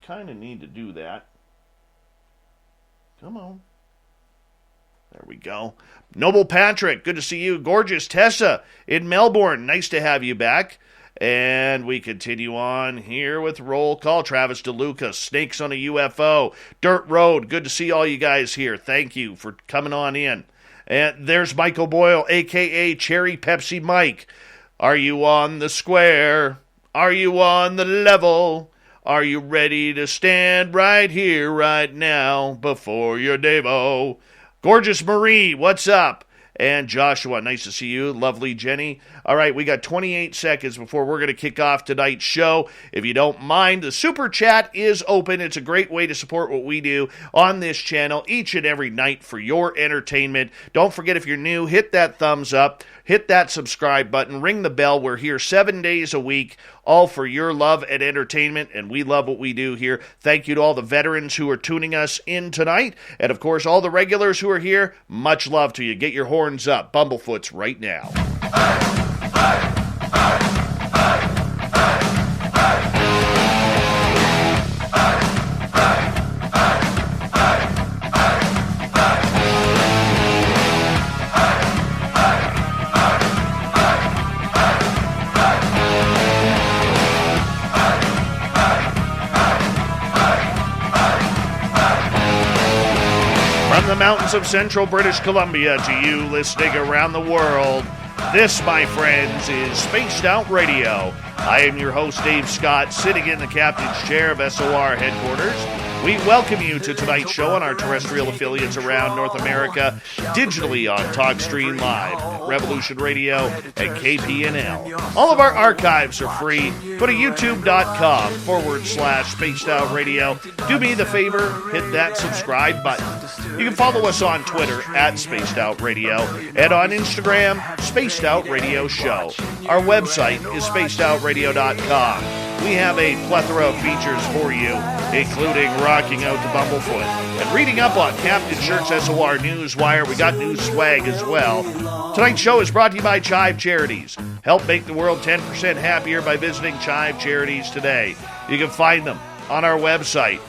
kind of need to do that. Come on. There we go. Noble Patrick, good to see you. Gorgeous Tessa in Melbourne, nice to have you back. And we continue on here with roll call. Travis DeLuca, Snakes on a UFO. Dirt Road, good to see all you guys here. Thank you for coming on in. And there's Michael Boyle, a.k.a. Cherry Pepsi Mike. Are you on the square? Are you on the level? Are you ready to stand right here, right now, before your Devo? Gorgeous Marie, what's up? And Joshua, nice to see you. Lovely Jenny. All right, we got 28 seconds before we're going to kick off tonight's show. If you don't mind, the Super Chat is open. It's a great way to support what we do on this channel each and every night for your entertainment. Don't forget, if you're new, hit that thumbs up. Hit that subscribe button. Ring the bell. We're here 7 days a week, all for your love and entertainment, and we love what we do here. Thank you to all the veterans who are tuning us in tonight, and of course, all the regulars who are here, much love to you. Get your horns up. Bumblefoots right now. From the mountains of central British Columbia to you listening around the world, this, my friends, is Spaced Out Radio. I am your host, Dave Scott, sitting in the captain's chair of SOR headquarters. We welcome you to tonight's show on our terrestrial affiliates around North America, digitally on TalkStream Live, Revolution Radio, and KPNL. All of our archives are free. Go to youtube.com/Spaced Out Radio. Do me the favor, hit that subscribe button. You can follow us on Twitter @Spaced Out Radio and on Instagram, Spaced Out Radio Show. Our website is spacedoutradio.com. We have a plethora of features for you, including rocking out to Bumblefoot and reading up on Captain Shirt's SOR Newswire. We got new swag as well. Tonight's show is brought to you by Chive Charities. Help make the world 10% happier by visiting Chive Charities today. You can find them on our website.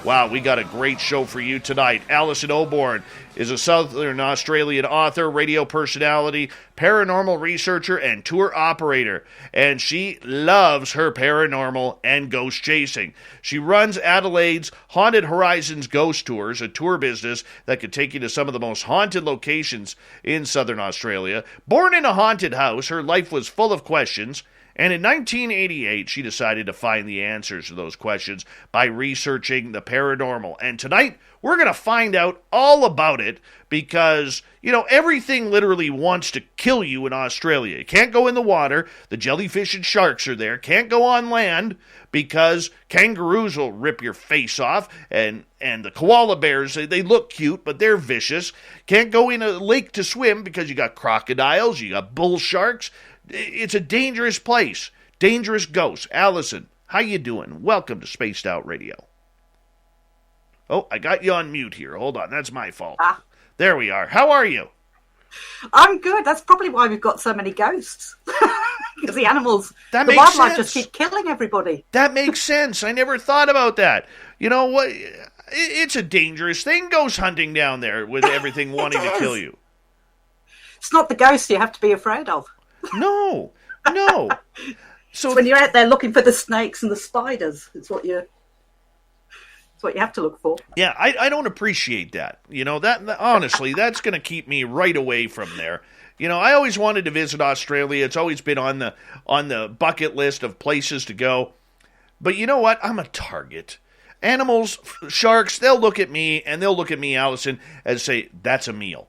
Wow, we got a great show for you tonight. Alison Oborn is a Southern Australian author, radio personality, paranormal researcher, and tour operator. And she loves her paranormal and ghost chasing. She runs Adelaide's Haunted Horizons Ghost Tours, a tour business that could take you to some of the most haunted locations in Southern Australia. Born in a haunted house, her life was full of questions. And in 1988, she decided to find the answers to those questions by researching the paranormal. And tonight, we're going to find out all about it because, you know, everything literally wants to kill you in Australia. You can't go in the water. The jellyfish and sharks are there. Can't go on land because kangaroos will rip your face off. And the koala bears, they look cute, but they're vicious. Can't go in a lake to swim because you got crocodiles, you got bull sharks. It's a dangerous place. Dangerous ghosts. Allison, how you doing? Welcome to Spaced Out Radio. Oh, I got you on mute here. Hold on. That's my fault. There we are. How are you? I'm good. That's probably why we've got so many ghosts. Because the animals, the wildlife just keep killing everybody. That makes sense. I never thought about that. You know what? It's a dangerous thing, ghost hunting down there with everything wanting to kill you. It's not the ghosts you have to be afraid of. No. So it's when you're out there looking for the snakes and the spiders, it's what you have to look for. Yeah, I don't appreciate that. You know, that honestly, that's going to keep me right away from there. You know, I always wanted to visit Australia. It's always been on the bucket list of places to go. But you know what? I'm a target. Animals, sharks, they'll look at me, and they'll look at me, Allison, and say, that's a meal.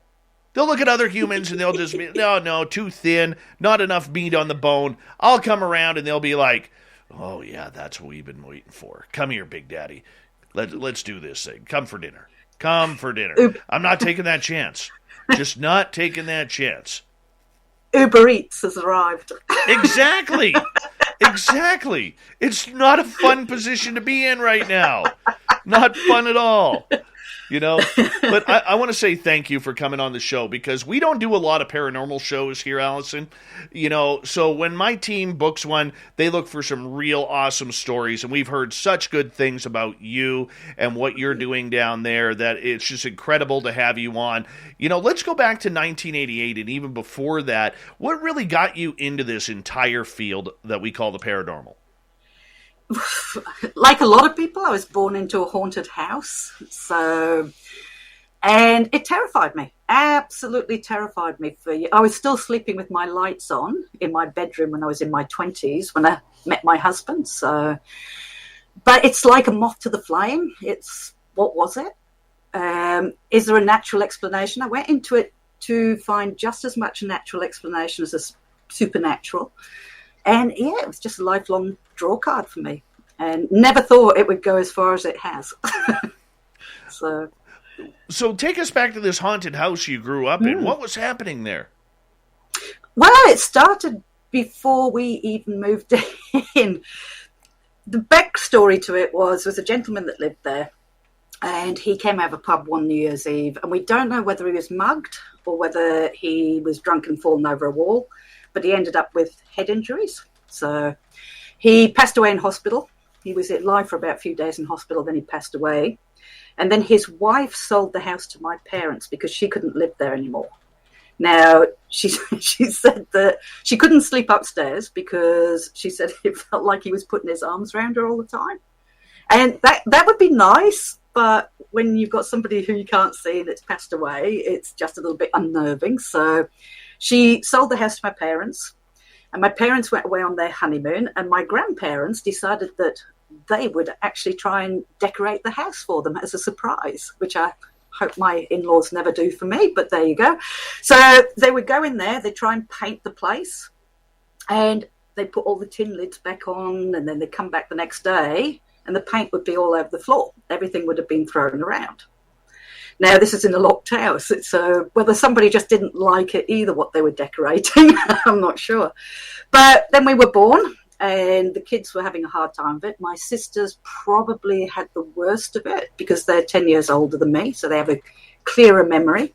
They'll look at other humans and they'll just be, no, too thin, not enough meat on the bone. I'll come around and they'll be like, oh yeah, that's what we've been waiting for. Come here, Big Daddy. Let's do this thing. Come for dinner. I'm not taking that chance. Just not taking that chance. Uber Eats has arrived. Exactly. It's not a fun position to be in right now. Not fun at all. But I want to say thank you for coming on the show, because we don't do a lot of paranormal shows here, Alison. So when my team books one, they look for some real awesome stories, and we've heard such good things about you and what you're doing down there that it's just incredible to have you on. Let's go back to 1988, and even before that, what really got you into this entire field that we call the paranormal? Like a lot of people, I was born into a haunted house. And it terrified me, absolutely terrified me. I was still sleeping with my lights on in my bedroom when I was in my 20s when I met my husband. But it's like a moth to the flame. What was it? Is there a natural explanation? I went into it to find just as much a natural explanation as a supernatural. And yeah, it was just a lifelong draw card for me, and never thought it would go as far as it has. So take us back to this haunted house you grew up in. What was happening there? Well, it started before we even moved in. The backstory to it was a gentleman that lived there, and he came out of a pub one New Year's Eve, and we don't know whether he was mugged or whether he was drunk and fallen over a wall, but he ended up with head injuries. So he passed away in hospital. He was alive for about a few days in hospital, then he passed away. And then his wife sold the house to my parents because she couldn't live there anymore. Now, she said that she couldn't sleep upstairs because she said it felt like he was putting his arms around her all the time. And that would be nice, but when you've got somebody who you can't see and it's passed away, it's just a little bit unnerving. So she sold the house to my parents, and my parents went away on their honeymoon, and my grandparents decided that they would actually try and decorate the house for them as a surprise, which I hope my in-laws never do for me, but there you go. So they would go in there, they'd try and paint the place, and they'd put all the tin lids back on, and then they'd come back the next day, and the paint would be all over the floor. Everything would have been thrown around. Now, this is in a locked house, so whether somebody just didn't like it either, what they were decorating, I'm not sure. But then we were born, and the kids were having a hard time of it. My sisters probably had the worst of it because they're 10 years older than me, so they have a clearer memory.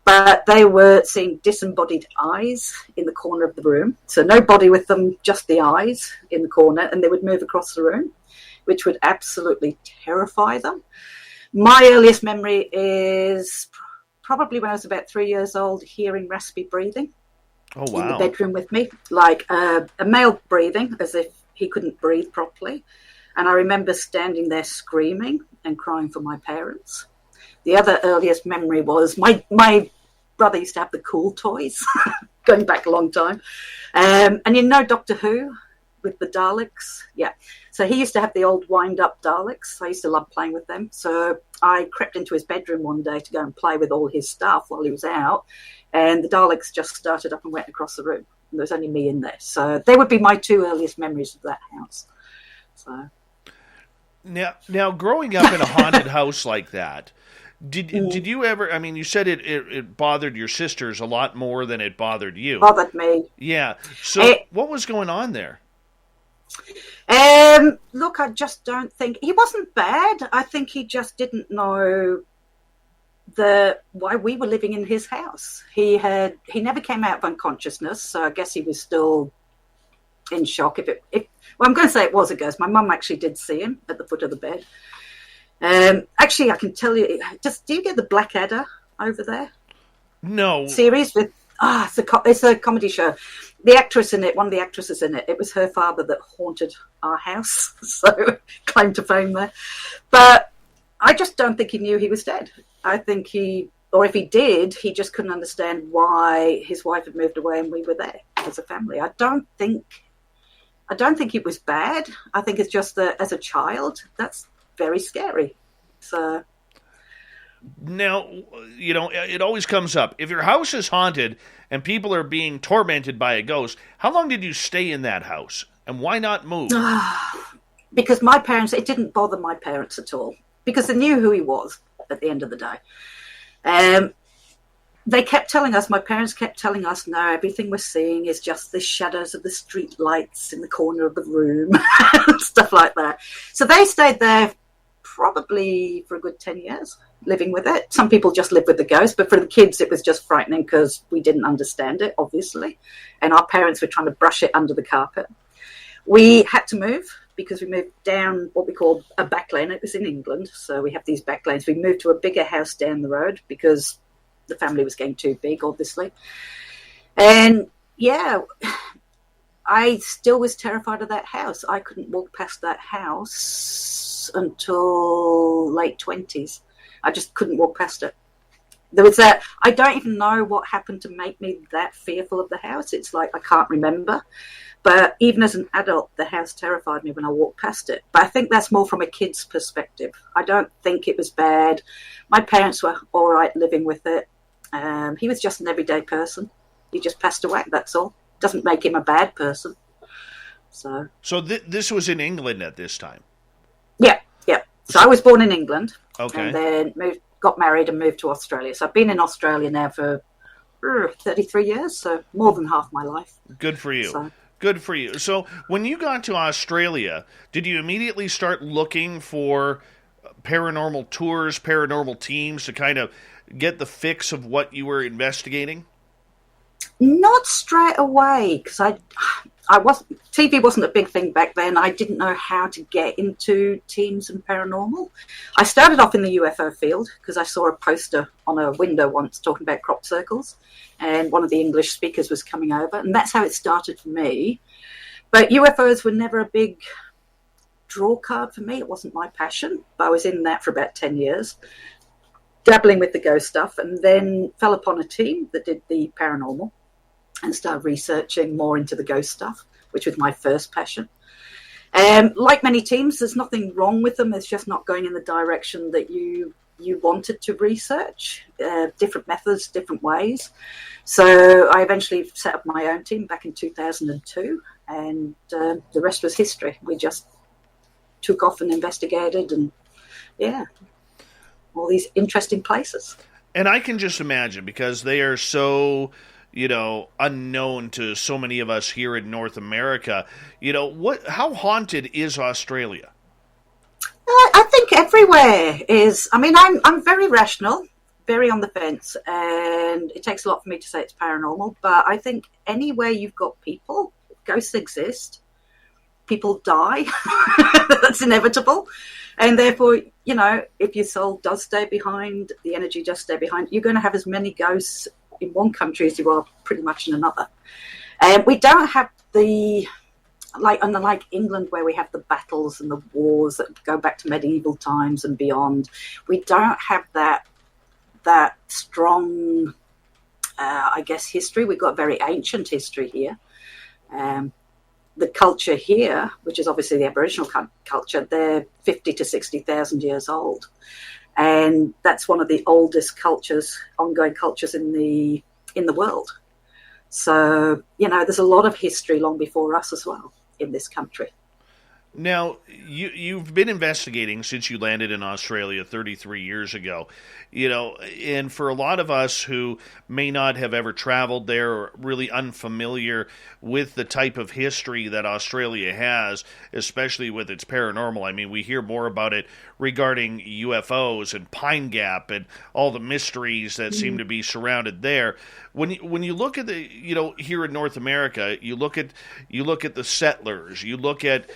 But they were seeing disembodied eyes in the corner of the room. So no body with them, just the eyes in the corner, and they would move across the room, which would absolutely terrify them. My earliest memory is probably when I was about 3 years old, hearing raspy breathing. Oh, wow. In the bedroom with me, like a male breathing as if he couldn't breathe properly. And I remember standing there screaming and crying for my parents. The other earliest memory was my brother used to have the cool toys, going back a long time. And Doctor Who with the Daleks? Yeah. So he used to have the old wind-up Daleks. I used to love playing with them. So I crept into his bedroom one day to go and play with all his stuff while he was out. And the Daleks just started up and went across the room. And there was only me in there. So they would be my two earliest memories of that house. So Now growing up in a haunted house like that, did you ever, you said it bothered your sisters a lot more than it bothered you. Bothered me. Yeah. So what was going on there? Look, I just don't think he wasn't bad. I think he just didn't know why we were living in his house. He never came out of unconsciousness, so I guess he was still in shock. Well, I'm going to say it was a ghost. My mum actually did see him at the foot of the bed. Actually, I can tell you. Do you get the Blackadder over there? No. Series with it's a comedy show. The actress in it, one of the actresses in it, it was her father that haunted our house, so claim to fame there. But I just don't think he knew he was dead. I think or if he did, he just couldn't understand why his wife had moved away and we were there as a family. I don't think it was bad. I think it's just that as a child, that's very scary. So now, it always comes up. If your house is haunted and people are being tormented by a ghost, how long did you stay in that house? And why not move? Because it didn't bother my parents at all. Because they knew who he was at the end of the day. They kept telling us, my parents kept telling us, no, everything we're seeing is just the shadows of the street lights in the corner of the room, stuff like that. So they stayed there probably for a good 10 years living with it. Some people just live with the ghost, but for the kids it was just frightening because we didn't understand it, obviously, and our parents were trying to brush it under the carpet. We had to move because we moved down what we call a back lane. It was in England, so we have these back lanes. We moved to a bigger house down the road because the family was getting too big, obviously. And yeah, I still was terrified of that house. I couldn't walk past that house until late 20s. I just couldn't walk past it. There was that, I don't even know what happened to make me that fearful of the house. It's like I can't remember. But even as an adult, the house terrified me when I walked past it. But I think that's more from a kid's perspective. I don't think it was bad. My parents were all right living with it. He was just an everyday person. He just passed away, that's all. Doesn't make him a bad person. So this was in England at this time? Yeah. So I was born in England. Okay. And then got married and moved to Australia. So I've been in Australia now for 33 years, so more than half my life. Good for you. Good for you. So when you got to Australia, did you immediately start looking for paranormal tours, paranormal teams to kind of get the fix of what you were investigating? Not straight away, because TV wasn't a big thing back then. I didn't know how to get into teams and paranormal. I started off in the UFO field because I saw a poster on a window once talking about crop circles, and one of the English speakers was coming over, and that's how it started for me. But UFOs were never a big draw card for me. It wasn't my passion, but I was in that for about 10 years, dabbling with the ghost stuff, and then fell upon a team that did the paranormal and started researching more into the ghost stuff, which was my first passion. Like many teams, there's nothing wrong with them. It's just not going in the direction that you wanted to research. Different methods, different ways. So I eventually set up my own team back in 2002, and the rest was history. We just took off and investigated, and all these interesting places. And I can just imagine, because they are so, unknown to so many of us here in North America, how haunted is Australia? I think everywhere is. I mean, I'm very rational, very on the fence, and it takes a lot for me to say it's paranormal, but I think anywhere you've got people, ghosts exist, people die, that's inevitable. And therefore, if your soul does stay behind, the energy does stay behind, you're going to have as many ghosts in one country as you are pretty much in another. We don't have unlike England, where we have the battles and the wars that go back to medieval times and beyond, we don't have that strong, history. We've got very ancient history here. The culture here, which is obviously the Aboriginal culture, they're 50 to 60,000 years old. And that's one of the oldest ongoing cultures in the world. So, there's a lot of history long before us as well in this country. Now, you've been investigating since you landed in Australia 33 years ago, and for a lot of us who may not have ever traveled there or really unfamiliar with the type of history that Australia has, especially with its paranormal. I mean, we hear more about it regarding UFOs and Pine Gap and all the mysteries that seem to be surrounded there. When you look at the, here in North America, you look at the settlers, you look at,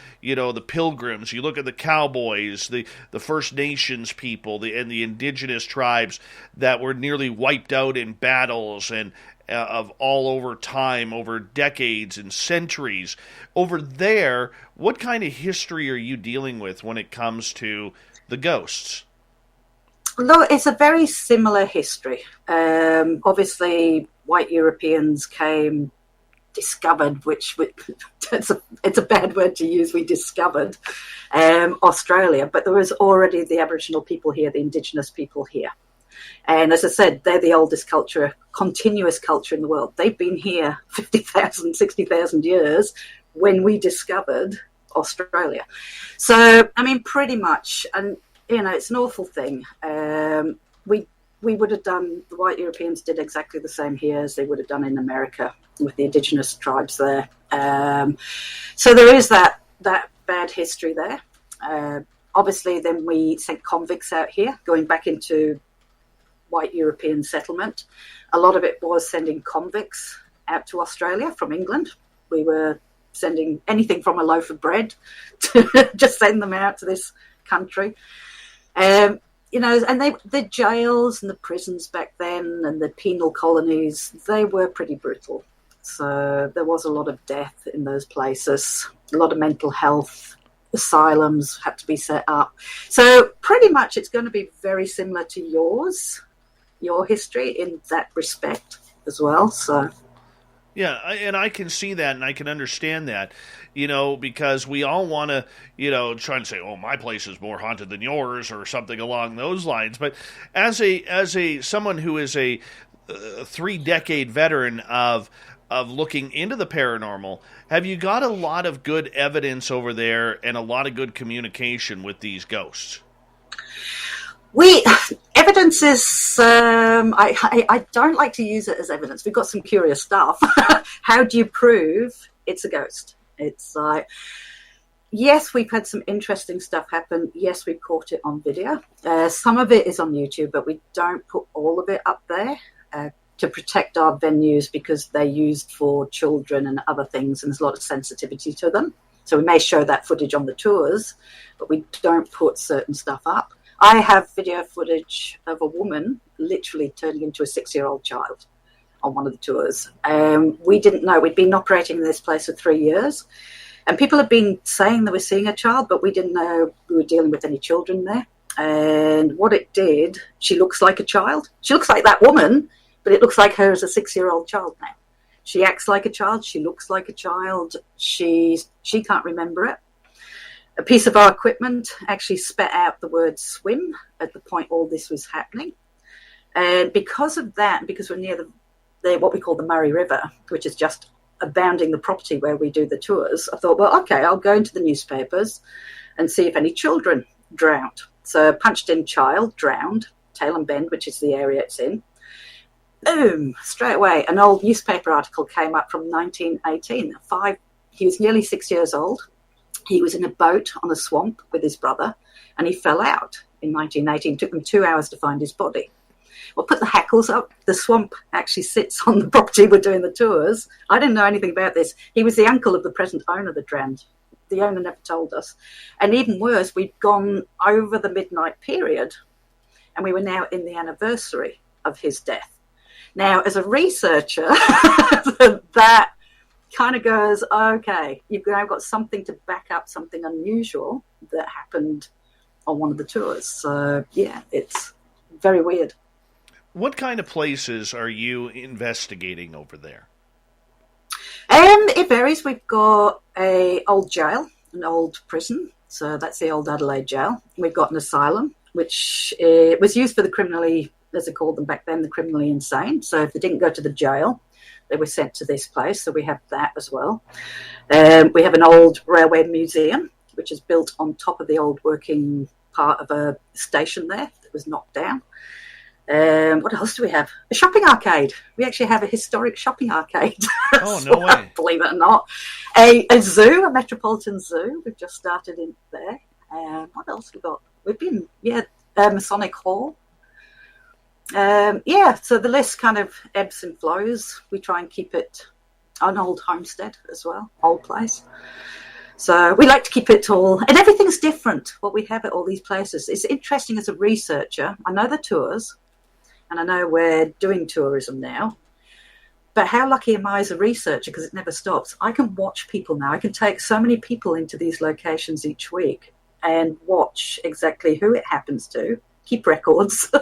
the pilgrims, you look at the cowboys, the First Nations people, and the indigenous tribes that were nearly wiped out in battles and of all over time, over decades and centuries. Over there, what kind of history are you dealing with when it comes to the ghosts? Look, it's a very similar history. Obviously, white Europeans discovered, which it's a bad word to use, we discovered Australia, but there was already the Aboriginal people here, the indigenous people here. And as I said, they're the oldest culture, continuous culture in the world. They've been here 50,000, 60,000 years when we discovered Australia. So, I mean, pretty much, and it's an awful thing. We would have done, the white Europeans did exactly the same here as they would have done in America with the indigenous tribes there. So there is that bad history there. Obviously, then we sent convicts out here, going back into white European settlement. A lot of it was sending convicts out to Australia from England. We were sending anything from a loaf of bread to just send them out to this country. And the jails and the prisons back then and the penal colonies, they were pretty brutal. So there was a lot of death in those places, a lot of mental health. Asylums had to be set up. So pretty much it's going to be very similar to your history in that respect as well. So yeah, and I can see that and I can understand that, because we all want to, try and say, oh, my place is more haunted than yours or something along those lines. But as someone who is a 3-decade veteran of looking into the paranormal, have you got a lot of good evidence over there and a lot of good communication with these ghosts? Evidence is, I don't like to use it as evidence. We've got some curious stuff. How do you prove it's a ghost? It's like, yes, we've had some interesting stuff happen. Yes, we've caught it on video. Some of it is on YouTube, but we don't put all of it up there to protect our venues because they're used for children and other things, and there's a lot of sensitivity to them. So we may show that footage on the tours, but we don't put certain stuff up. I have video footage of a woman literally turning into a 6-year-old child on one of the tours. We didn't know. We'd been operating in this place for 3 years, and people have been saying they were seeing a child, but we didn't know we were dealing with any children there. And what it did, she looks like a child. She looks like that woman, but it looks like her as a 6-year-old child now. She acts like a child. She looks like a child. She can't remember it. A piece of our equipment actually spat out the word swim at the point all this was happening. And because of that, because we're near the what we call the Murray River, which is just abounding the property where we do the tours, I thought, well, okay, I'll go into the newspapers and see if any children drowned. So punched in child, drowned, Tailem Bend, which is the area it's in. Boom, straight away, an old newspaper article came up from 1918. He was nearly 6 years old. He was in a boat on a swamp with his brother, and he fell out in 1918. It took them 2 hours to find his body. Well, put the hackles up. The swamp actually sits on the property we're doing the tours. I didn't know anything about this. He was the uncle of the present owner that drowned. The owner never told us. And even worse, we'd gone over the midnight period, and we were now in the anniversary of his death. Now, as a researcher, that kind of goes, okay, you've now got something to back up something unusual that happened on one of the tours. So, yeah, it's very weird. What kind of places are you investigating over there? It varies. We've got an old jail, an old prison. So that's the old Adelaide Gaol. We've got an asylum, which was used for the criminally, as they called them back then, the criminally insane. So if they didn't go to the jail, they were sent to this place. So we have that as well. We have an old railway museum, which is built on top of the old working part of a station there that was knocked down. What else do we have? A shopping arcade. We actually have a historic shopping arcade. Oh, no way. Believe it or not. A zoo, a metropolitan zoo. We've just started in there. What else we got? We've been, Masonic Hall. So the list kind of ebbs and flows. We try and keep it an old homestead as well, old place. So we like to keep it all, and everything's different, what we have at all these places. It's interesting as a researcher. I know the tours, and I know we're doing tourism now, but how lucky am I as a researcher, because it never stops. I can watch people now. I can take so many people into these locations each week and watch exactly who it happens to, keep records.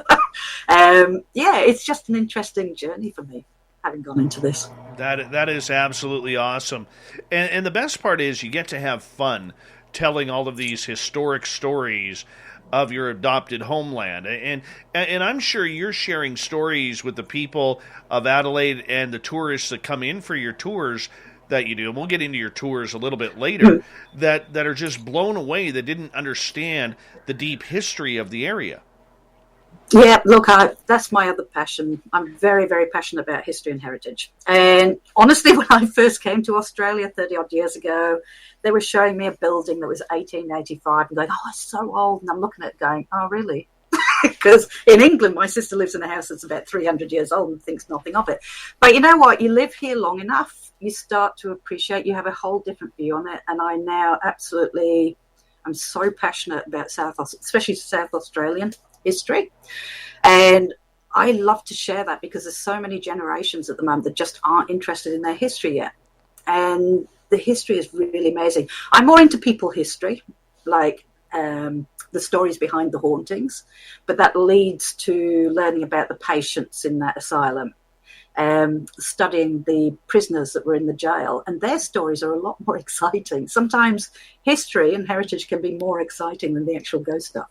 It's just an interesting journey for me, having gone into this. That is absolutely awesome. And the best part is you get to have fun telling all of these historic stories of your adopted homeland. And I'm sure you're sharing stories with the people of Adelaide and the tourists that come in for your tours that you do, and we'll get into your tours a little bit later, that are just blown away, that didn't understand the deep history of the area. Yeah, look, that's my other passion. I'm very, very passionate about history and heritage. And honestly, when I first came to Australia 30-odd years ago, they were showing me a building that was 1885 and going, oh, it's so old. And I'm looking at it going, oh, really? Because in England, my sister lives in a house that's about 300 years old and thinks nothing of it. But you know what? You live here long enough, you start to appreciate, you have a whole different view on it. And I now absolutely, I'm so passionate about especially South Australian history. And I love to share that because there's so many generations at the moment that just aren't interested in their history yet. And the history is really amazing. I'm more into people history, like the stories behind the hauntings, but that leads to learning about the patients in that asylum, studying the prisoners that were in the jail, and their stories are a lot more exciting. Sometimes history and heritage can be more exciting than the actual ghost stuff.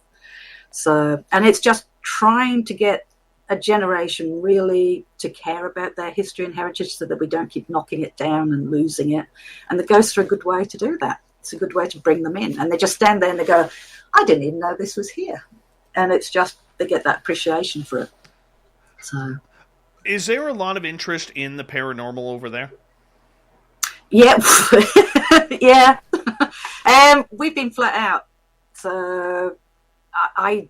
So, and it's just trying to get a generation really to care about their history and heritage so that we don't keep knocking it down and losing it. And the ghosts are a good way to do that. It's a good way to bring them in. And they just stand there and they go, I didn't even know this was here. And it's just, they get that appreciation for it. So, is there a lot of interest in the paranormal over there? Yeah. Yeah. We've been flat out. So I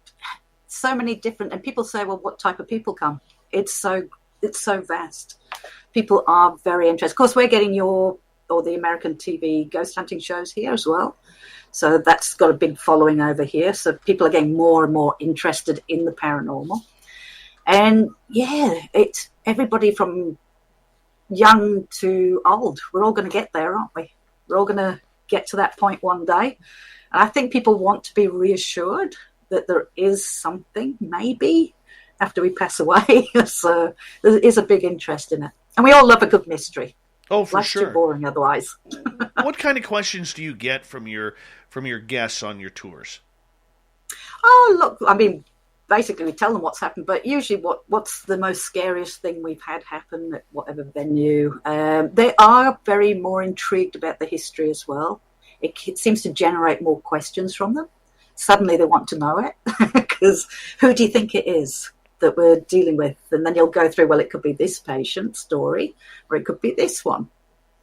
so many different, and people say, well, what type of people come? It's so vast. People are very interested. Of course, we're getting the American TV ghost hunting shows here as well. So that's got a big following over here. So people are getting more and more interested in the paranormal. And yeah, it's everybody from young to old. We're all going to get there, aren't we? We're all going to get to that point one day. And I think people want to be reassured that there is something, maybe, after we pass away. So there is a big interest in it. And we all love a good mystery. Oh, for Life's sure. too boring otherwise. What kind of questions do you get from your guests on your tours? Oh, look, I mean, basically we tell them what's happened, but usually what's the most scariest thing we've had happen at whatever venue. They are very more intrigued about the history as well. It seems to generate more questions from them. Suddenly they want to know it because who do you think it is that we're dealing with? And then you'll go through, well, it could be this patient's story or it could be this one.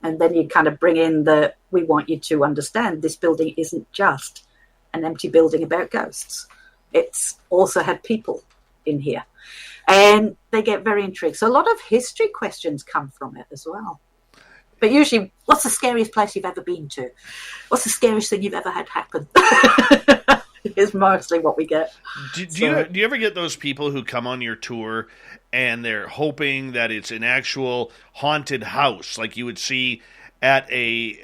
And then you kind of bring in we want you to understand this building isn't just an empty building about ghosts. It's also had people in here. And they get very intrigued. So a lot of history questions come from it as well. But usually, what's the scariest place you've ever been to? What's the scariest thing you've ever had happen? Is mostly what we get. Do you ever get those people who come on your tour and they're hoping that it's an actual haunted house, like you would see at a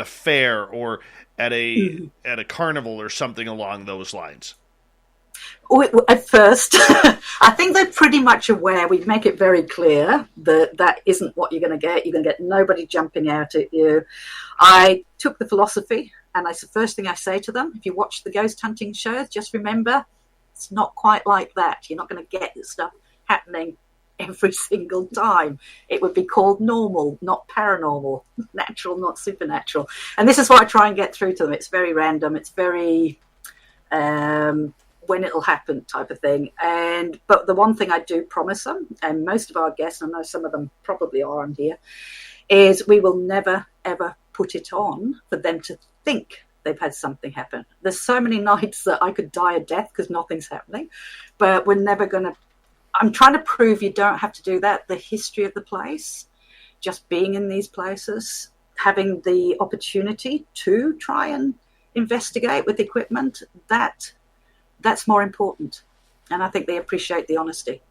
fair or at a carnival or something along those lines? At first, I think they're pretty much aware. We make it very clear that isn't what you're going to get. You're going to get nobody jumping out at you. I took the philosophy, and that's the first thing I say to them. If you watch the ghost hunting shows, just remember, it's not quite like that. You're not going to get this stuff happening every single time. It would be called normal, not paranormal, natural, not supernatural. And this is what I try and get through to them. It's very random. It's very when it'll happen type of thing. But the one thing I do promise them, and most of our guests, I know some of them probably are on here, is we will never, ever put it on for them to think they've had something happen. There's so many nights that I could die a death because nothing's happening, but we're never going to. I'm trying to prove you don't have to do that. The history of the place, just being in these places, having the opportunity to try and investigate with equipment, that's more important. And I think they appreciate the honesty.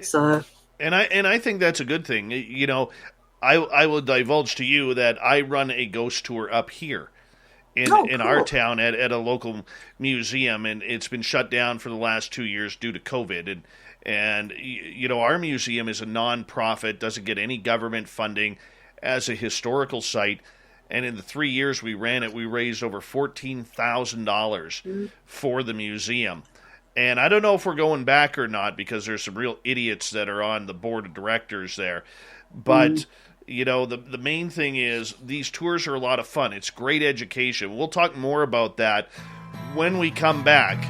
So, and I think that's a good thing. You know, I will divulge to you that I run a ghost tour up here in our town at a local museum, and it's been shut down for the last 2 years due to COVID. And you know, our museum is a non-profit, doesn't get any government funding as a historical site. And in the 3 years we ran it, we raised over $14,000 for the museum. And I don't know if we're going back or not because there's some real idiots that are on the board of directors there. But, you know, the main thing is these tours are a lot of fun. It's great education. We'll talk more about that when we come back.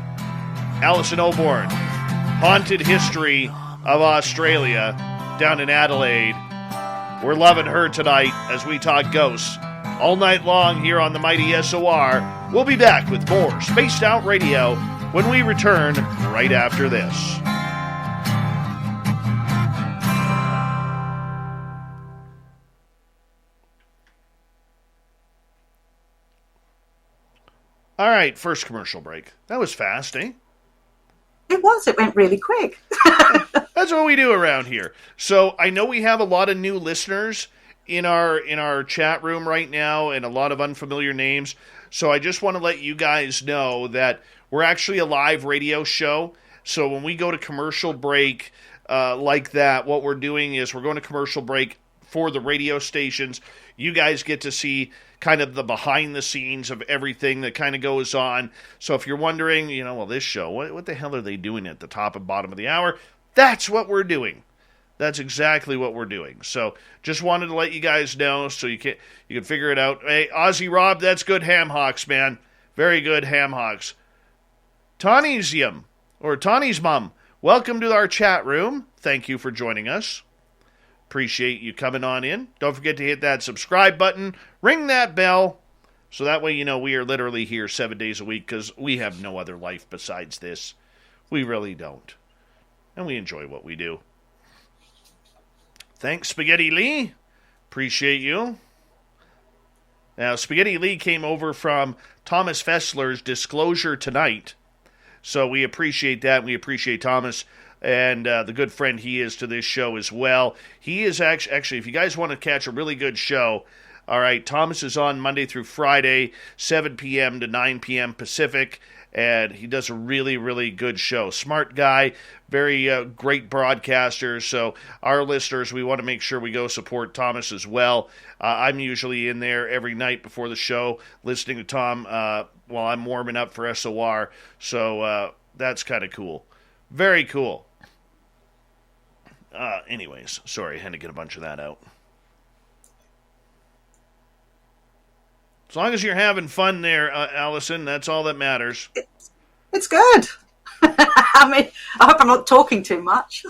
Alison Oborn, Haunted History of Australia down in Adelaide. We're loving her tonight as we talk ghosts all night long here on the mighty SOR. We'll be back with more Spaced Out Radio when we return right after this. All right, first commercial break. That was fast, eh? It was. It went really quick. That's what we do around here. So I know we have a lot of new listeners in our chat room right now and a lot of unfamiliar names. So I just want to let you guys know that we're actually a live radio show. So when we go to commercial break like that, what we're doing is we're going to commercial break for the radio stations. You guys get to see kind of the behind the scenes of everything that kind of goes on. So if you're wondering, well, this show, what the hell are they doing at the top and bottom of the hour? That's what we're doing. That's exactly what we're doing. So just wanted to let you guys know so you can figure it out. Hey, Aussie Rob, that's good ham hocks, man. Very good ham hocks. Tawny's mom, welcome to our chat room. Thank you for joining us. Appreciate you coming on in. Don't forget to hit that subscribe button. Ring that bell. So that way we are literally here 7 days a week because we have no other life besides this. We really don't. And we enjoy what we do. Thanks, Spaghetti Lee. Appreciate you. Now, Spaghetti Lee came over from Thomas Fessler's Disclosure Tonight. So we appreciate that. We appreciate Thomas and the good friend he is to this show as well. He is actually, if you guys want to catch a really good show, all right, Thomas is on Monday through Friday, 7 p.m. to 9 p.m. Pacific, and he does a really, really good show. Smart guy, very great broadcaster, so our listeners, we want to make sure we go support Thomas as well. I'm usually in there every night before the show listening to Tom while I'm warming up for SOR, so that's kind of cool. Very cool. Anyways, sorry, I had to get a bunch of that out. As long as you're having fun there, Allison, that's all that matters. It's good. I mean, I hope I'm not talking too much.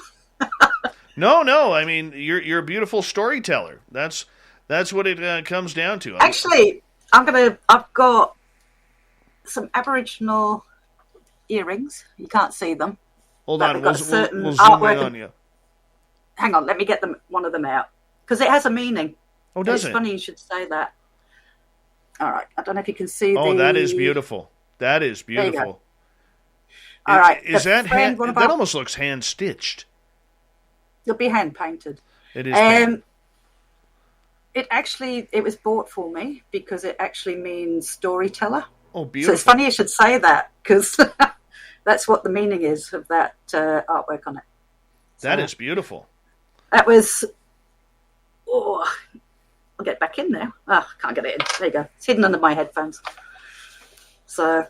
No. I mean, you're a beautiful storyteller. That's what it comes down to. Actually, I've got some Aboriginal earrings. You can't see them. Hold on, we'll zoom in on you. Hang on, let me get one of them out because it has a meaning. Oh, does it? It's funny you should say that. All right, I don't know if you can see. Oh, that is beautiful. That is beautiful. All right, is that that almost looks hand stitched? It'll be hand painted. It is. It was bought for me because it actually means storyteller. Oh, beautiful. So it's funny you should say that because that's what the meaning is of that artwork on it. So, that is beautiful. That was. Oh, I'll get back in there. Oh, can't get it in. There you go. It's hidden under my headphones. So.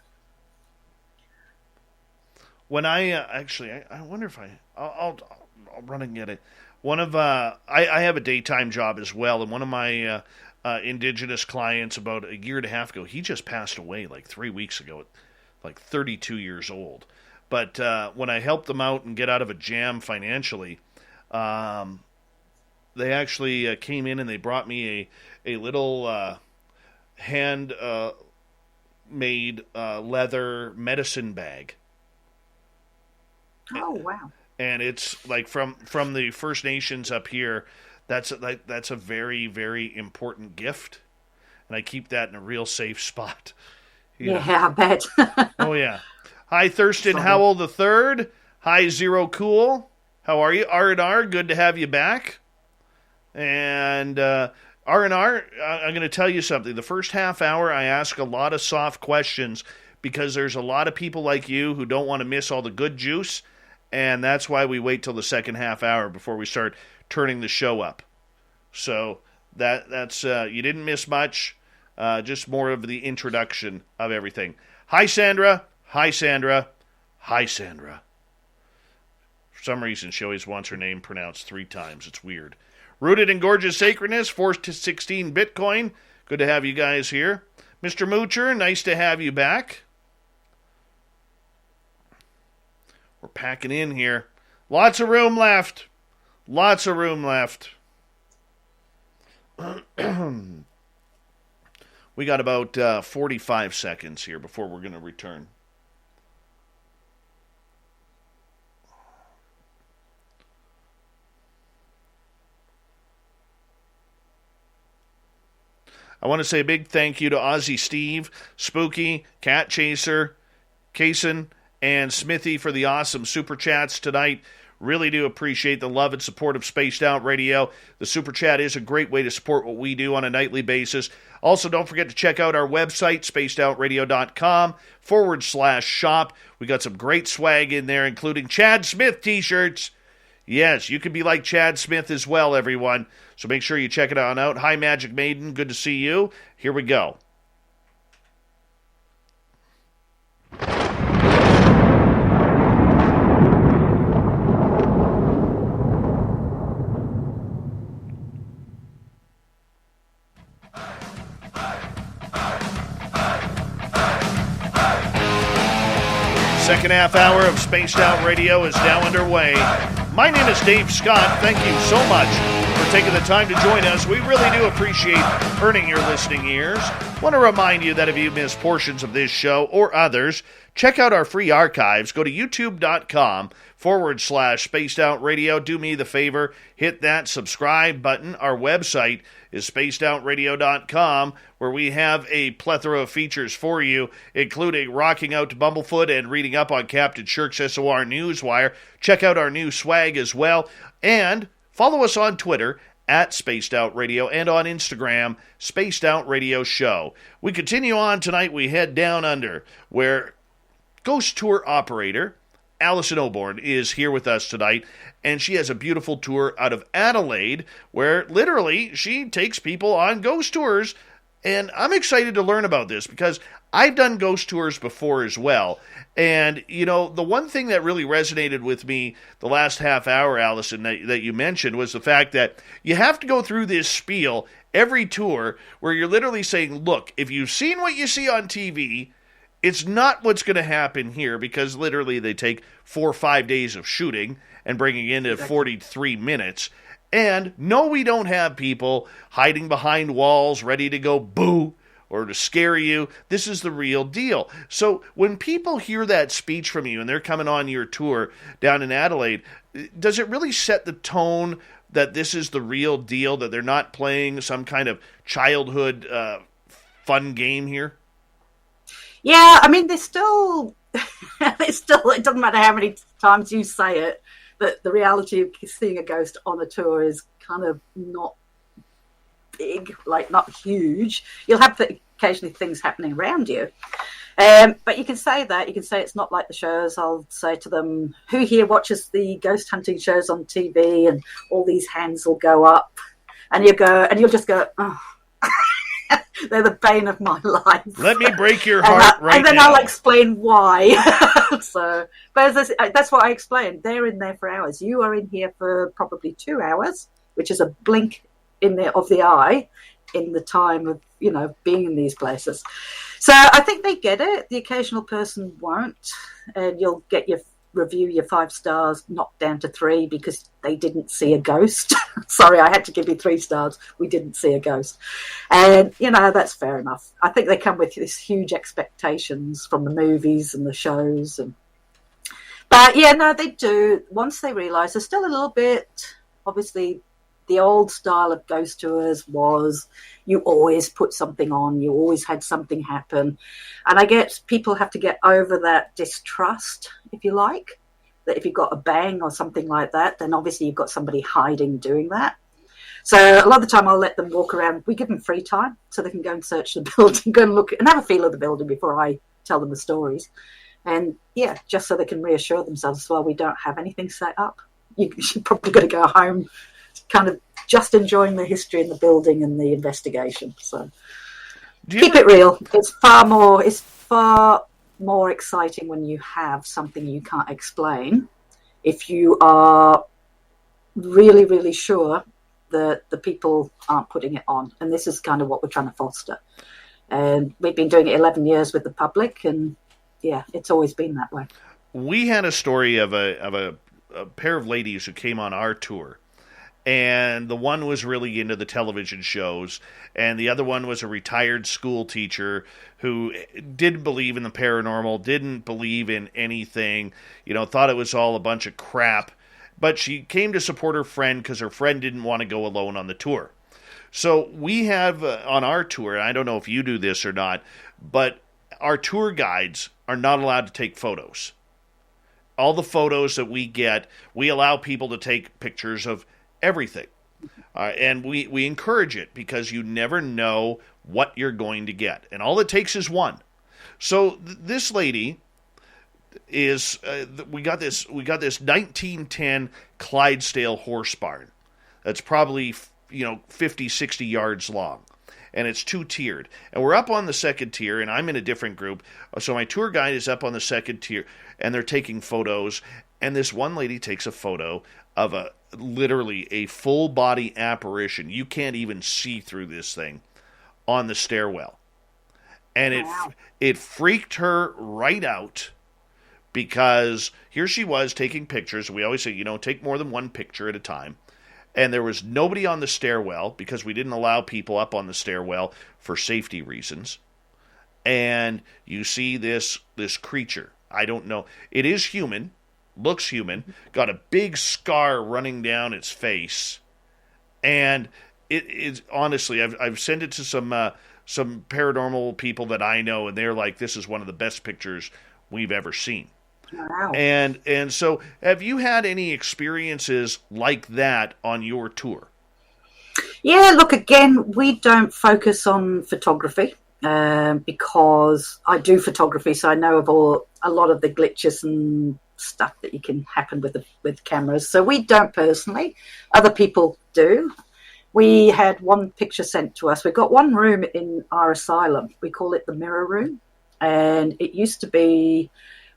When I I wonder if I'll run and get it. One of I have a daytime job as well, and one of my Indigenous clients about a year and a half ago, he just passed away like 3 weeks ago, like 32 years old. But when I helped them out and get out of a jam financially, they actually came in and they brought me a little hand made leather medicine bag. Oh, wow. And it's like from the First Nations up here, that's a very, very important gift. And I keep that in a real safe spot. Yeah, I bet. Oh, yeah. Hi, Thurston Howell the Third. Hi, Zero Cool. How are you? R&R, good to have you back. And R&R, I'm going to tell you something. The first half hour, I ask a lot of soft questions because there's a lot of people like you who don't want to miss all the good juice. And that's why we wait till the second half hour before we start turning the show up. So that's you didn't miss much, just more of the introduction of everything. Hi, Sandra. Hi, Sandra. Hi, Sandra. For some reason, she always wants her name pronounced 3 times. It's weird. Rooted in Gorgeous Sacredness, 416 Bitcoin. Good to have you guys here. Mr. Moocher, nice to have you back. We're packing in here. Lots of room left. Lots of room left. We got about 45 seconds here before we're going to return. I want to say a big thank you to Ozzy Steve, Spooky, Cat Chaser, Kaysen, and Smithy for the awesome super chats tonight. Really do appreciate the love and support of Spaced Out Radio. The super chat is a great way to support what we do on a nightly basis. Also, don't forget to check out our website, spacedoutradio.com/shop. We got some great swag in there, including Chad Smith t-shirts. Yes, you can be like Chad Smith as well, everyone. So make sure you check it on out. Hi, Magic Maiden. Good to see you. Here we go. Second half hour of Spaced Out Radio is now underway. My name is Dave Scott. Thank you so much for taking the time to join us. We really do appreciate earning your listening ears. Want to remind you that if you miss portions of this show or others, check out our free archives. Go to youtube.com/Spaced Out Radio. Do me the favor, hit that subscribe button. Our website is spacedoutradio.com, where we have a plethora of features for you, including rocking out to Bumblefoot and reading up on Captain Shirk's SOR Newswire. Check out our new swag as well. And follow us on Twitter at Spaced Out Radio and on Instagram, Spaced Out Radio Show. We continue on tonight. We head down under, where ghost tour operator Alison Oborn is here with us tonight, and she has a beautiful tour out of Adelaide where literally she takes people on ghost tours, and I'm excited to learn about this because I've done ghost tours before as well. And, you know, the one thing that really resonated with me the last half hour, Allison, that you mentioned was the fact that you have to go through this spiel every tour where you're literally saying, look, if you've seen what you see on TV, it's not what's going to happen here, because literally they take 4 or 5 days of shooting and bringing it into 43 minutes. And no, we don't have people hiding behind walls ready to go boo or to scare you. This is the real deal. So when people hear that speech from you and they're coming on your tour down in Adelaide, does it really set the tone that this is the real deal, that they're not playing some kind of childhood fun game here? Yeah, I mean, there's still, it doesn't matter how many times you say it, that the reality of seeing a ghost on a tour is kind of not big, like not huge. You'll have occasionally things happening around you. But you can say that. You can say it's not like the shows. I'll say to them, who here watches the ghost hunting shows on TV? And all these hands will go up. And you'll just go, oh. They're the bane of my life. Let me break your heart right now. And then I'll explain why. But that's what I explained. They're in there for hours. You are in here for probably 2 hours, which is a blink of the eye in the time of, being in these places. So I think they get it. The occasional person won't. And you'll get your 5 stars knocked down to 3 because they didn't see a ghost. Sorry, I had to give you 3 stars. We didn't see a ghost. And, that's fair enough. I think they come with this huge expectations from the movies and the shows. But, yeah, no, they do. Once they realise there's still a little bit, obviously, the old style of ghost tours was you always put something on, you always had something happen. And I guess people have to get over that distrust, if you like, that if you've got a bang or something like that, then obviously you've got somebody hiding doing that. So a lot of the time I'll let them walk around. We give them free time so they can go and search the building, go and look and have a feel of the building before I tell them the stories. And, yeah, just so they can reassure themselves as well, we don't have anything set up. You're probably going to go home kind of just enjoying the history in the building and the investigation. So keep it real. It's far more exciting when you have something you can't explain. If you are really, really sure that the people aren't putting it on. And this is kind of what we're trying to foster. And we've been doing it 11 years with the public, and yeah, it's always been that way. We had a story of a pair of ladies who came on our tour. and the one was really into the television shows, and the other one was a retired school teacher who didn't believe in the paranormal, didn't believe in anything, thought it was all a bunch of crap, but she came to support her friend because her friend didn't want to go alone on the tour. So we have on our tour, I don't know if you do this or not, but our tour guides are not allowed to take photos. All the photos that we get, we allow people to take pictures of everything. And we encourage it because you never know what you're going to get. And all it takes is one. So this lady is, we got this 1910 Clydesdale horse barn. That's probably 50, 60 yards long. And it's 2-tiered. And we're up on the second tier, and I'm in a different group. So my tour guide is up on the second tier, and they're taking photos. And this one lady takes a photo of literally a full-body apparition. You can't even see through this thing on the stairwell. And it freaked her right out because here she was taking pictures. We always say, take more than one picture at a time. And there was nobody on the stairwell because we didn't allow people up on the stairwell for safety reasons. And you see this creature. I don't know. It is human, looks human, got a big scar running down its face. And it is honestly, I've sent it to some paranormal people that I know, and they're like, this is one of the best pictures we've ever seen. Wow. And so have you had any experiences like that on your tour? Yeah, look, again, we don't focus on photography because I do photography, so I know of a lot of the glitches and stuff that you can happen with cameras. So we don't personally. Other people do. We had one picture sent to us. We've got one room in our asylum. We call it the mirror room. And it used to be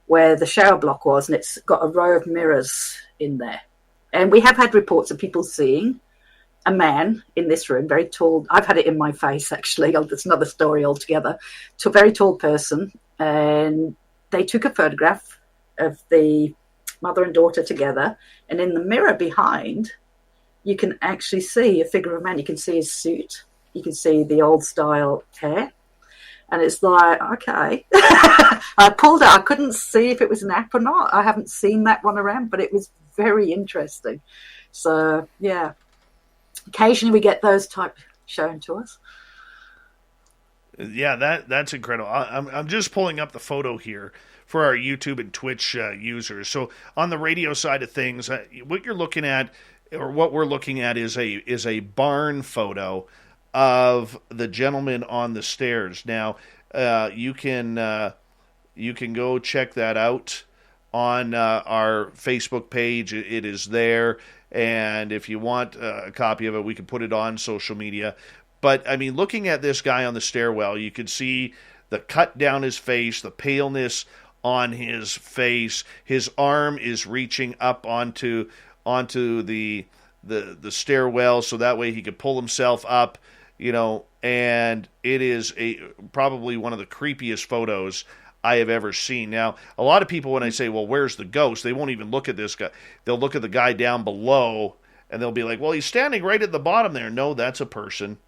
where the shower block was, and it's got a row of mirrors in there. And we have had reports of people seeing a man in this room, very tall. I've had it in my face, actually. That's another story altogether. To a very tall person. And they took a photograph of the mother and daughter together. And in the mirror behind, you can actually see a figure of a man. You can see his suit. You can see the old style hair. And it's like, okay. I pulled it. I couldn't see if it was an app or not. I haven't seen that one around, but it was very interesting. So, yeah. Occasionally we get those type shown to us. Yeah, that's incredible. I'm just pulling up the photo here for our YouTube and Twitch users. So on the radio side of things, what you're looking at, or what we're looking at, is a barn photo of the gentleman on the stairs. Now, you can go check that out on our Facebook page. It is there, and if you want a copy of it, we can put it on social media. But I mean, looking at this guy on the stairwell, you could see the cut down his face, the paleness on his face. His arm is reaching up onto the stairwell, so that way he could pull himself up. And it is probably one of the creepiest photos I have ever seen. Now, a lot of people, when I say, well, where's the ghost? They won't even look at this guy. They'll look at the guy down below, and they'll be like, well, he's standing right at the bottom there. No, that's a person.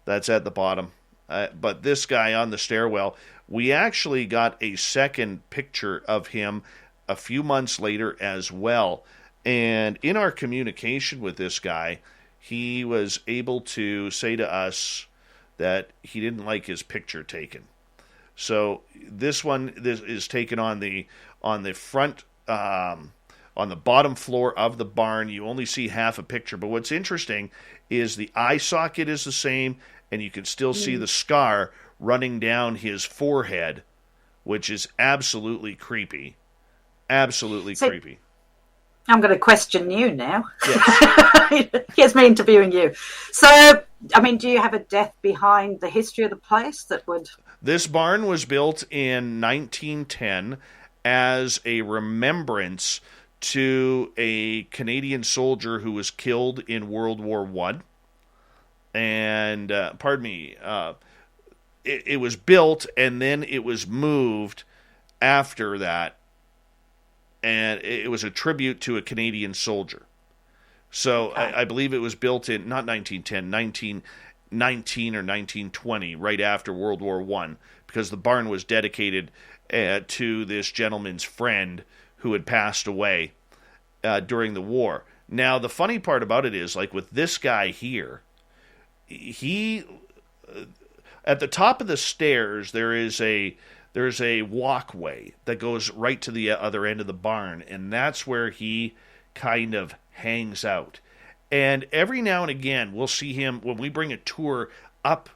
That's at the bottom. But this guy on the stairwell, we actually got a second picture of him a few months later as well. And in our communication with this guy, he was able to say to us that he didn't like his picture taken. So this is taken on the front, on the bottom floor of the barn. You only see half a picture. But what's interesting is the eye socket is the same, and you can still see the scar running down his forehead, which is absolutely creepy. Absolutely creepy. I'm going to question you now. Yes. Here's me interviewing you. So, I mean, do you have a death behind the history of the place that would... This barn was built in 1910 as a remembrance to a Canadian soldier who was killed in World War I. And, it was built and then it was moved after that. And it was a tribute to a Canadian soldier. So I believe it was built in, not 1910, 1919 or 1920, right after World War I, because the barn was dedicated to this gentleman's friend who had passed away during the war. Now, the funny part about it is, like with this guy here, he at the top of the stairs there's a walkway that goes right to the other end of the barn, and that's where he kind of hangs out. And every now and again, we'll see him when we bring a tour up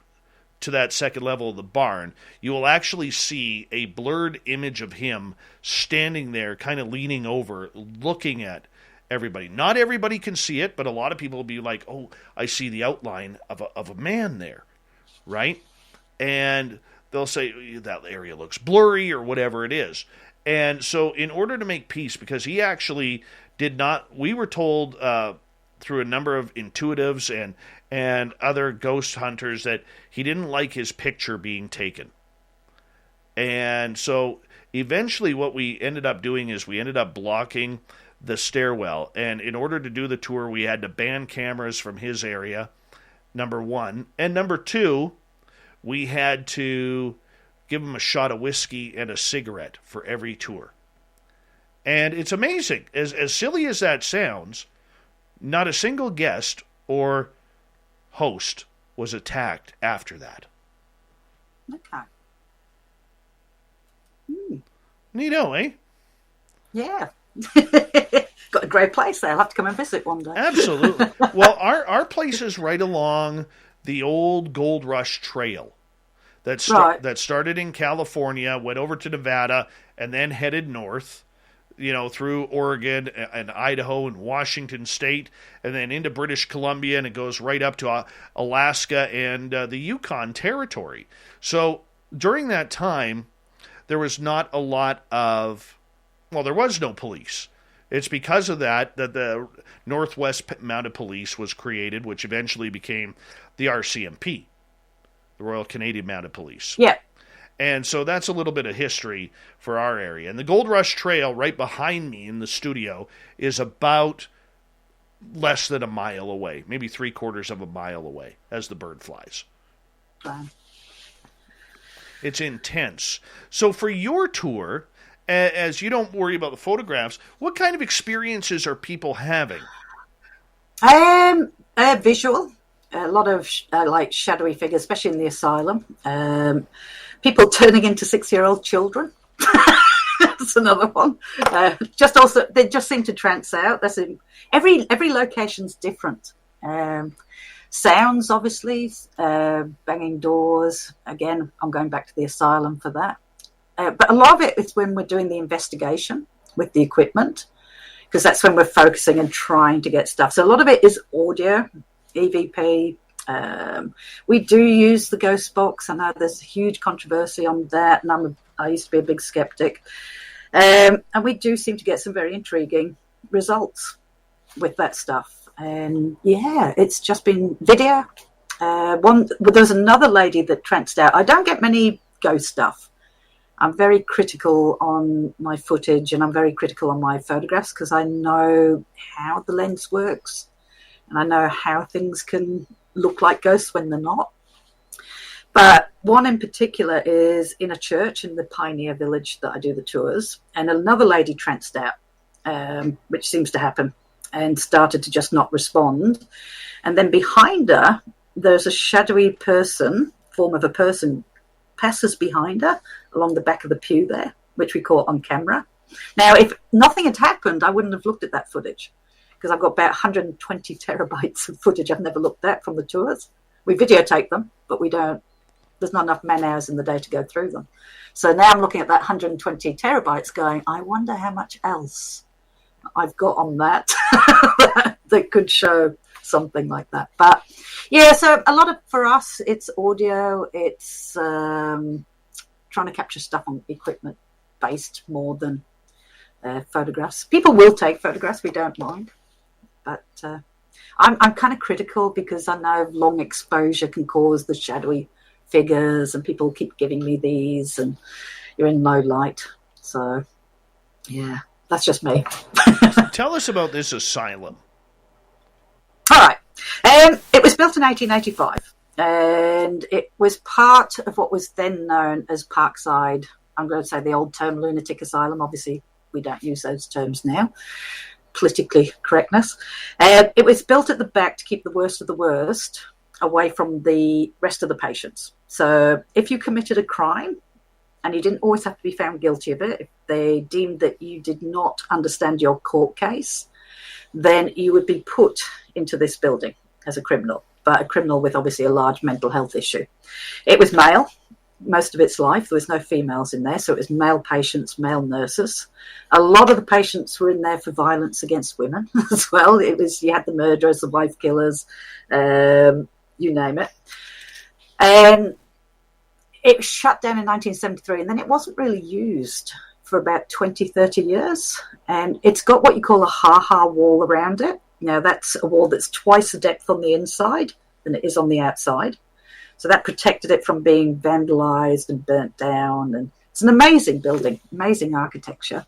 to that second level of the barn. You will actually see a blurred image of him standing there, kind of leaning over, looking at everybody. Not everybody can see it, but a lot of people will be like, "Oh, I see the outline of a man there," right? And they'll say that area looks blurry or whatever it is. And so, in order to make peace, because he actually did not, we were told through a number of intuitives and other ghost hunters that he didn't like his picture being taken. And so eventually what we ended up doing is we ended up blocking the stairwell. And in order to do the tour, we had to ban cameras from his area, number one. And number two, we had to give him a shot of whiskey and a cigarette for every tour. And it's amazing. As silly as that sounds, not a single guest or host was attacked after that. Okay. Neato, eh? Yeah. Got a great place there. I'll have to come and visit one day. Absolutely. Well, our place is right along the old Gold Rush Trail that started in California, went over to Nevada, and then headed north, through Oregon and Idaho and Washington State, and then into British Columbia, and it goes right up to Alaska and the Yukon Territory. So during that time, there was not a lot of, there was no police. It's because of that the Northwest Mounted Police was created, which eventually became the RCMP, the Royal Canadian Mounted Police. Yeah. And so that's a little bit of history for our area. And the Gold Rush Trail right behind me in the studio is about less than a mile away, maybe 3/4 of a mile away as the bird flies. Wow. It's intense. So for your tour, as you don't worry about the photographs, what kind of experiences are people having? Visual. A lot of like shadowy figures, especially in the asylum. People turning into 6-year-old children. That's another one. They just seem to trance out. That's in, every location's different. Sounds, obviously, banging doors. Again, I'm going back to the asylum for that. But a lot of it is when we're doing the investigation with the equipment, because that's when we're focusing and trying to get stuff. So a lot of it is audio, EVP. We do use the ghost box. I know there's a huge controversy on that, and I used to be a big skeptic. And we do seem to get some very intriguing results with that stuff. And yeah, it's just been video. There's another lady that tranced out. I don't get many ghost stuff. I'm very critical on my footage, and I'm very critical on my photographs because I know how the lens works, and I know how things can look like ghosts when they're not. But one in particular is in a church in the Pioneer Village that I do the tours, and another lady tranced out, which seems to happen, and started to just not respond. And then behind her, there's a shadowy form of a person, passes behind her along the back of the pew there, which we caught on camera. Now, if nothing had happened, I wouldn't have looked at that footage, because I've got about 120 terabytes of footage I've never looked at from the tours. We videotape them, but there's not enough man hours in the day to go through them. So now I'm looking at that 120 terabytes going, I wonder how much else I've got on that that could show something like that. But yeah, so a lot of, for us, it's audio, it's trying to capture stuff on equipment based more than photographs. People will take photographs, we don't mind. But I'm kind of critical because I know long exposure can cause the shadowy figures, and people keep giving me these, and you're in low light. So, yeah, that's just me. Tell us about this asylum. All right. It was built in 1885, and it was part of what was then known as Parkside. I'm going to say the old term lunatic asylum. Obviously, we don't use those terms now. Politically correctness. It was built at the back to keep the worst of the worst away from the rest of the patients. So if you committed a crime, and you didn't always have to be found guilty of it, if they deemed that you did not understand your court case, then you would be put into this building as a criminal, but a criminal with obviously a large mental health issue. It was male most of its life. There was no females in there, so it was male patients, male nurses. A lot of the patients were in there for violence against women as well. It was, you had the murderers, the wife killers, you name it. And it was shut down in 1973, and then it wasn't really used for about 20, 30 years. And it's got what you call a ha-ha wall around it. Now, that's a wall that's twice the depth on the inside than it is on the outside. So that protected it from being vandalized and burnt down. And it's an amazing building, amazing architecture.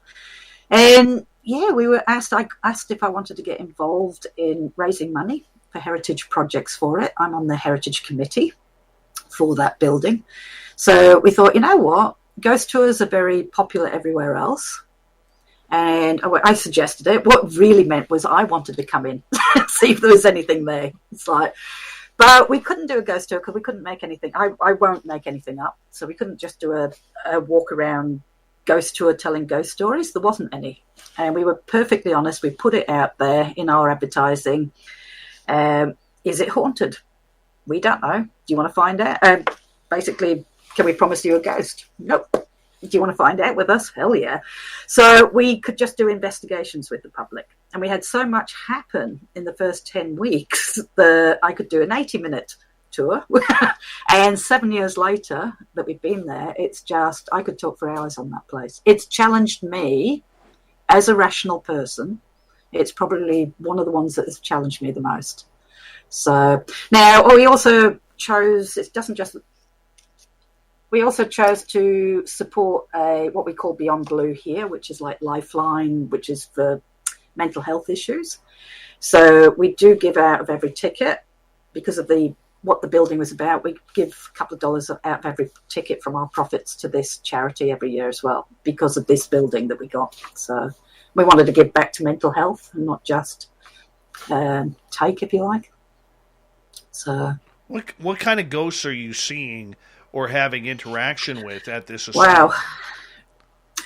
And yeah, I asked if I wanted to get involved in raising money for heritage projects for it. I'm on the heritage committee for that building. So we thought, you know what? Ghost tours are very popular everywhere else. And I suggested it. What really meant was I wanted to come in, see if there was anything there. It's like, but we couldn't do a ghost tour because we couldn't make anything. I won't make anything up. So we couldn't just do a walk around ghost tour telling ghost stories. There wasn't any. And we were perfectly honest. We put it out there in our advertising. Is it haunted? We don't know. Do you want to find out? Basically, can we promise you a ghost? Nope. Do you want to find out with us? Hell yeah. So we could just do investigations with the public. And we had so much happen in the first 10 weeks that I could do an 80-minute tour. And 7 years later that we've been there, it's just, I could talk for hours on that place. It's challenged me as a rational person. It's probably one of the ones that has challenged me the most. So now we also chose, it doesn't just, we also chose to support what we call Beyond Blue here, which is like Lifeline, which is for mental health issues. So we do give out of every ticket because of what the building was about. We give a couple of dollars out of every ticket from our profits to this charity every year as well because of this building that we got. So we wanted to give back to mental health and not just take, if you like. So what kind of ghosts are you seeing or having interaction with at this asylum? Wow.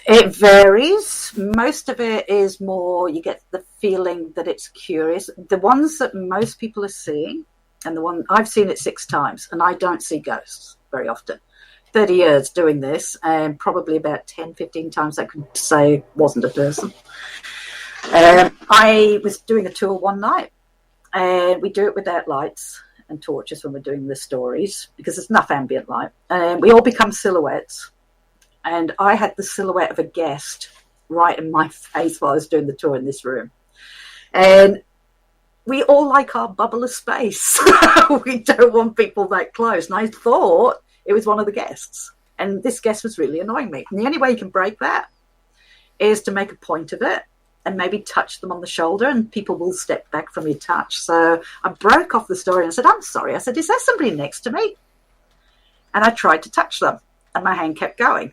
It varies. Most of it is more, you get the feeling that it's curious. The ones that most people are seeing, and the one I've seen it 6 times, and I don't see ghosts very often. 30 years doing this, and probably about 10, 15 times I could say wasn't a person. I was doing a tour one night, and we do it without lights and torches when we're doing the stories because there's enough ambient light. And we all become silhouettes. And I had the silhouette of a guest right in my face while I was doing the tour in this room. And we all like our bubble of space. We don't want people that close. And I thought it was one of the guests. And this guest was really annoying me. And the only way you can break that is to make a point of it and maybe touch them on the shoulder, and people will step back from your touch. So I broke off the story and said, I'm sorry. I said, is there somebody next to me? And I tried to touch them, and my hand kept going.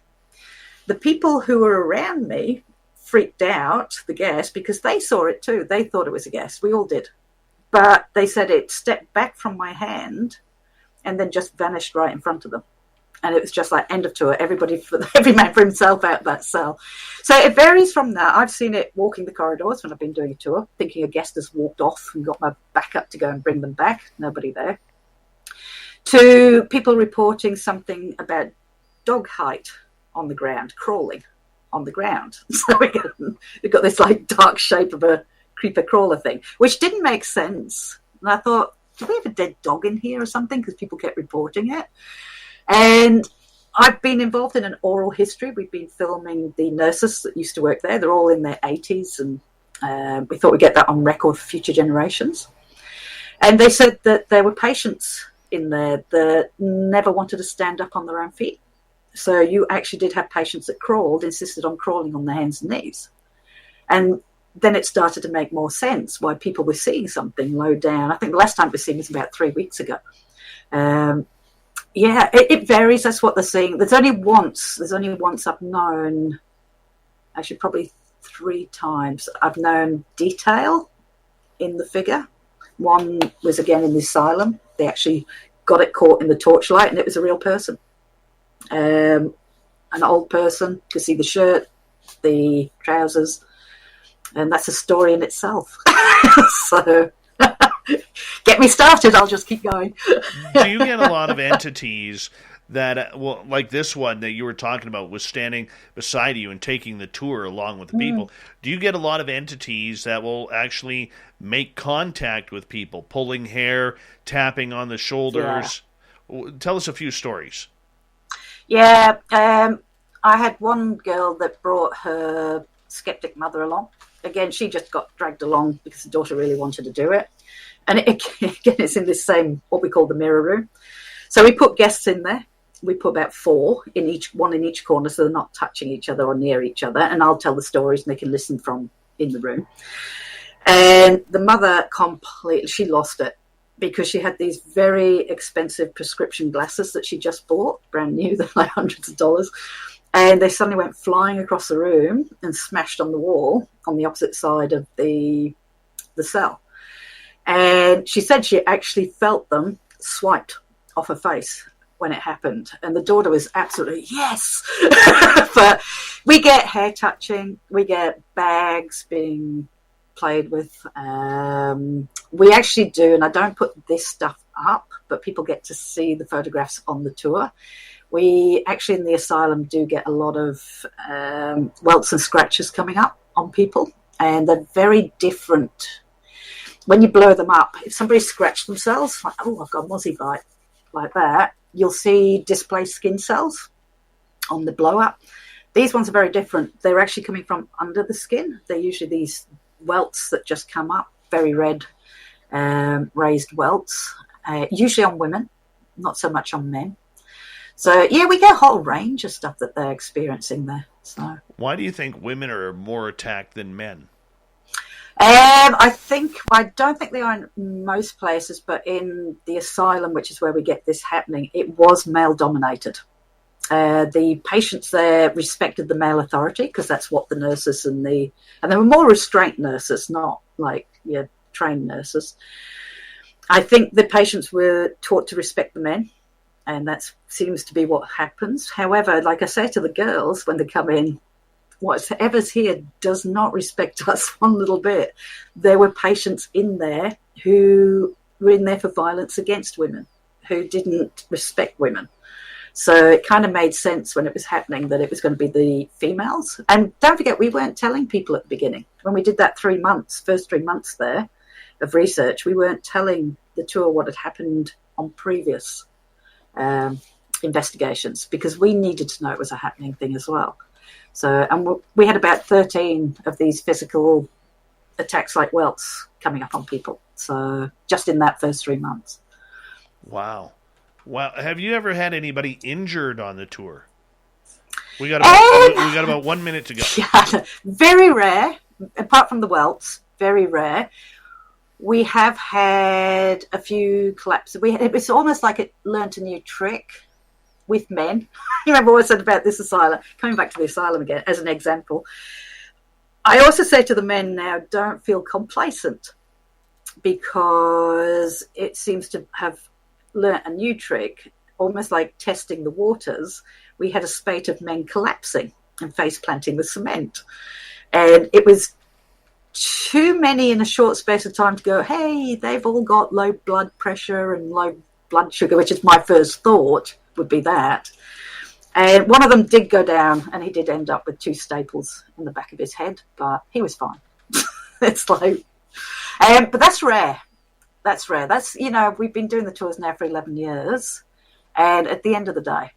The people who were around me freaked out, the guest, because they saw it too. They thought it was a guest. We all did. But they said it stepped back from my hand and then just vanished right in front of them. And it was just like end of tour, every man for himself out that cell. So it varies from that. I've seen it walking the corridors when I've been doing a tour, thinking a guest has walked off and got my back up to go and bring them back. Nobody there. To people reporting something about dog height on the ground, crawling on the ground. So we've got this like dark shape of a creeper crawler thing, which didn't make sense. And I thought, do we have a dead dog in here or something? Because people kept reporting it. And I've been involved in an oral history. We've been filming the nurses that used to work there. They're all in their 80s, and we thought we'd get that on record for future generations. And they said that there were patients in there that never wanted to stand up on their own feet. So you actually did have patients that insisted on crawling on their hands and knees. And then it started to make more sense why people were seeing something low down. I think the last time it was seen was about 3 weeks ago. It varies. That's what they're seeing. There's only once I've known, actually probably 3 times, I've known detail in the figure. One was again in the asylum. They actually got it caught in the torchlight, and it was a real person. An old person, could see the shirt, the trousers, and that's a story in itself. So get me started, I'll just keep going. Do you get a lot of entities that, like this one that you were talking about, was standing beside you and taking the tour along with the people? Do you get a lot of entities that will actually make contact with people, pulling hair, tapping on the shoulders? Yeah. Tell us a few stories. Yeah, I had one girl that brought her skeptic mother along. Again, she just got dragged along because the daughter really wanted to do it. And again, it's in this same, what we call the mirror room. So we put guests in there. We put about 4 in each corner, so they're not touching each other or near each other. And I'll tell the stories, and they can listen from in the room. And the mother she lost it, because she had these very expensive prescription glasses that she just bought, brand new, they're like hundreds of dollars. And they suddenly went flying across the room and smashed on the wall on the opposite side of the cell. And she said she actually felt them swiped off her face when it happened. And the daughter was absolutely, yes! But we get hair touching, we get bags being played with. We actually do, and I don't put this stuff up, but people get to see the photographs on the tour. We actually, in the asylum, do get a lot of welts and scratches coming up on people, and they're very different. When you blow them up, if somebody scratched themselves, like, oh, I've got a mozzie bite, like that, you'll see displaced skin cells on the blow up. These ones are very different. They're actually coming from under the skin. They're usually these welts that just come up, very red, raised welts, usually on women, not so much on men. So, yeah, we get a whole range of stuff that they're experiencing there. So, why do you think women are more attacked than men? I don't think they are in most places, but in the asylum, which is where we get this happening, it was male-dominated. The patients there respected the male authority, because that's what the nurses and they were more restraint nurses, not like trained nurses. I think the patients were taught to respect the men, and that seems to be what happens. However, like I say to the girls when they come in, whatever's here does not respect us one little bit. There were patients in there who were in there for violence against women, who didn't respect women. So it kind of made sense when it was happening that it was going to be the females. And don't forget, we weren't telling people at the beginning. When we did that first 3 months there of research, we weren't telling the tour what had happened on previous investigations, because we needed to know it was a happening thing as well. So, and we had about 13 of these physical attacks like welts coming up on people. So just in that first 3 months. Wow. Have you ever had anybody injured on the tour? We got about 1 minute to go. Yeah, very rare. Apart from the welts, very rare. We have had a few collapses. It was almost like it learnt a new trick with men. You remember what I said about this asylum? Coming back to the asylum again as an example. I also say to the men now, don't feel complacent, because it seems to have learnt a new trick, almost like testing the waters. We had a spate of men collapsing and face planting the cement. And it was too many in a short space of time to go, hey, they've all got low blood pressure and low blood sugar, which is my first thought would be that. And one of them did go down, and he did end up with 2 staples in the back of his head, but he was fine. It's like, but that's rare. That's rare. That's, we've been doing the tours now for 11 years. And at the end of the day,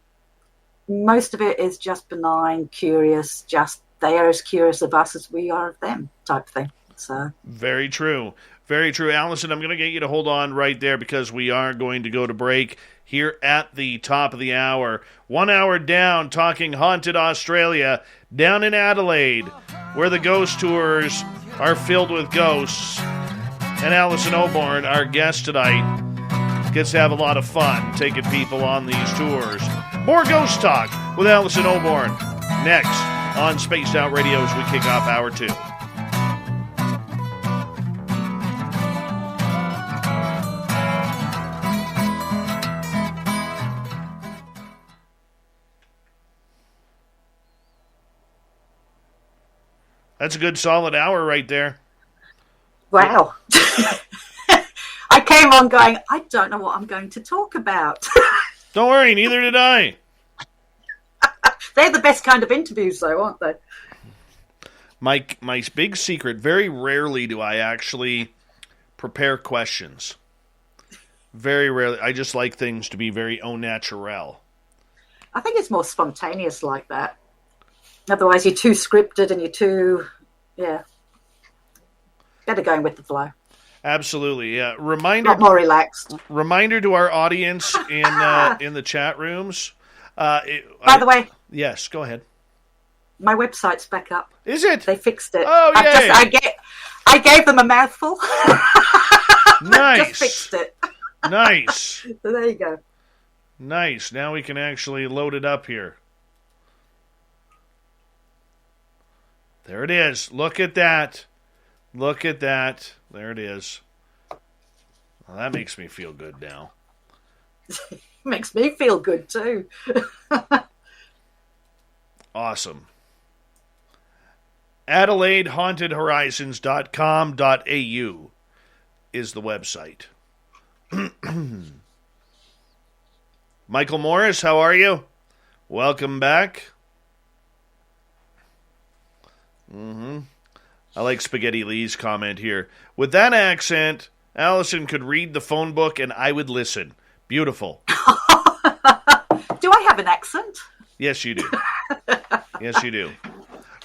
most of it is just benign, curious, just they are as curious of us as we are of them type thing. So very true. Very true. Alison, I'm going to get you to hold on right there, because we are going to go to break here at the top of the hour. 1 hour down, talking haunted Australia, down in Adelaide, where the ghost tours are filled with ghosts. And Alison Oborn, our guest tonight, gets to have a lot of fun taking people on these tours. More Ghost Talk with Alison Oborn next on Spaced Out Radio as we kick off Hour 2. That's a good solid hour right there. Wow. I came on going, I don't know what I'm going to talk about. Don't worry, neither did I. They're the best kind of interviews, though, aren't they? My big secret, very rarely do I actually prepare questions. Very rarely. I just like things to be very au naturel. I think it's more spontaneous like that. Otherwise, you're too scripted and you're too, better going with the flow. Absolutely, yeah. Reminder, not more relaxed. Reminder to our audience in the chat rooms. By the way, yes, go ahead. My website's back up. Is it? They fixed it. Oh, yay! I gave them a mouthful. Nice. Just fixed it. Nice. So there you go. Nice. Now we can actually load it up here. There it is. Look at that. Look at that. There it is. Well, that makes me feel good now. Makes me feel good too. Awesome. AdelaideHauntedHorizons.com.au is the website. Michael Morris, how are you? Welcome back. I like Spaghetti Lee's comment here. With that accent, Alison could read the phone book and I would listen. Beautiful. Do I have an accent? Yes, you do. Yes, you do.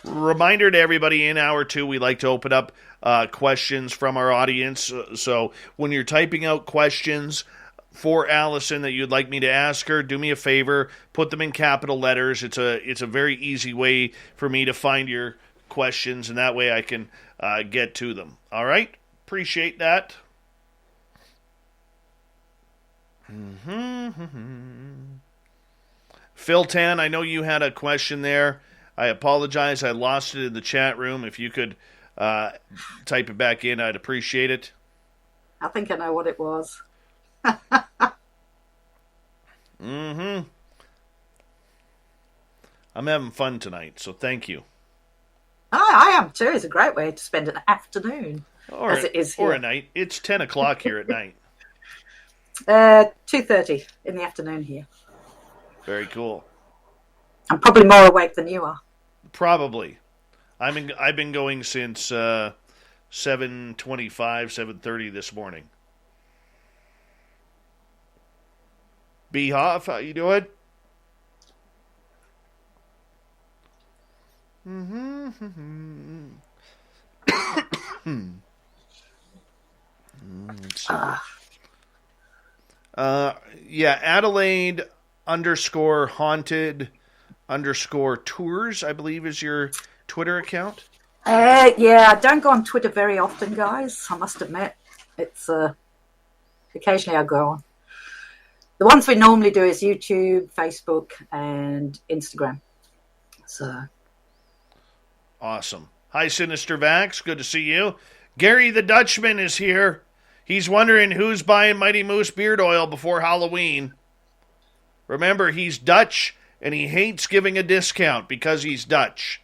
Reminder to everybody, in Hour 2, we like to open up questions from our audience. So when you're typing out questions for Alison that you'd like me to ask her, do me a favor, put them in capital letters. It's a very easy way for me to find your questions, and that way I can get to them. All right? Appreciate that. Phil Tan, I know you had a question there. I apologize. I lost it in the chat room. If you could type it back in, I'd appreciate it. I think I know what it was. I'm having fun tonight, so thank you. I am too. It's a great way to spend an afternoon, as it is here. Or a night. It's 10 o'clock here at night. 2:30 in the afternoon here. Very cool. I'm probably more awake than you are. Probably. I've been going since 7:25, 7:30 this morning. Behoff, how you doing? Let's see. Adelaide _haunted_tours, I believe, is your Twitter account. I don't go on Twitter very often, guys. I must admit, it's occasionally I go on. The ones we normally do is YouTube, Facebook, and Instagram. So awesome. Hi, Sinister Vax. Good to see you. Gary the Dutchman is here. He's wondering who's buying Mighty Moose beard oil before Halloween. Remember, he's Dutch, and he hates giving a discount because he's Dutch.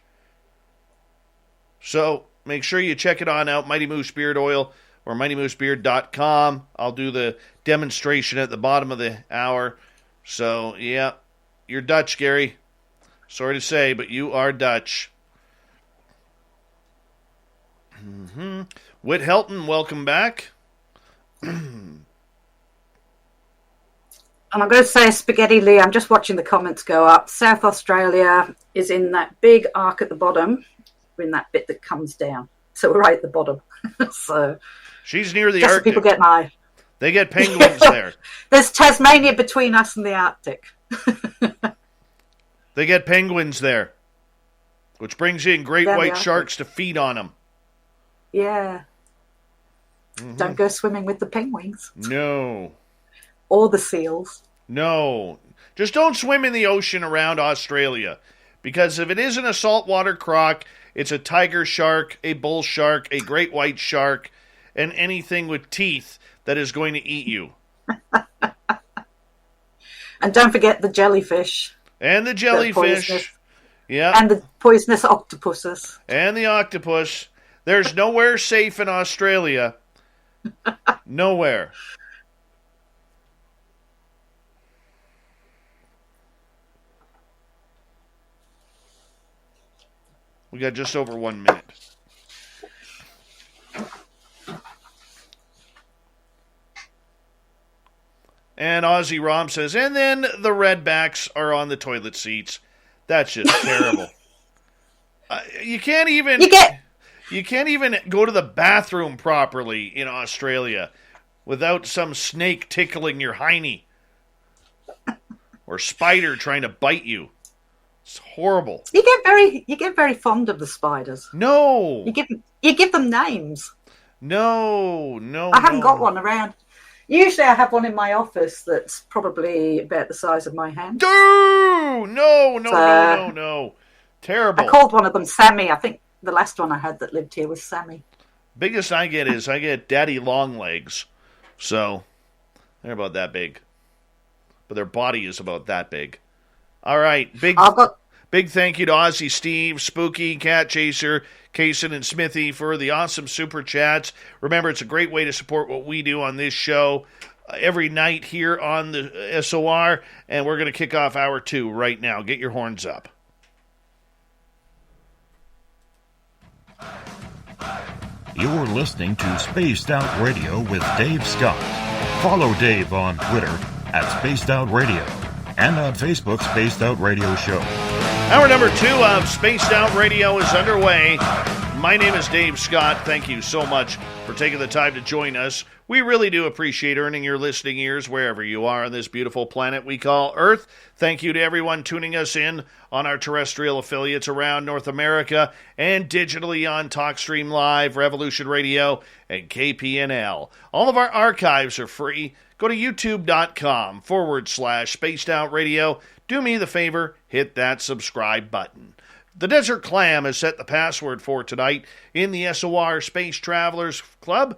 So make sure you check it on out, Mighty Moose Beard Oil or MightyMooseBeard.com. I'll do the demonstration at the bottom of the hour. So, yeah, you're Dutch, Gary. Sorry to say, but you are Dutch. Whit Helton, welcome back. And I'm going to say, Spaghetti Lee, I'm just watching the comments go up. South Australia is in that big arc at the bottom. We're in that bit that comes down. So we're right at the bottom. So she's near the Arctic. So people get my... They get penguins there. There's Tasmania between us and the Arctic. They get penguins there, which brings in great white sharks to feed on them. Yeah. Mm-hmm. Don't go swimming with the penguins. No. Or the seals. No. Just don't swim in the ocean around Australia. Because if it isn't a saltwater croc, it's a tiger shark, a bull shark, a great white shark, and anything with teeth that is going to eat you. And don't forget the jellyfish. And the jellyfish. Yeah. And the poisonous octopuses. And the octopus. There's nowhere safe in Australia. Nowhere. We got just over 1 minute. And Aussie Rom says, and then the redbacks are on the toilet seats. That's just terrible. You can't even go to the bathroom properly in Australia without some snake tickling your hiney or spider trying to bite you. It's horrible. You get very fond of the spiders. No. You give them names. No. I haven't got one around. Usually I have one in my office that's probably about the size of my hand. No. Terrible. I called one of them Sammy. I think the last one I had that lived here was Sammy. Biggest I get Daddy Longlegs. So they're about that big. But their body is about that big. All right. Big thank you to Aussie Steve, Spooky, Cat Chaser, Kaysen, and Smithy for the awesome super chats. Remember, it's a great way to support what we do on this show every night here on the SOR, and we're going to kick off hour 2 right now. Get your horns up. You're listening to Spaced Out Radio with Dave Scott. Follow Dave on Twitter at Spaced Out Radio and on Facebook, Spaced Out Radio Show. Hour number 2 of Spaced Out Radio is underway. My name is Dave Scott. Thank you so much for taking the time to join us. We really do appreciate earning your listening ears wherever you are on this beautiful planet we call Earth. Thank you to everyone tuning us in on our terrestrial affiliates around North America and digitally on TalkStream Live, Revolution Radio, and KPNL. All of our archives are free. Go to youtube.com/Spaced Out Radio. Do me the favor, hit that subscribe button. The Desert Clam has set the password for tonight in the SOR Space Travelers Club.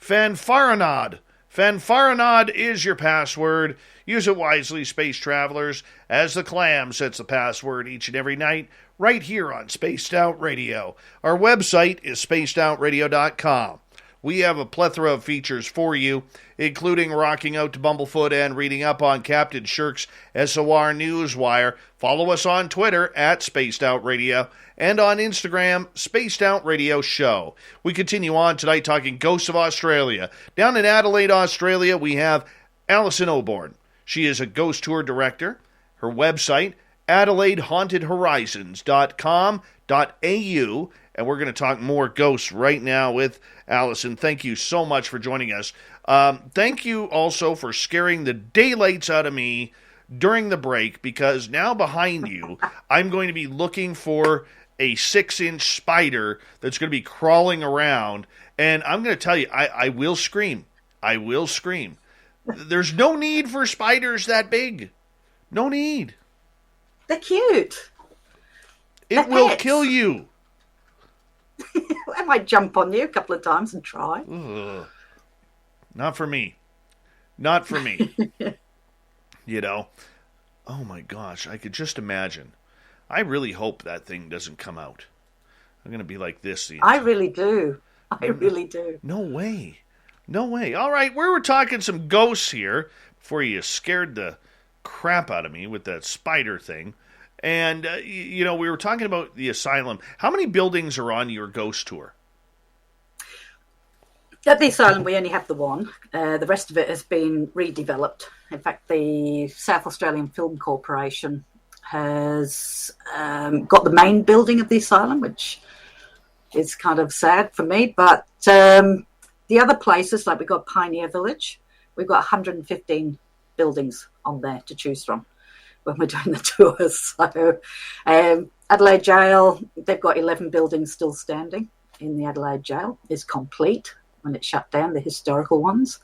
Fanfaronad. Fanfaronad is your password. Use it wisely, Space Travelers, as the Clam sets the password each and every night right here on Spaced Out Radio. Our website is spacedoutradio.com. We have a plethora of features for you, including rocking out to Bumblefoot and reading up on Captain Shirk's SOR Newswire. Follow us on Twitter at Spaced Out Radio and on Instagram, Spaced Out Radio Show. We continue on tonight talking Ghosts of Australia. Down in Adelaide, Australia, we have Alison Oborn. She is a ghost tour director. Her website, AdelaideHauntedHorizons.com.au. And we're going to talk more ghosts right now with Alison. Thank you so much for joining us. Thank you also for scaring the daylights out of me during the break, because now behind you, I'm going to be looking for a 6-inch spider that's going to be crawling around. And I'm going to tell you, I will scream. I will scream. There's no need for spiders that big. No need. They're cute. It will kill you. I might jump on you a couple of times and try. Ugh. Not for me. Not for me. You know? Oh my gosh, I could just imagine. I really hope that thing doesn't come out. I'm going to be like this. I really do. I really do. No way. No way. All right, we were talking some ghosts here before you scared the crap out of me with that spider thing. And, you know, we were talking about the asylum. How many buildings are on your ghost tour? At the asylum, we only have the one. The rest of it has been redeveloped. In fact, the South Australian Film Corporation has got the main building of the asylum, which is kind of sad for me. But the other places, like we've got Pioneer Village, we've got 115 buildings on there to choose from when we're doing the tours. So Adelaide Gaol, they've got 11 buildings still standing in the Adelaide Gaol is complete when it's shut down, the historical ones.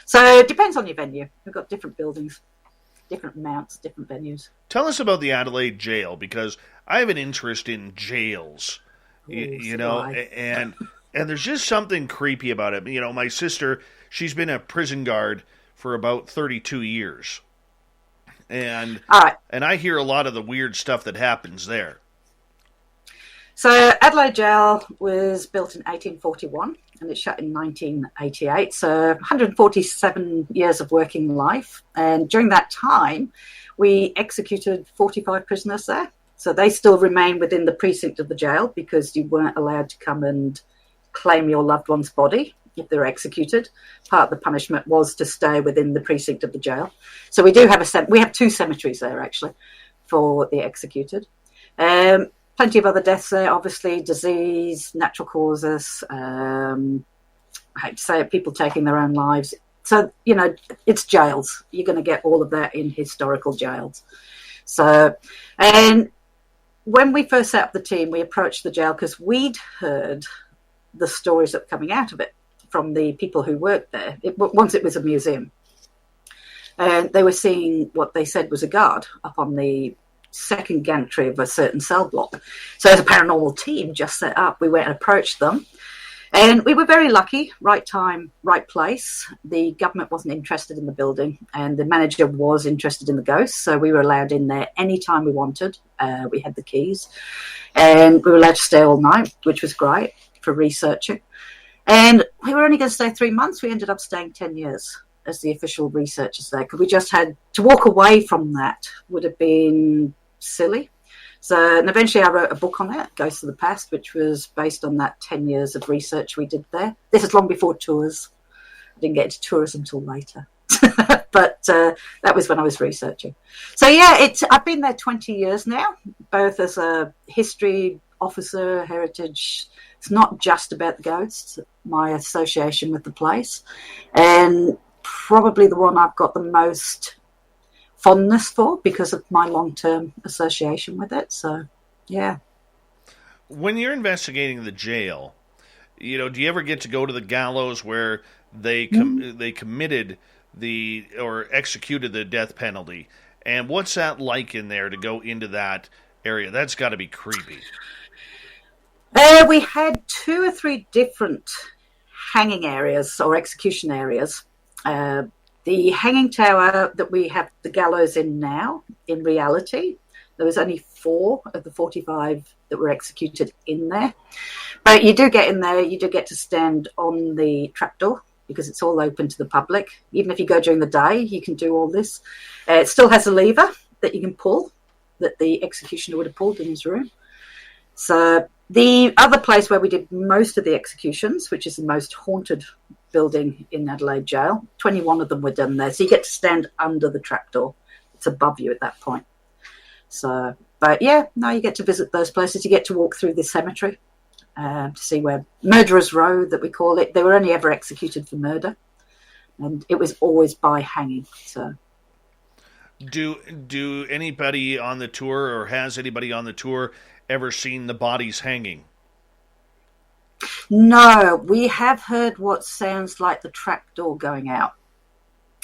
So it depends on your venue. We've got different buildings, different amounts, different venues. Tell us about the Adelaide Jail, because I have an interest in jails, and there's just something creepy about it. You know, my sister, she's been a prison guard for about 32 years. And I hear a lot of the weird stuff that happens there. So Adelaide Gaol was built in 1841 and it shut in 1988. So 147 years of working life. And during that time, we executed 45 prisoners there. So they still remain within the precinct of the jail because you weren't allowed to come and claim your loved one's body if they're executed. Part of the punishment was to stay within the precinct of the jail. So we do have we have 2 cemeteries there, actually, for the executed. Plenty of other deaths there, obviously, disease, natural causes, I hate to say it, people taking their own lives. So, you know, it's jails. You're going to get all of that in historical jails. So, and when we first set up the team, we approached the jail because we'd heard the stories that were coming out of it from the people who worked there. Once it was a museum. And they were seeing what they said was a guard up on the second gantry of a certain cell block. So as a paranormal team just set up, we went and approached them. And we were very lucky, right time, right place. The government wasn't interested in the building and the manager was interested in the ghosts. So we were allowed in there anytime we wanted. We had the keys and we were allowed to stay all night, which was great for researching. And we were only going to stay 3 months. We ended up staying 10 years as the official researchers there because we just had to walk away from that would have been silly. So, and eventually I wrote a book on it, Ghosts of the Past, which was based on that 10 years of research we did there. This is long before tours. I didn't get into tourism until later. But that was when I was researching. So, yeah, I've been there 20 years now, both as a history officer, heritage. It's not just about the ghosts, my association with the place. And probably the one I've got the most fondness for because of my long-term association with it. So, yeah. When you're investigating the jail, you know, do you ever get to go to the gallows where they committed or executed the death penalty? And what's that like in there to go into that area? That's got to be creepy. We had 2 or 3 different hanging areas or execution areas. The hanging tower that we have the gallows in now, in reality, there was only 4 of the 45 that were executed in there. But you do get in there, you do get to stand on the trapdoor because it's all open to the public. Even if you go during the day, you can do all this. It still has a lever that you can pull that the executioner would have pulled in his room. So the other place where we did most of the executions, which is the most haunted building in Adelaide Gaol, 21 of them were done there. So you get to stand under the trapdoor. It's above you at that point. So, but yeah, now you get to visit those places. You get to walk through the cemetery to see where Murderers Row, that we call it. They were only ever executed for murder. And it was always by hanging. So, do anybody on the tour, or has anybody on the tour ever seen the bodies hanging? No, we have heard what sounds like the trapdoor going out.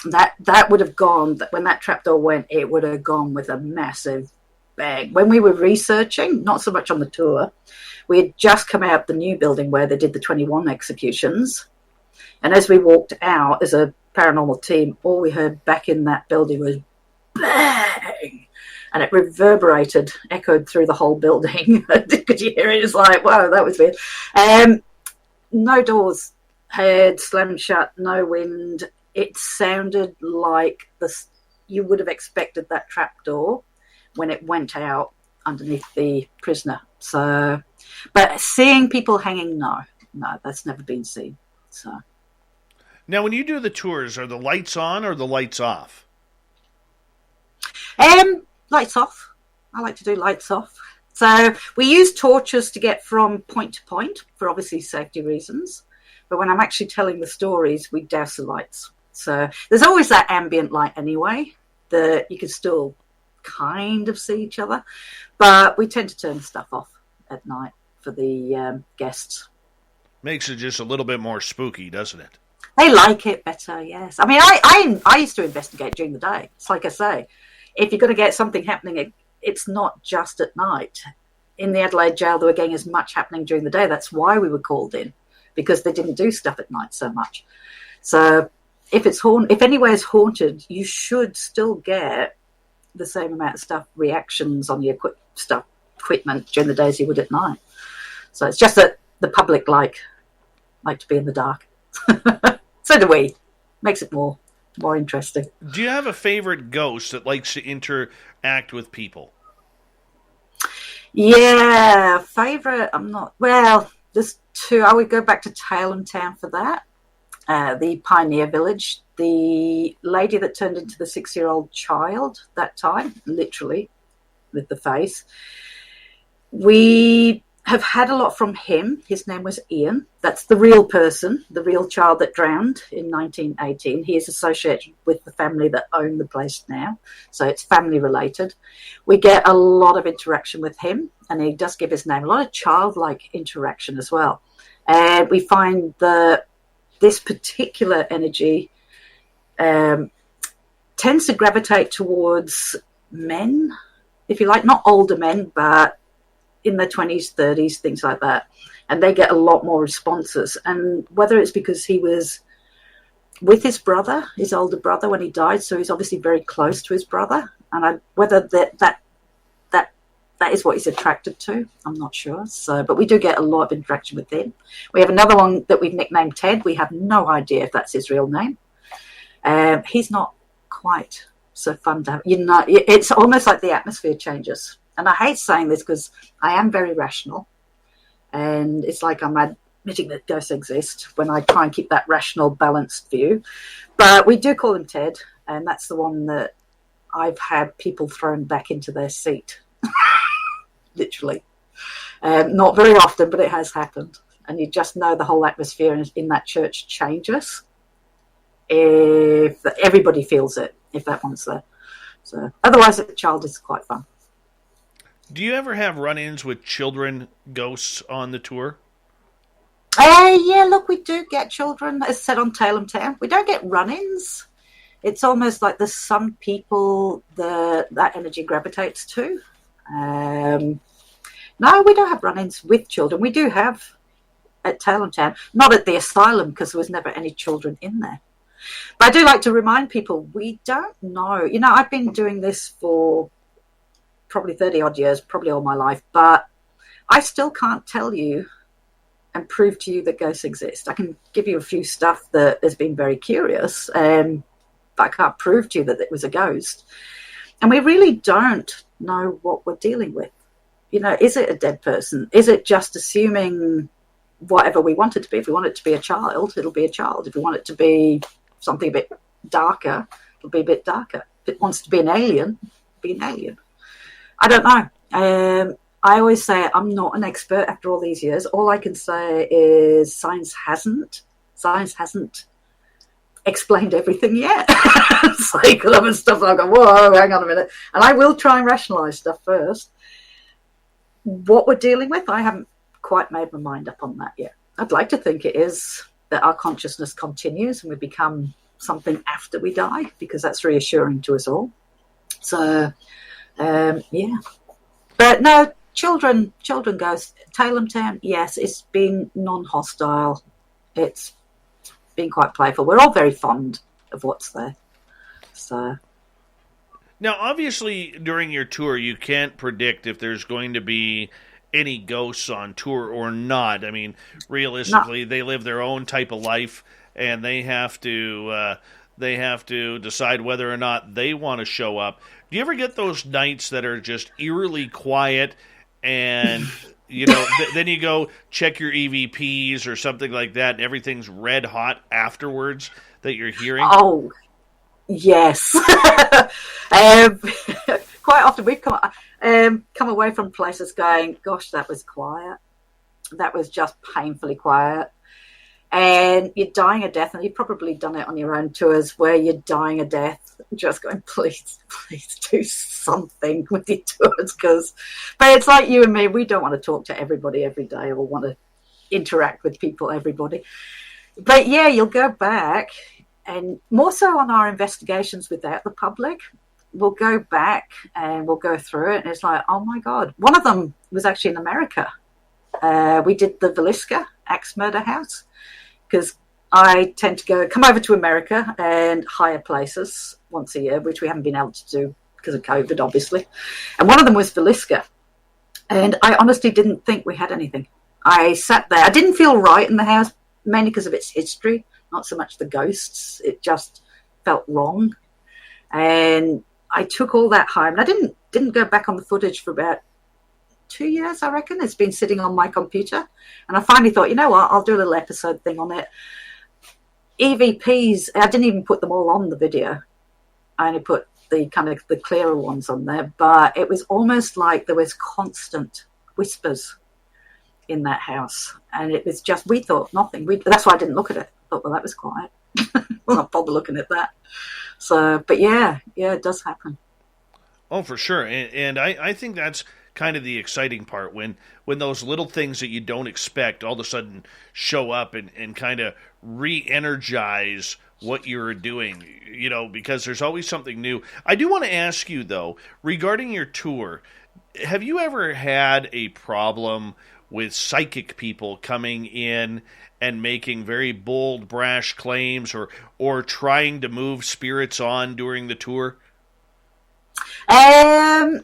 That would have gone, when that trapdoor went, it would have gone with a massive bang. When we were researching, not so much on the tour, we had just come out of the new building where they did the 21 executions. And as we walked out as a paranormal team, all we heard back in that building was bang. And it reverberated, echoed through the whole building. Could you hear it? It's like, wow, that was weird. No doors had slammed shut, no wind. It sounded like you would have expected that trapdoor when it went out underneath the prisoner. So, but seeing people hanging, no, that's never been seen. So, now when you do the tours, are the lights on or the lights off? Lights off. I like to do lights off. So we use torches to get from point to point for obviously safety reasons. But when I'm actually telling the stories, we douse the lights. So there's always that ambient light anyway that you can still kind of see each other. But we tend to turn stuff off at night for the guests. Makes it just a little bit more spooky, doesn't it? They like it better, yes. I mean, I used to investigate during the day. It's like I say, if you're going to get something happening, it's not just at night. In the Adelaide Gaol, they were getting as much happening during the day. That's why we were called in, because they didn't do stuff at night so much. So if anywhere's haunted, you should still get the same amount of stuff, reactions on the equipment during the day as you would at night. So it's just that the public like to be in the dark. So do we. Makes it more interesting. Do you have a favorite ghost that likes to interact with people? Yeah, favorite. There's two. I would go back to Tailem Town for that. The Pioneer Village. The lady that turned into the 6-year-old child that time, literally, with the face. We have had a lot from him. His name was Ian. That's the real person, the real child that drowned in 1918. He is associated with the family that own the place now, so it's family related. We get a lot of interaction with him, and he does give his name. A lot of childlike interaction as well. And we find that this particular energy tends to gravitate towards men, if you like, not older men, but in their 20s, 30s, things like that. And they get a lot more responses. And whether it's because he was with his brother, his older brother, when he died, so he's obviously very close to his brother. And whether that is what he's attracted to, I'm not sure. So, but we do get a lot of interaction with him. We have another one that we've nicknamed Ted. We have no idea if that's his real name. He's not quite so fun to have. It's almost like the atmosphere changes. And I hate saying this because I am very rational. And it's like I'm admitting that ghosts exist when I try and keep that rational, balanced view. But we do call him Ted. And that's the one that I've had people thrown back into their seat. Literally. Not very often, but it has happened. And you just know the whole atmosphere in that church changes. If everybody feels it, if that one's there. So otherwise, the child is quite fun. Do you ever have run-ins with children ghosts on the tour? Yeah, look, we do get children, as said on Tailem Town. We don't get run-ins. It's almost like there's some people that energy gravitates to. No, we don't have run-ins with children. We do have at Tailem Town, not at the asylum because there was never any children in there. But I do like to remind people, we don't know. I've been doing this for probably 30 odd years, probably all my life, but I still can't tell you and prove to you that ghosts exist. I can give you a few stuff that has been very curious, but I can't prove to you that it was a ghost. And we really don't know what we're dealing with. Is it a dead person? Is it just assuming whatever we want it to be? If we want it to be a child, it'll be a child. If we want it to be something a bit darker, it'll be a bit darker. If it wants to be an alien, it'll be an alien. I don't know. I always say I'm not an expert after all these years. All I can say is science hasn't explained everything yet. It's like a lot of stuff I go, whoa, hang on a minute. And I will try and rationalise stuff first. What we're dealing with, I haven't quite made my mind up on that yet. I'd like to think it is that our consciousness continues and we become something after we die, because that's reassuring to us all. So, yeah. But no, children ghosts. Tailem Town, yes, it's been non-hostile. It's been quite playful. We're all very fond of what's there. So... Now, obviously, during your tour, you can't predict if there's going to be any ghosts on tour or not. I mean, realistically, they live their own type of life, and they have to decide whether or not they want to show up. Do you ever get those nights that are just eerily quiet, and then you go check your EVPs or something like that, and everything's red hot afterwards that you're hearing? Oh. Yes. Quite often we've come away from places going, gosh, that was quiet. That was just painfully quiet. And you're dying a death, and you've probably done it on your own tours where you're dying a death, just going, please do something with your tours. But it's like you and me, we don't want to talk to everybody every day or want to interact with people, everybody. But yeah, you'll go back, and more so on our investigations without the public, we'll go back and we'll go through it, and it's like, oh my God. One of them was actually in America. We did the Villisca Axe Murder House, because I tend to come over to America and hire places once a year, which we haven't been able to do because of COVID, obviously. And one of them was Villisca. And I honestly didn't think we had anything. I sat there. I didn't feel right in the house, mainly because of its history, not so much the ghosts. It just felt wrong. And I took all that home. And I didn't go back on the footage for about 2 years, I reckon. It's been sitting on my computer. And I finally thought, you know what, I'll do a little episode thing on it. EVPs, I didn't even put them all on the video. I only put the kind of the clearer ones on there. But it was almost like there was constant whispers in that house. And it was just, we thought nothing. That's why I didn't look at it. I thought, well, that was quiet. Well, not bother looking at that. So, but yeah, it does happen. Oh, for sure. And I think that's kind of the exciting part, when those little things that you don't expect all of a sudden show up and kind of re-energize what you're doing, because there's always something new. I do want to ask you, though, regarding your tour, have you ever had a problem with psychic people coming in and making very bold, brash claims or trying to move spirits on during the tour?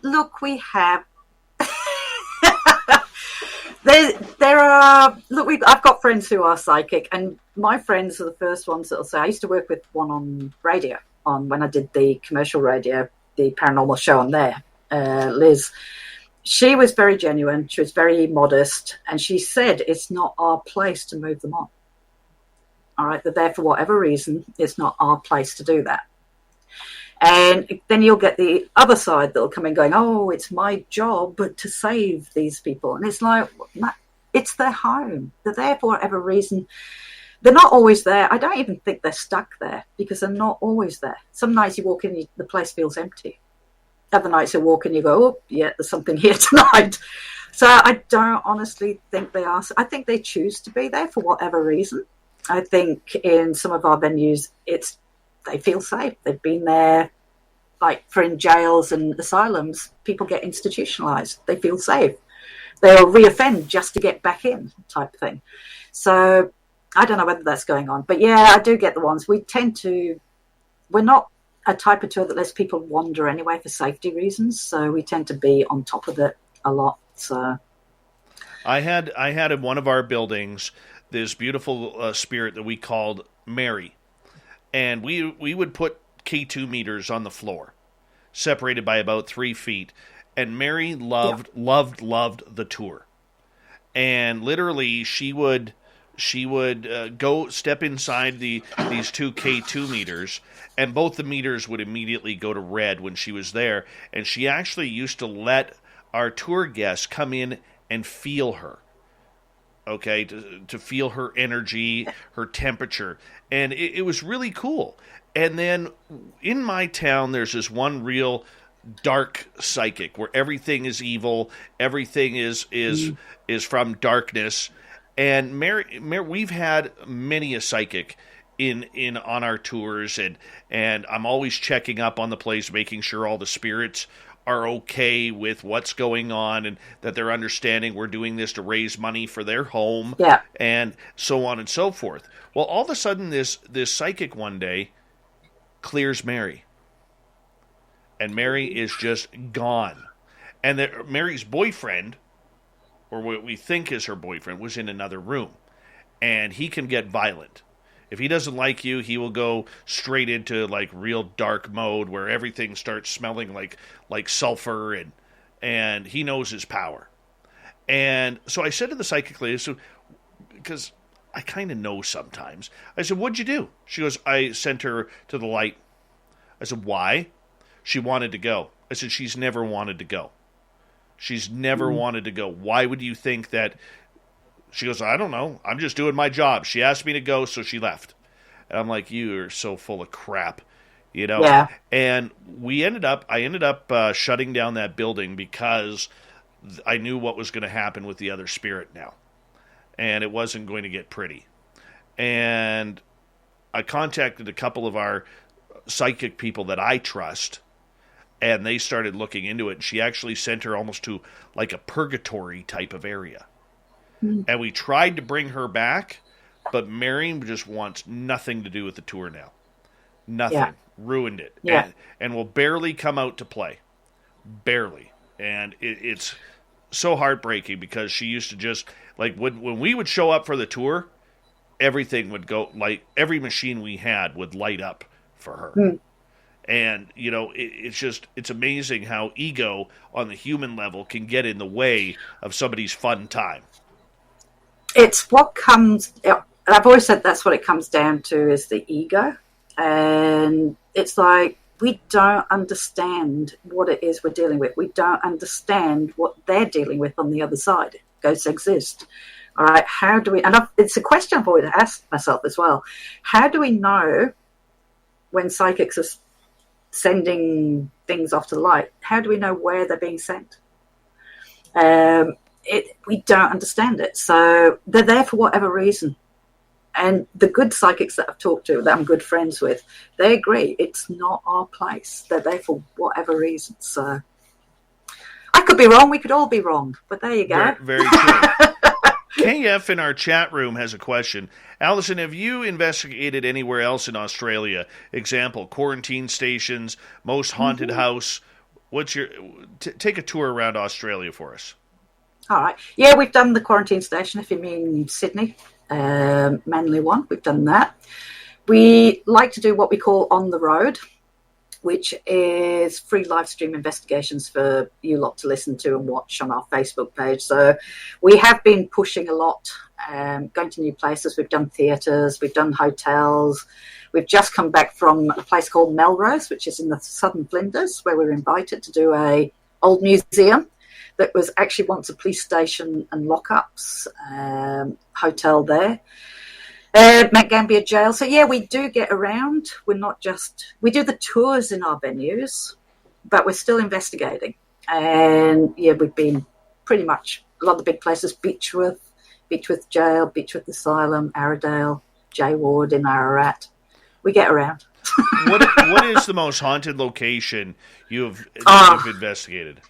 Look, we have. There are. Look, I've got friends who are psychic, and my friends are the first ones that'll say. I used to work with one on radio, when I did the commercial radio, the paranormal show on there. Liz, she was very genuine. She was very modest, and she said it's not our place to move them on. All right, they're there for whatever reason. It's not our place to do that. And then you'll get the other side that'll come in going, oh, it's my job to save these people. And it's like, it's their home. They're there for whatever reason. They're not always there. I don't even think they're stuck there, because they're not always there. Some nights you walk in, the place feels empty. Other nights you walk in, you go, oh, yeah, there's something here tonight. So I don't honestly think they are. I think they choose to be there for whatever reason. I think in some of our venues, they feel safe. They've been there, like for in jails and asylums, people get institutionalized. They feel safe. They'll reoffend just to get back in, type thing. So I don't know whether that's going on. But yeah, I do get the ones. We're not a type of tour that lets people wander anyway for safety reasons. So we tend to be on top of it a lot. So I had in one of our buildings this beautiful spirit that we called Mary. And we would put K2 meters on the floor, separated by about 3 feet. And Mary loved the tour. And literally, she would go step inside these two K2 meters, and both the meters would immediately go to red when she was there. And she actually used to let our tour guests come in and feel her. Okay, to feel her energy, her temperature. And it was really cool. And then in my town, there's this one real dark psychic where everything is evil, everything is from darkness. And Mary, we've had many a psychic in on our tours, and I'm always checking up on the place, making sure all the spirits are okay with what's going on and that they're understanding we're doing this to raise money for their home, and so on and so forth. Well, all of a sudden, this psychic one day clears Mary, and Mary is just gone. And Mary's boyfriend, or what we think is her boyfriend, was in another room, and he can get violent. If he doesn't like you, he will go straight into like real dark mode where everything starts smelling like sulfur, and he knows his power. And so I said to the psychic lady, because I kind of know sometimes, I said, what'd you do? She goes, I sent her to the light. I said, why? She wanted to go. I said, she's never wanted to go. She's never wanted to go. Why would you think that? She goes, I don't know. I'm just doing my job. She asked me to go, so she left. And I'm like, you are so full of crap, Yeah. And I ended up shutting down that building because I knew what was going to happen with the other spirit now. and it wasn't going to get pretty. And I contacted a couple of our psychic people that I trust, and they started looking into it. She actually sent her almost to like a purgatory type of area. And we tried to bring her back, but Marion just wants nothing to do with the tour now. Nothing. Yeah. Ruined it. Yeah. And will barely come out to play. Barely. And it's so heartbreaking because she used to just, like, when we would show up for the tour, everything would go, like, every machine we had would light up for her. And, you know, it's amazing how ego on the human level can get in the way of somebody's fun time. It's what comes, I've always said that's what it comes down to, is the ego. And it's like, we don't understand what it is we're dealing with. We don't understand what they're dealing with on the other side. Ghosts exist. All right, how do we, and it's a question I've always asked myself as well. How do we know when psychics are sending things off to the light? How do we know where they're being sent? We don't understand it. So they're there for whatever reason. And the good psychics that I've talked to, that I'm good friends with, they agree it's not our place. They're there for whatever reason. So I could be wrong. We could all be wrong. But there you go. Very, very true. KF in our chat room has a question. Alison, have you investigated anywhere else in Australia? Example, quarantine stations, most haunted house. What's your take a tour around Australia for us? All right. Yeah, we've done the quarantine station, if you mean Sydney. Manly one, we've done that. We like to do what we call on the road, which is free live stream investigations for you lot to listen to and watch on our Facebook page. So we have been pushing a lot, going to new places. We've done theatres, we've done hotels. We've just come back from a place called Melrose, which is in the southern Flinders, where we were invited to do a old museum that was actually once a police station and lockups, hotel there. Mount Gambier Jail. So, yeah, we do get around. We're not just... We do the tours in our venues, but we're still investigating. And, yeah, we've been pretty much a lot of the big places, Beechworth Jail, Beechworth Asylum, Arradale, J Ward in Ararat. We get around. What is the most haunted location you've investigated?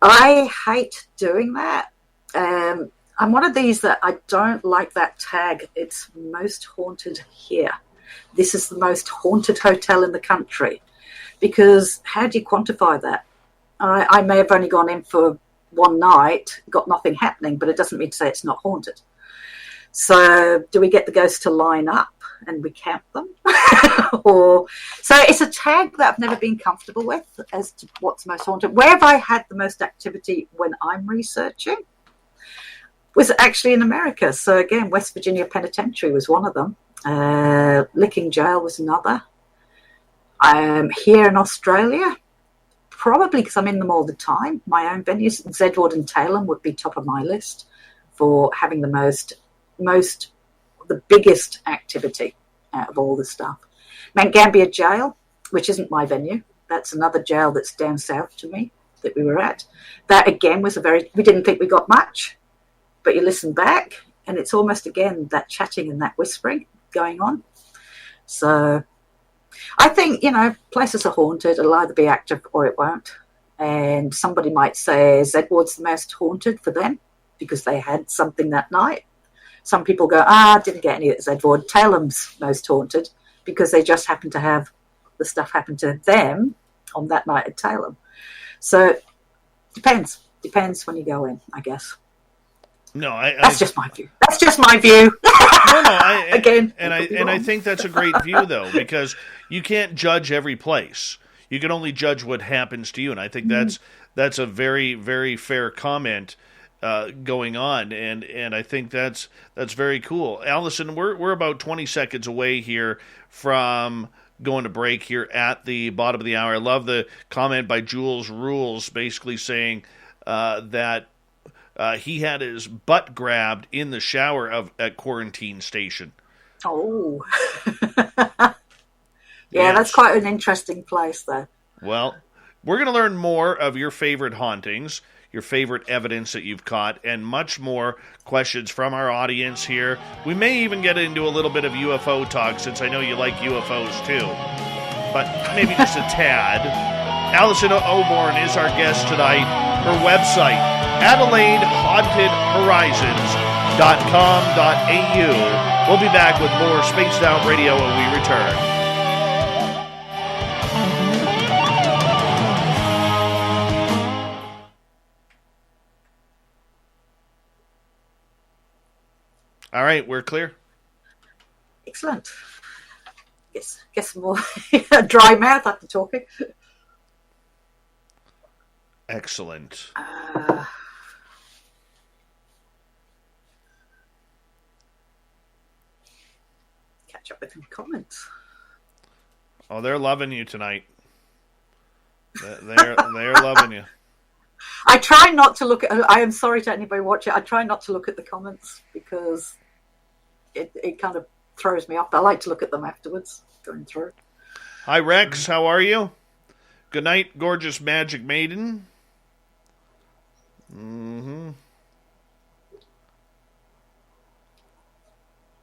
I hate doing that. I'm one of these that I don't like that tag. It's most haunted here. This is the most haunted hotel in the country. Because how do you quantify that? I may have only gone in for one night, got nothing happening, but it doesn't mean to say it's not haunted. So do we get the ghosts to line up and we count them? So it's a tag that I've never been comfortable with as to what's most haunted. Where have I had the most activity when I'm researching was actually in America. So again, West Virginia Penitentiary was one of them. Licking Jail was another. Here in Australia, probably because I'm in them all the time, my own venues, Zedward and Tailem would be top of my list for having the the biggest activity out of all the stuff. Mount Gambier Jail, which isn't my venue, that's another jail that's down south to me that we were at. That again was we didn't think we got much, but you listen back and it's almost again that chatting and that whispering going on. So I think, places are haunted. It'll either be active or it won't. And somebody might say Zedward's the most haunted for them because they had something that night. Some people go, didn't get any at Zedward. Talem's most haunted because they just happened to have the stuff happen to them on that night at Tailem. So depends when you go in, I guess. No, that's just my view. That's just my view. Again, I think that's a great view though, because you can't judge every place. You can only judge what happens to you, and I think that's a very, very fair comment going on, and I think that's very cool. Alison, we're about 20 seconds away here from going to break here at the bottom of the hour. I love the comment by Jules Rules, basically saying that he had his butt grabbed in the shower at quarantine station. Oh. Yeah, that's quite an interesting place, though. Well, we're going to learn more of your favorite hauntings. your favorite evidence that you've caught, and much more questions from our audience here. We may even get into a little bit of UFO talk, since I know you like UFOs too, but maybe just a tad. Alison Oborn is our guest tonight. Her website, AdelaideHauntedHorizons.com.au. We'll be back with more Spaced Out Radio when we return. All right, we're clear. Excellent. Guess more dry mouth after talking. Excellent. Catch up with some comments. Oh, they're loving you tonight. They're loving you. I try not to look at. I am sorry to anybody watching. I try not to look at the comments because it kind of throws me off. I like to look at them afterwards, going through. Hi, Rex. How are you? Good night, gorgeous magic maiden.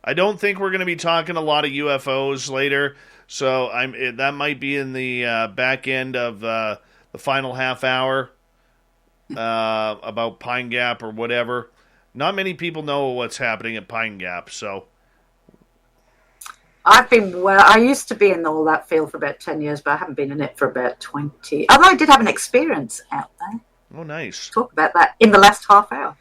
I don't think we're going to be talking a lot of UFOs later, so that might be in the back end of the final half hour about Pine Gap or whatever. Not many people know what's happening at Pine Gap, so. I used to be in all that field for about 10 years, but I haven't been in it for about 20. Although I did have an experience out there. Oh, nice. Talk about that in the last half hour.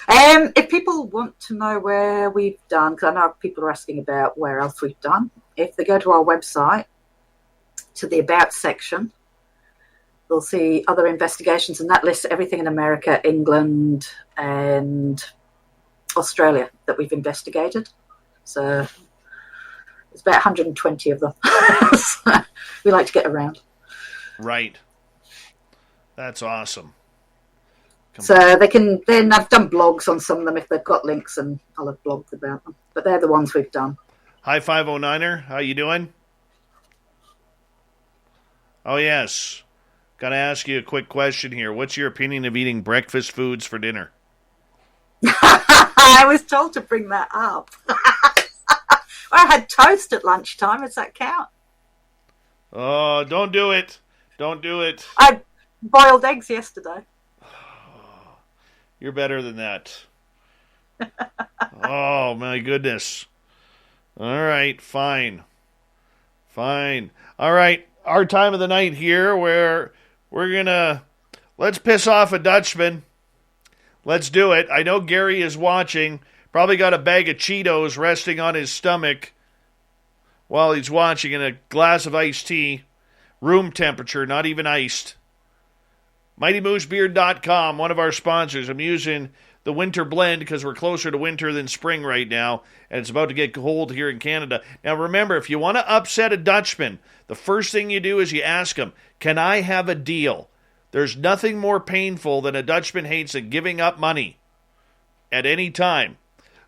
If people want to know where we've done, because I know people are asking about where else we've done, if they go to our website, to the About section, they'll see other investigations, and that lists everything in America, England, and Australia that we've investigated. So there's about 120 of them. So we like to get around. Right. That's awesome. So they can, then I've done blogs on some of them if they've got links, and I'll have blogged about them. But they're the ones we've done. Hi, 509er. How you doing? Oh, yes. Got to ask you a quick question here. What's your opinion of eating breakfast foods for dinner? I was told to bring that up. I had toast at lunchtime. Does that count? Oh, don't do it. Don't do it. I boiled eggs yesterday. You're better than that. Oh, my goodness. All right, fine. Fine. All right, our time of the night here where we're going to, let's piss off a Dutchman. Let's do it. I know Gary is watching. Probably got a bag of Cheetos resting on his stomach while he's watching, and a glass of iced tea. Room temperature, not even iced. MightyMooseBeard.com, one of our sponsors. I'm using the winter blend because we're closer to winter than spring right now, and it's about to get cold here in Canada. Now remember, if you want to upset a Dutchman, the first thing you do is you ask him, can I have a deal? There's nothing more painful than a Dutchman hates than giving up money at any time.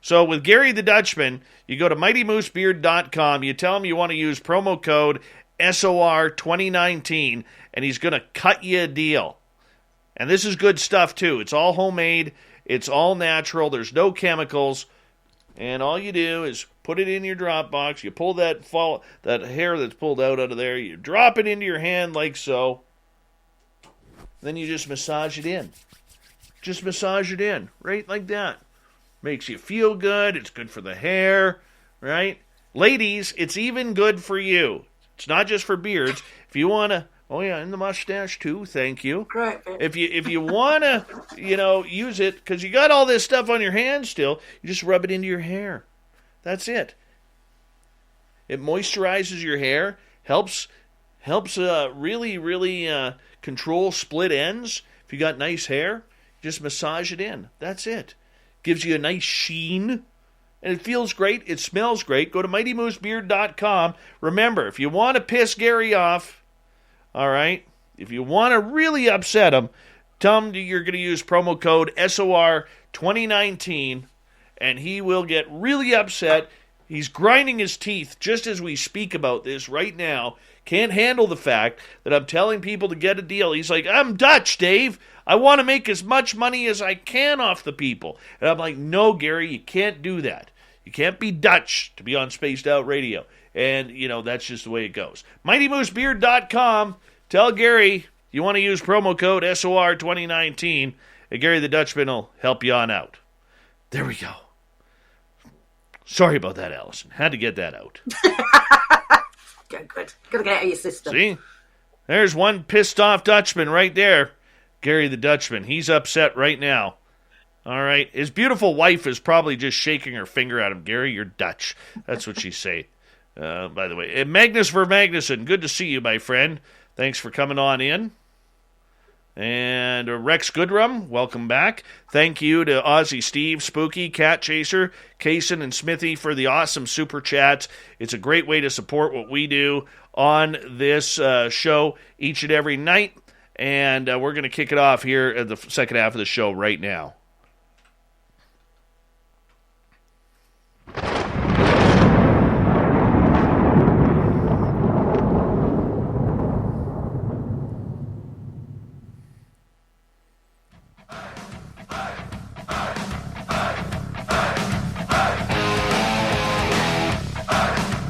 So with Gary the Dutchman, you go to MightyMooseBeard.com, you tell him you want to use promo code SOR 2019, and he's going to cut you a deal. And this is good stuff, too. It's all homemade. It's all natural. There's no chemicals. And all you do is put it in your drop box. You pull that hair that's pulled out of there. You drop it into your hand like so. Then you just massage it in. Just massage it in. Right like that. Makes you feel good. It's good for the hair. Right? Ladies, it's even good for you. It's not just for beards. If you want to... Oh, yeah, and the mustache, too. Thank you. Great. If you want to, use it, because you got all this stuff on your hands still, you just rub it into your hair. That's it. It moisturizes your hair, helps really control split ends. If you got nice hair, just massage it in. That's it. Gives you a nice sheen. And it feels great. It smells great. Go to MightyMooseBeard.com. Remember, if you want to piss Gary off, all right, if you want to really upset him, tell him you're going to use promo code SOR 2019, and he will get really upset. He's grinding his teeth just as we speak about this right now. Can't handle the fact that I'm telling people to get a deal. He's like, I'm Dutch, Dave. I want to make as much money as I can off the people. And I'm like, no, Gary, you can't do that. You can't be Dutch to be on Spaced Out Radio. And, that's just the way it goes. MightyMooseBeard.com. Tell Gary you want to use promo code SOR 2019, and Gary the Dutchman will help you on out. There we go. Sorry about that, Alison. Had to get that out. Good. Gotta get it out of your system. See? There's one pissed off Dutchman right there. Gary the Dutchman. He's upset right now. All right. His beautiful wife is probably just shaking her finger at him. Gary, you're Dutch. That's what she say. By the way. And Magnus Magnuson, good to see you, my friend. Thanks for coming on in. And Rex Goodrum, welcome back. Thank you to Ozzy Steve, Spooky, Cat Chaser, Kaysen, and Smithy for the awesome super chats. It's a great way to support what we do on this show each and every night. And we're going to kick it off here at the second half of the show right now.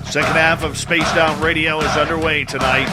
Second half of Spaced Out Radio is underway tonight.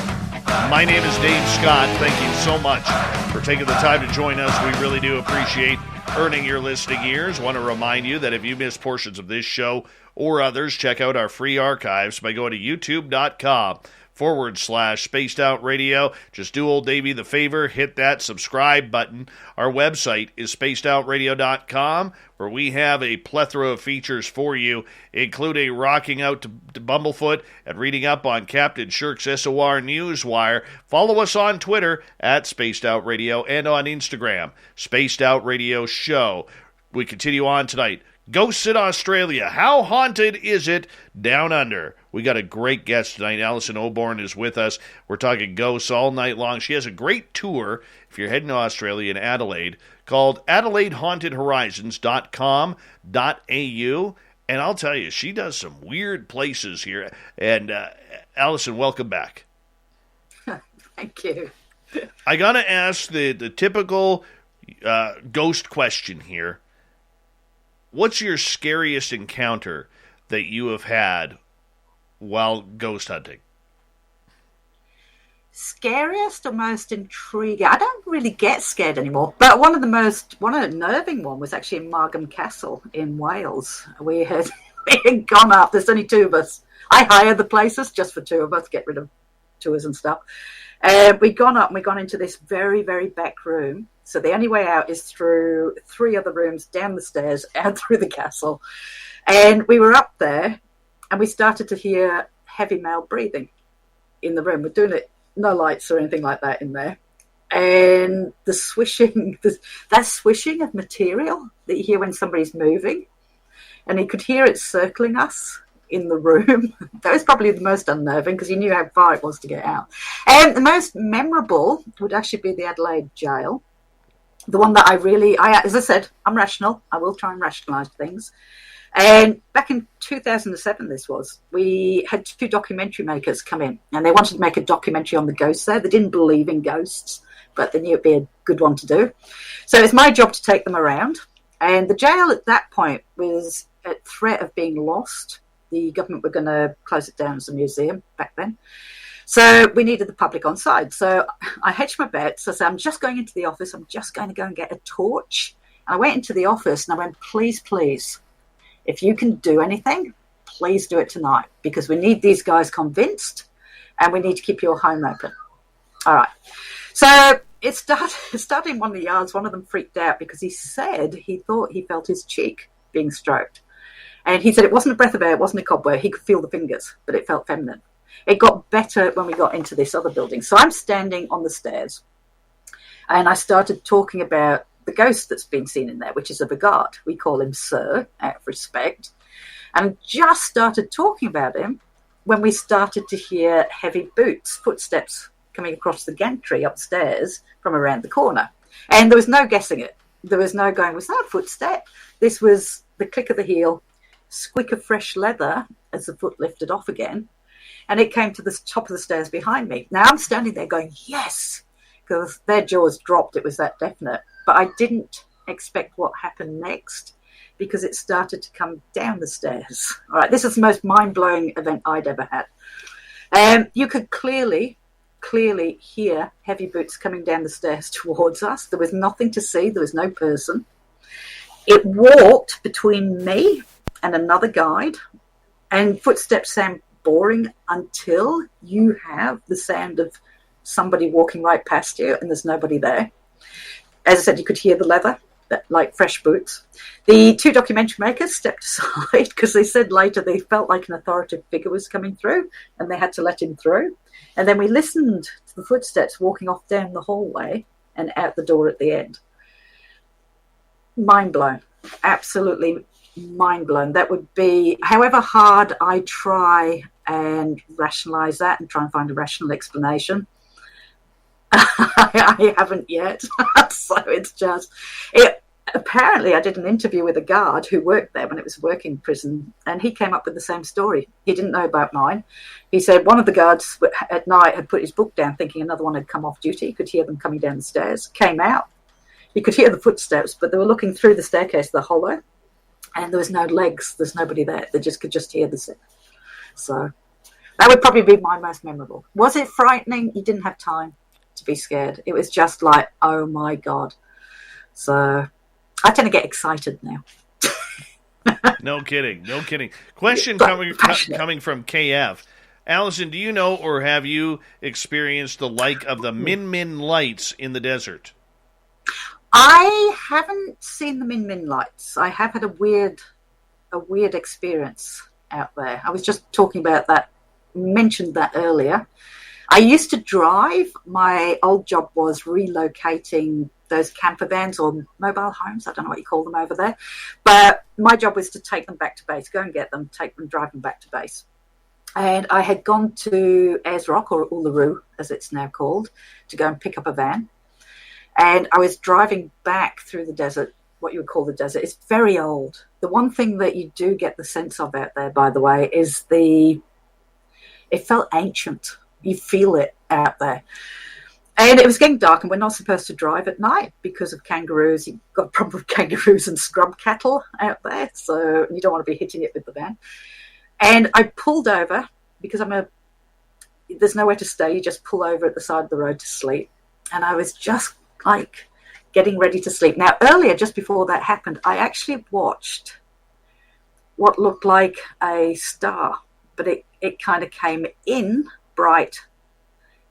My name is Dave Scott. Thank you so much for taking the time to join us. We really do appreciate earning your listening ears. Want to remind you that if you miss portions of this show or others, check out our free archives by going to youtube.com/Spaced Out Radio. Just do old Davey the favor, hit that subscribe button. Our website is spacedoutradio.com, where we have a plethora of features for you, including rocking out to Bumblefoot and reading up on Captain Shirk's SOR Newswire. Follow us on Twitter at Spaced Out Radio and on Instagram, Spaced Out Radio Show. We continue on tonight. Ghosts in Australia. How haunted is it down under? We got a great guest tonight. Alison Oborn is with us. We're talking ghosts all night long. She has a great tour, if you're heading to Australia in Adelaide, called AdelaideHauntedHorizons.com.au. And I'll tell you, she does some weird places here. And Alison, welcome back. Thank you. I got to ask the typical ghost question here. What's your scariest encounter that you have had while ghost hunting? Scariest or most intriguing? I don't really get scared anymore. But one of the unnerving one was actually in Margam Castle in Wales. We had gone up. There's only two of us. I hire the places just for two of us, get rid of tours and stuff. We'd gone up and we'd gone into this very, very back room. So the only way out is through three other rooms, down the stairs, out through the castle. And we were up there and we started to hear heavy male breathing in the room. We're doing it, no lights or anything like that in there. And the swishing, that swishing of material that you hear when somebody's moving. And you could hear it circling us in the room. That was probably the most unnerving because you knew how far it was to get out. And the most memorable would actually be the Adelaide Gaol. The one that as I said, I'm rational. I will try and rationalise things. And back in 2007, we had two documentary makers come in and they wanted to make a documentary on the ghosts there. They didn't believe in ghosts, but they knew it'd be a good one to do. So it's my job to take them around. And the jail at that point was at threat of being lost. The government were going to close it down as a museum back then. So we needed the public on side. So I hedged my bets. I said, I'm just going into the office. I'm just going to go and get a torch. And I went into the office and I went, please, if you can do anything, please do it tonight because we need these guys convinced and we need to keep your home open. All right. So it started in one of the yards. One of them freaked out because he said he thought he felt his cheek being stroked. And he said it wasn't a breath of air, it wasn't a cobweb. He could feel the fingers, but it felt feminine. It got better when we got into this other building. So I'm standing on the stairs and I started talking about the ghost that's been seen in there, which is of a guard. We call him Sir, out of respect. And just started talking about him when we started to hear heavy footsteps coming across the gantry upstairs from around the corner. And there was no guessing it. There was no going, was that a footstep? This was the click of the heel squeak of fresh leather as the foot lifted off again, and it came to the top of the stairs behind me. Now I'm standing there going, yes, because their jaws dropped. It was that definite. But I didn't expect what happened next, because it started to come down the stairs. All right, this is the most mind-blowing event I'd ever had. You could clearly hear heavy boots coming down the stairs towards us. There was nothing to see. There was no person. It walked between me and another guide, and footsteps sound boring until you have the sound of somebody walking right past you and there's nobody there. As I said, you could hear the leather, like fresh boots. The two documentary makers stepped aside because they said later they felt like an authoritative figure was coming through and they had to let him through. And then we listened to the footsteps walking off down the hallway and out the door at the end. Mind blown. Absolutely mind blown. That would be, however hard I try and rationalize that and try and find a rational explanation, I haven't yet. So it's just, apparently I did an interview with a guard who worked there when it was a working prison, and he came up with the same story. He didn't know about mine. He said one of the guards at night had put his book down thinking another one had come off duty. He could hear them coming down the stairs, came out. You could hear the footsteps, but they were looking through the staircase, the hollow, and there was no legs. There's nobody there. They just could just hear the sound. So that would probably be my most memorable. Was it frightening? You didn't have time to be scared. It was just like, oh my God. So I tend to get excited now. No kidding. Question coming from KF. Alison, do you know or have you experienced the like of the Min lights in the desert? I haven't seen the Min lights. I have had a weird experience out there. I was just talking about that, mentioned that earlier. I used to drive. My old job was relocating those camper vans or mobile homes. I don't know what you call them over there. But my job was to take them back to base, go and get them, drive them back to base. And I had gone to Ayers Rock, or Uluru, as it's now called, to go and pick up a van. And I was driving back through the desert, what you would call the desert. It's very old. The one thing that you do get the sense of out there, by the way, is it felt ancient. You feel it out there. And it was getting dark, and we're not supposed to drive at night because of kangaroos. You've got a problem with kangaroos and scrub cattle out there, so you don't want to be hitting it with the van. And I pulled over because there's nowhere to stay. You just pull over at the side of the road to sleep. And I was just like getting ready to sleep. Now, earlier, just before that happened, I actually watched what looked like a star, but it kind of came in bright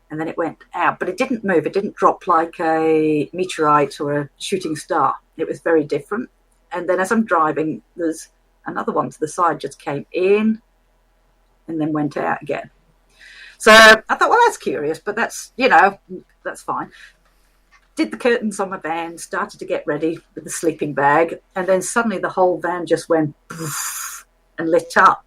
and then it went out, but it didn't move. It didn't drop like a meteorite or a shooting star. It was very different. And then as I'm driving, there's another one to the side, just came in and then went out again. So I thought, well, that's curious, but that's fine. Did the curtains on my van, started to get ready with the sleeping bag, and then suddenly the whole van just went poof and lit up.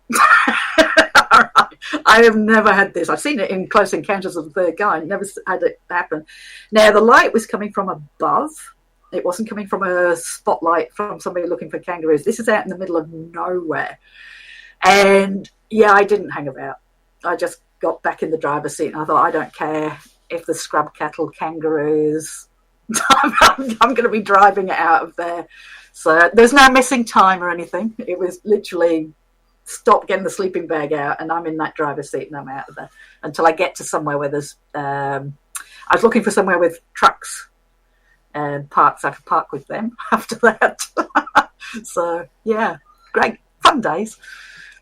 I have never had this. I've seen it in Close Encounters of the Third Kind. Never had it happen. Now, the light was coming from above. It wasn't coming from a spotlight from somebody looking for kangaroos. This is out in the middle of nowhere. And, yeah, I didn't hang about. I just got back in the driver's seat and I thought, I don't care if the scrub cattle, kangaroos, I'm going to be driving it out of there. So there's no missing time or anything. It was literally stop getting the sleeping bag out and I'm in that driver's seat and I'm out of there until I get to somewhere where there's I was looking for somewhere with trucks and parks. I could park with them after that. So yeah, great fun days,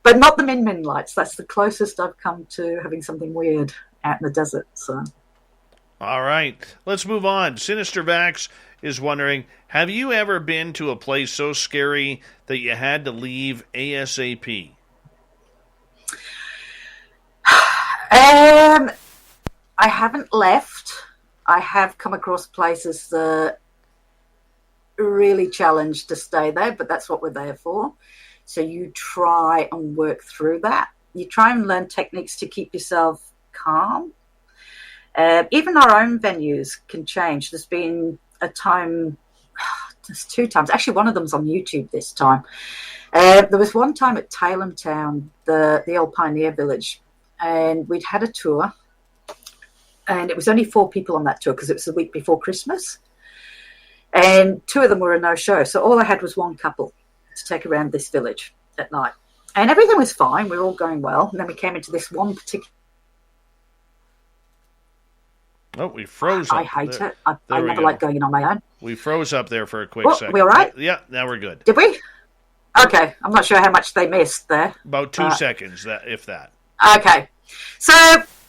but not the Min lights. That's the closest I've come to having something weird out in the desert. So all right, let's move on. Sinister Vax is wondering, have you ever been to a place so scary that you had to leave ASAP? I haven't left. I have come across places that really challenge to stay there, but that's what we're there for. So you try and work through that. You try and learn techniques to keep yourself calm. Even our own venues can change. There's been a time There's 2 times. Actually, one of them's on YouTube this time. There was one time at Tailem Town, the old pioneer village, and we'd had a tour, and it was only 4 people on that tour because it was the week before Christmas, and 2 of them were a no-show. So all I had was one couple to take around this village at night, and everything was fine. We were all going well, and then we came into this one particular. Oh, we froze. I hate it. I never like going in on my own. We froze up there for a quick second. We all right? Yeah, now we're good. Did we? Okay, I'm not sure how much they missed there. About 2 seconds, if that. Okay, so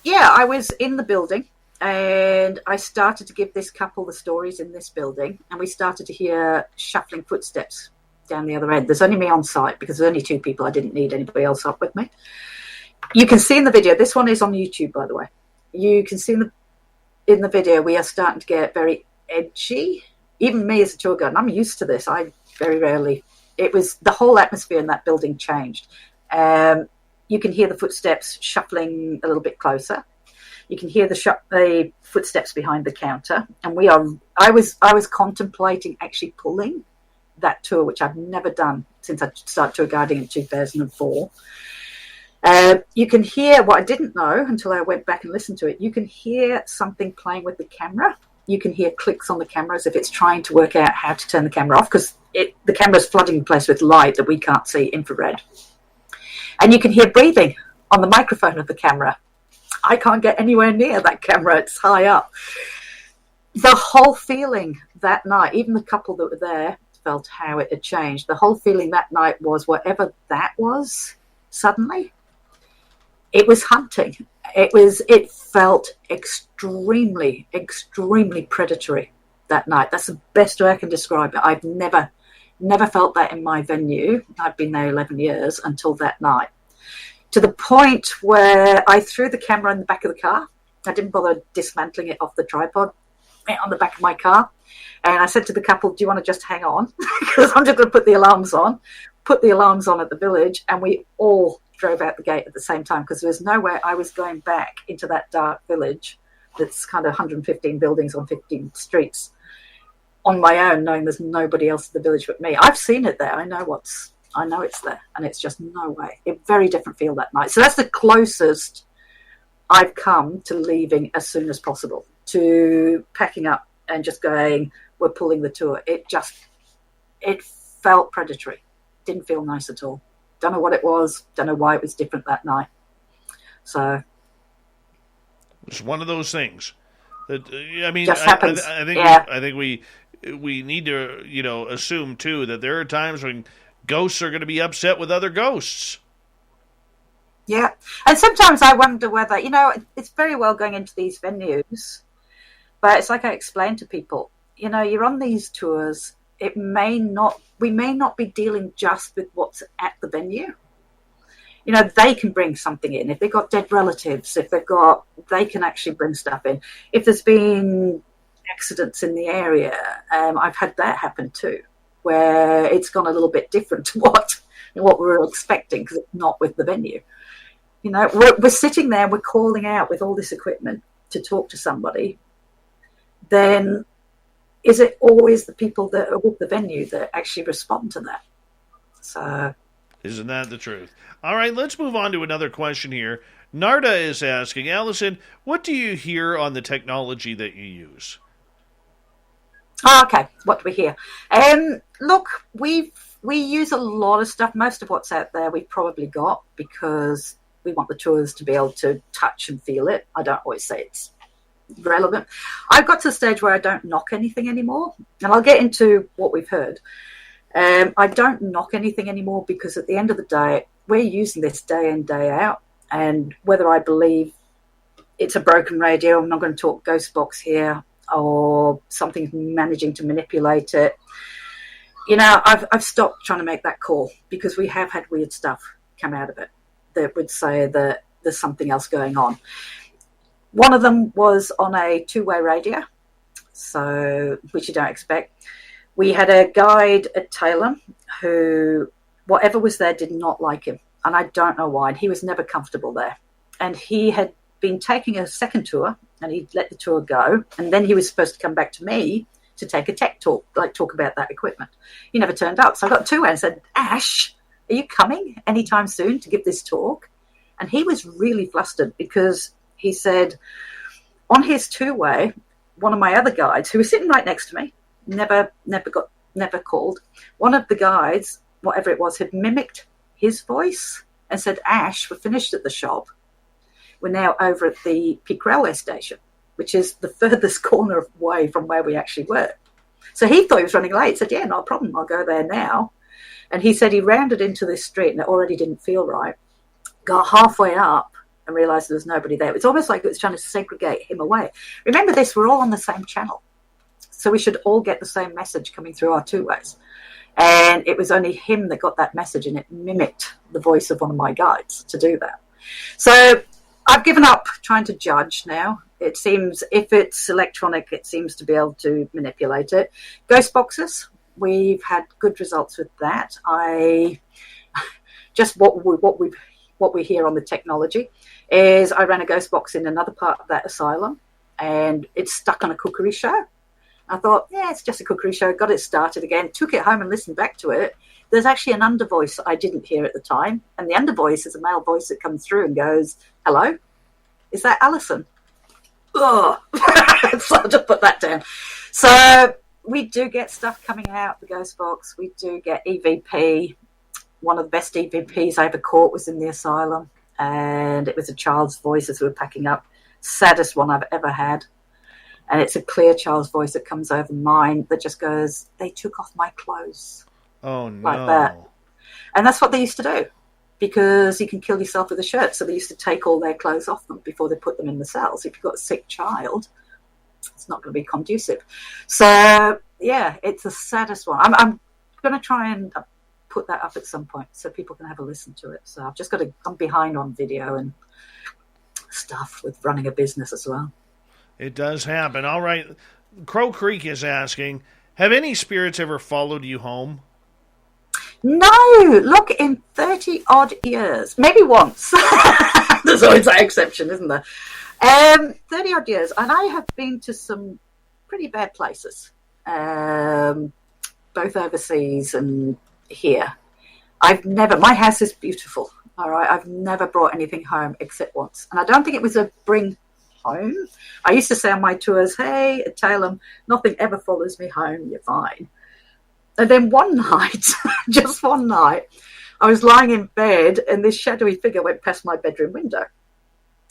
yeah, I was in the building, and I started to give this couple the stories in this building, and we started to hear shuffling footsteps down the other end. There's only me on site because there's only 2 people. I didn't need anybody else up with me. You can see in the video, this one is on YouTube, by the way. You can see in the video, we are starting to get very edgy. Even me as a tour guide, and I'm used to this. I very rarely. It was the whole atmosphere in that building changed. You can hear the footsteps shuffling a little bit closer. You can hear the footsteps behind the counter, and I was contemplating actually pulling that tour, which I've never done since I started tour guiding in 2004. You can hear what I didn't know until I went back and listened to it. You can hear something playing with the camera. You can hear clicks on the camera as if it's trying to work out how to turn the camera off, because the camera's flooding the place with light that we can't see, infrared. And you can hear breathing on the microphone of the camera. I can't get anywhere near that camera. It's high up. The whole feeling that night, even the couple that were there felt how it had changed. The whole feeling that night was whatever that was, suddenly, it was hunting. It felt extremely, extremely predatory that night. That's the best way I can describe it. I've never felt that in my venue. I've been there 11 years until that night. To the point where I threw the camera in the back of the car. I didn't bother dismantling it off the tripod on the back of my car. And I said to the couple, do you want to just hang on? Because I'm just going to put the alarms on. Put the alarms on at the village, and we all drove out the gate at the same time, because there was no way I was going back into that dark village that's kind of 115 buildings on 15 streets on my own, knowing there's nobody else in the village but me. I've seen it there. I know it's there, and it's just no way. A very different feel that night. So that's the closest I've come to leaving as soon as possible, to packing up and just going, we're pulling the tour. It felt predatory. Didn't feel nice at all. Don't know what it was. Don't know why it was different that night. So it's one of those things that, I mean, just happens. I think we need to, assume too that there are times when ghosts are going to be upset with other ghosts. Yeah, and sometimes I wonder whether, it's very well going into these venues, but it's like I explained to people, you're on these tours. We may not be dealing just with what's at the venue. They can bring something in. If they've got dead relatives, they can actually bring stuff in. If there's been accidents in the area, I've had that happen too, where it's gone a little bit different to what we were expecting, because it's not with the venue. We're sitting there, we're calling out with all this equipment to talk to somebody. Then is it always the people that are with the venue that actually respond to that? So, isn't that the truth? All right, let's move on to another question here. Narda is asking, Alison, what do you hear on the technology that you use? Okay, what do we hear? Look, we use a lot of stuff. Most of what's out there we've probably got, because we want the tours to be able to touch and feel it. I don't always say it's relevant. I've got to the stage where I don't knock anything anymore, and I'll get into what we've heard. I don't knock anything anymore, because at the end of the day, we're using this day in, day out, and whether I believe it's a broken radio, I'm not going to talk ghost box here, or something's managing to manipulate it. I've stopped trying to make that call, because we have had weird stuff come out of it that would say that there's something else going on. One of them was on a 2-way radio, so which you don't expect. We had a guide at Tailem who, whatever was there, did not like him, and I don't know why. And he was never comfortable there, and he had been taking a second tour, and he'd let the tour go, and then he was supposed to come back to me to take a tech talk, like talk about that equipment. He never turned up. So I got two-way and said, Ash, are you coming anytime soon to give this talk? And he was really flustered because he said on his two-way, one of my other guides who was sitting right next to me, never called. One of the guides, whatever it was, had mimicked his voice and said, Ash, we're finished at the shop. We're now over at the Peak Railway Station, which is the furthest corner away from where we actually were. So he thought he was running late. He said, yeah, no problem. I'll go there now. And he said he rounded into this street and it already didn't feel right. Got halfway up and realised there was nobody there. It's almost like it was trying to segregate him away. Remember this, we're all on the same channel. So we should all get the same message coming through our two-ways. And it was only him that got that message, and it mimicked the voice of one of my guides to do that. So I've given up trying to judge now. It seems if it's electronic, it seems to be able to manipulate it. Ghost boxes, we've had good results with that. What we hear on the technology is I ran a ghost box in another part of that asylum, and it's stuck on a cookery show. I thought, yeah, it's just a cookery show. Got it started again, took it home and listened back to it. There's actually an under voice I didn't hear at the time, and the under voice is a male voice that comes through and goes, hello, is that Alison? Oh, so I'll just put that down. So we do get stuff coming out the ghost box. We do get EVP. One of the best EVPs I ever caught was in the asylum, and it was a child's voice as we were packing up. Saddest one I've ever had. And it's a clear child's voice that comes over mine that just goes, they took off my clothes. Oh, no. Like that. And that's what they used to do, because you can kill yourself with a shirt. So they used to take all their clothes off them before they put them in the cells. If you've got a sick child, it's not going to be conducive. So, yeah, it's the saddest one. I'm going to try and put that up at some point so people can have a listen to it. So I've just got to, I'm behind on video and stuff with running a business as well. It does happen. All right. Crow Creek is asking, have any spirits ever followed you home? No. Look, in 30-odd years. Maybe once. There's always that exception, isn't there? 30-odd years. And I have been to some pretty bad places, both overseas and here. My house is beautiful. All right. I've never brought anything home except once. And I don't think it was a bring home. I used to say on my tours, hey, tell them nothing ever follows me home, you're fine. And then one night, just one night, I was lying in bed and this shadowy figure went past my bedroom window.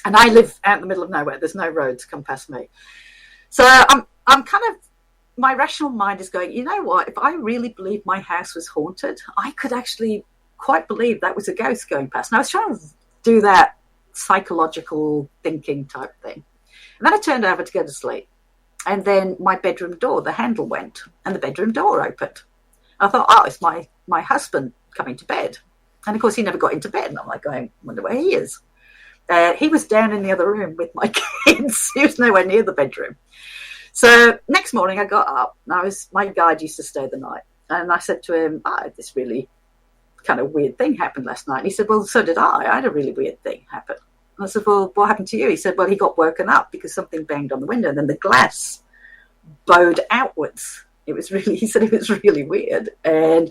And I live out in the middle of nowhere. There's no roads come past me. So I'm kind of, my rational mind is going, you know what, if I really believed my house was haunted, I could actually quite believe that was a ghost going past. And I was trying to do that psychological thinking type thing. And then I turned over to go to sleep. And then my bedroom door, the handle went, and the bedroom door opened. I thought, oh, it's my husband coming to bed. And of course, he never got into bed. And I'm like going, wonder where he is. He was down in the other room with my kids. He was nowhere near the bedroom. So next morning I got up, and my guide used to stay the night. And I said to him, this really kind of weird thing happened last night. And he said, well, so did I. I had a really weird thing happen. And I said, well, what happened to you? He said, well, he got woken up because something banged on the window and then the glass bowed outwards. He said it was really weird. And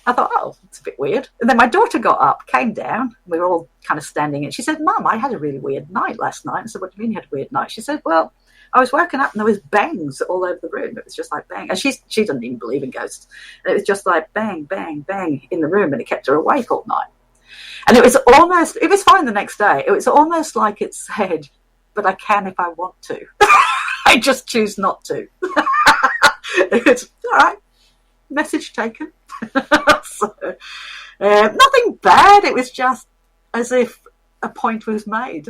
I thought, oh, it's a bit weird. And then my daughter got up, came down. We were all kind of standing. And she said, Mum, I had a really weird night last night. I said, what do you mean you had a weird night? She said, well, I was woken up and there was bangs all over the room. It was just like bang. And she doesn't even believe in ghosts. And it was just like bang, bang, bang in the room. And it kept her awake all night. And it was fine the next day. It was almost like it said, but I can if I want to. I just choose not to. It's all right. Message taken. So, nothing bad. It was just as if a point was made.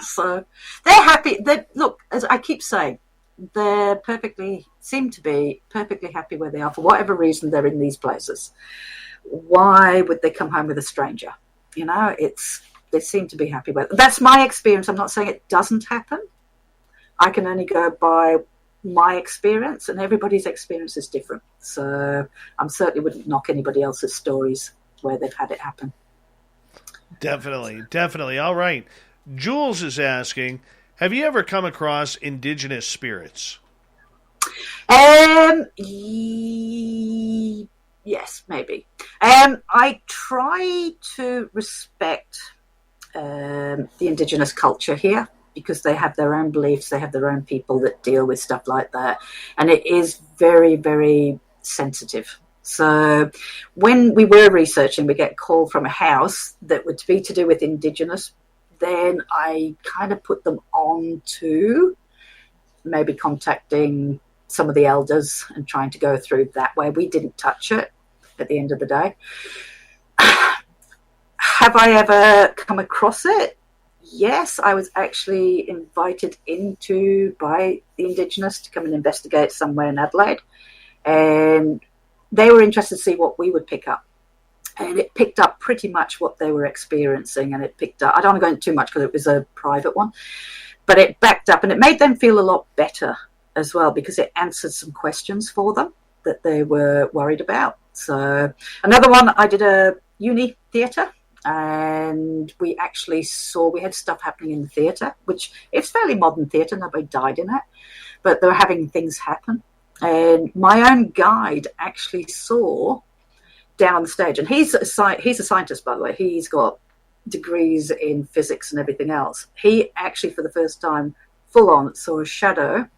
So they're happy. Look, as I keep saying, they seem to be perfectly happy where they are for whatever reason they're in these places. Why would they come home with a stranger? You know, they seem to be happy with it. That's my experience. I'm not saying it doesn't happen. I can only go by my experience, and everybody's experience is different. So I certainly wouldn't knock anybody else's stories where they've had it happen. Definitely. All right. Jules is asking, have you ever come across indigenous spirits? Yes, maybe. I try to respect the indigenous culture here because they have their own beliefs, they have their own people that deal with stuff like that, and it is very, very sensitive. So when we were researching, we get a call from a house that would be to do with indigenous, then I kind of put them on to maybe contacting some of the elders and trying to go through that way. We didn't touch it at the end of the day. Have I ever come across it? Yes, I was actually invited into by the Indigenous to come and investigate somewhere in Adelaide, and they were interested to see what we would pick up. And it picked up pretty much what they were experiencing, and it picked up, I don't want to go into too much because it was a private one, but it backed up and it made them feel a lot better as well because it answered some questions for them that they were worried about. So another one, I did a uni theatre, and we actually saw, we had stuff happening in the theatre, which it's fairly modern theatre, nobody died in it, but they were having things happen. And my own guide actually saw down on the stage, and he's a scientist, by the way, he's got degrees in physics and everything else. He actually, for the first time, full on saw a shadow,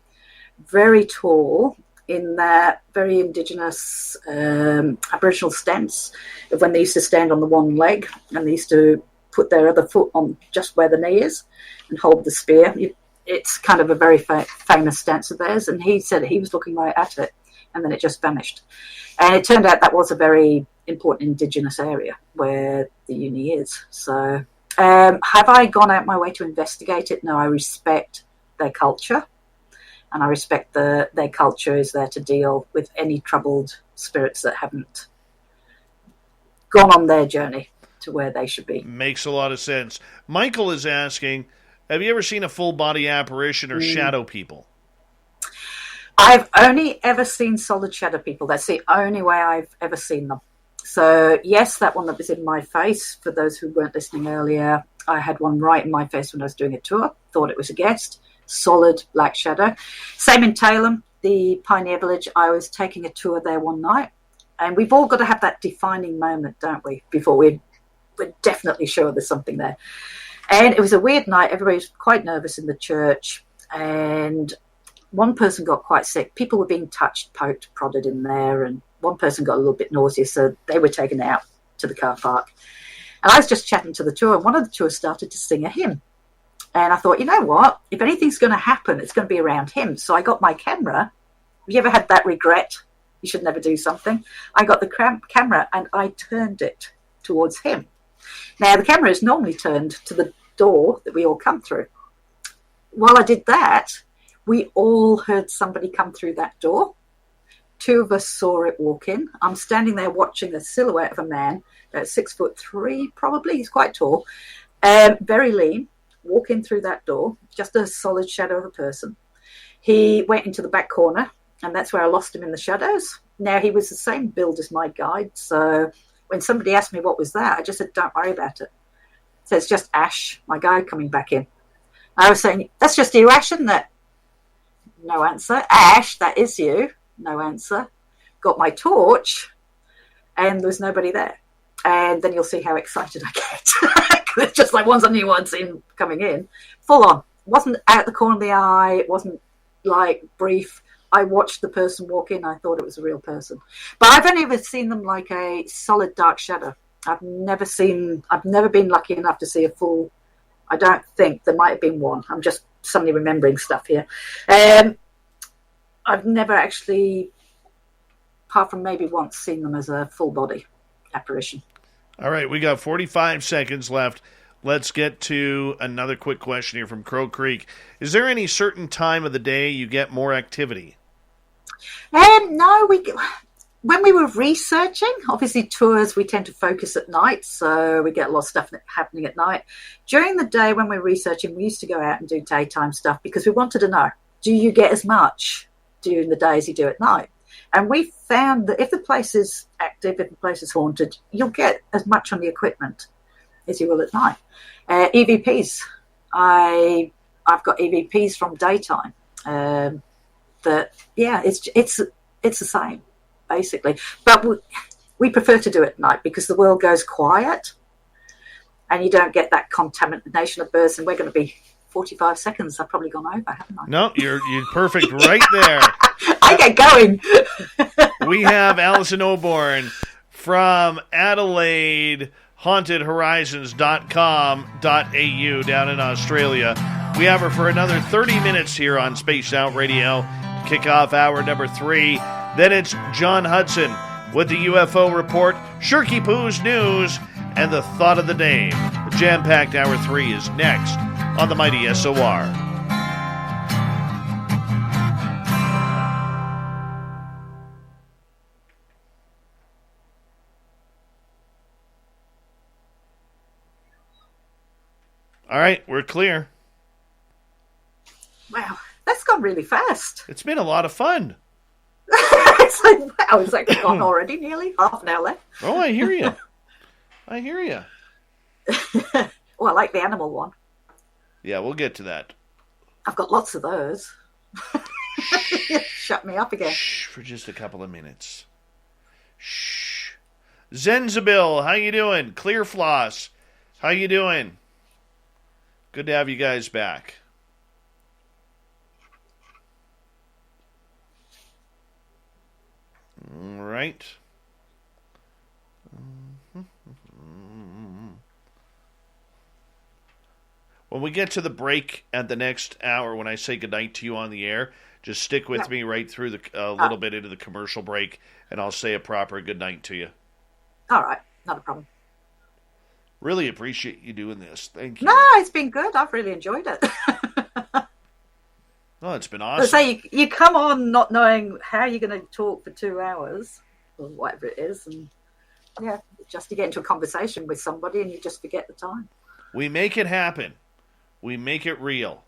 very tall, in that very indigenous Aboriginal stance of when they used to stand on the one leg and they used to put their other foot on just where the knee is and hold the spear. It's kind of a very famous stance of theirs, and he said he was looking right at it and then it just vanished. And it turned out that was a very important indigenous area where the uni is. So have I gone out my way to investigate it? No, I respect their culture. And I respect their culture is there to deal with any troubled spirits that haven't gone on their journey to where they should be. Makes a lot of sense. Michael is asking, have you ever seen a full-body apparition or shadow people? I've only ever seen solid shadow people. That's the only way I've ever seen them. So, yes, that one that was in my face, for those who weren't listening earlier, I had one right in my face when I was doing a tour. Thought it was a guest. Solid black shadow. Same in Tailem, the Pioneer Village. I was taking a tour there one night, and we've all got to have that defining moment, don't we, before we're definitely sure there's something there. And it was a weird night. Everybody was quite nervous in the church, and one person got quite sick. People were being touched, poked, prodded in there, and one person got a little bit nauseous, so they were taken out to the car park. And I was just chatting to the tour, and one of the tours started to sing a hymn. And I thought, you know what? If anything's going to happen, it's going to be around him. So I got my camera. Have you ever had that regret? You should never do something. I got the camera and I turned it towards him. Now, the camera is normally turned to the door that we all come through. While I did that, we all heard somebody come through that door. Two of us saw it walk in. I'm standing there watching the silhouette of a man, about 6'3", probably. He's quite tall, very lean. Walking through that door, just a solid shadow of a person. He went into the back corner, and that's where I lost him in the shadows. Now, he was the same build as my guide, so when somebody asked me what was that, I just said, don't worry about it. So it's just Ash, my guide, coming back in. I was saying, that's just you, Ash, isn't it? No answer. Ash, that is you. No answer. Got my torch, and there was nobody there. And then you'll see how excited I get. It's just like once I knew what I'd seen coming in, full on. Wasn't out the corner of the eye. It wasn't like brief. I watched the person walk in. I thought it was a real person. But I've only ever seen them like a solid dark shadow. I've never been lucky enough to see a full, I don't think, there might have been one. I'm just suddenly remembering stuff here. I've never actually, apart from maybe once, seen them as a full body apparition. All right, we got 45 seconds left. Let's get to another quick question here from Crow Creek. Is there any certain time of the day you get more activity? No, when we were researching, obviously tours, we tend to focus at night, so we get a lot of stuff happening at night. During the day when we're researching, we used to go out and do daytime stuff because we wanted to know, do you get as much during the day as you do at night? And we found that if the place is active, if the place is haunted, you'll get as much on the equipment as you will at night. EVPs. I've got EVPs from daytime. that, yeah, it's the same, basically. But we prefer to do it at night because the world goes quiet and you don't get that contamination of birds. And we're going to be 45 seconds. I've probably gone over, haven't I? No, you're perfect right there. I get going. We have Alison Oborn from Adelaide, hauntedhorizons.com.au down in Australia. We have her for another 30 minutes here on Spaced Out Radio to kick off hour number 3. Then it's John Hudson with the UFO Report, Shirky Poo's News, and the Thought of the Day. The jam-packed hour 3 is next on the mighty SOR. All right, we're clear. Wow, that's gone really fast. It's been a lot of fun. It's like, wow, it's like gone already, nearly half an hour left. Oh, I hear you. I hear you. Oh, I like the animal one. Yeah, we'll get to that. I've got lots of those. Shut me up again. Shh, for just a couple of minutes. Shh. Zenzabil, how you doing? Clear Floss, how you doing? Good to have you guys back. All right. When we get to the break at the next hour, when I say goodnight to you on the air, just stick with me right through a little bit into the commercial break, and I'll say a proper goodnight to you. All right, not a problem. Really appreciate you doing this. Thank you. No, it's been good. I've really enjoyed it. Oh, it's been awesome. So you come on not knowing how you're going to talk for 2 hours or whatever it is, and yeah, just to get into a conversation with somebody and you just forget the time. We make it happen. We make it real.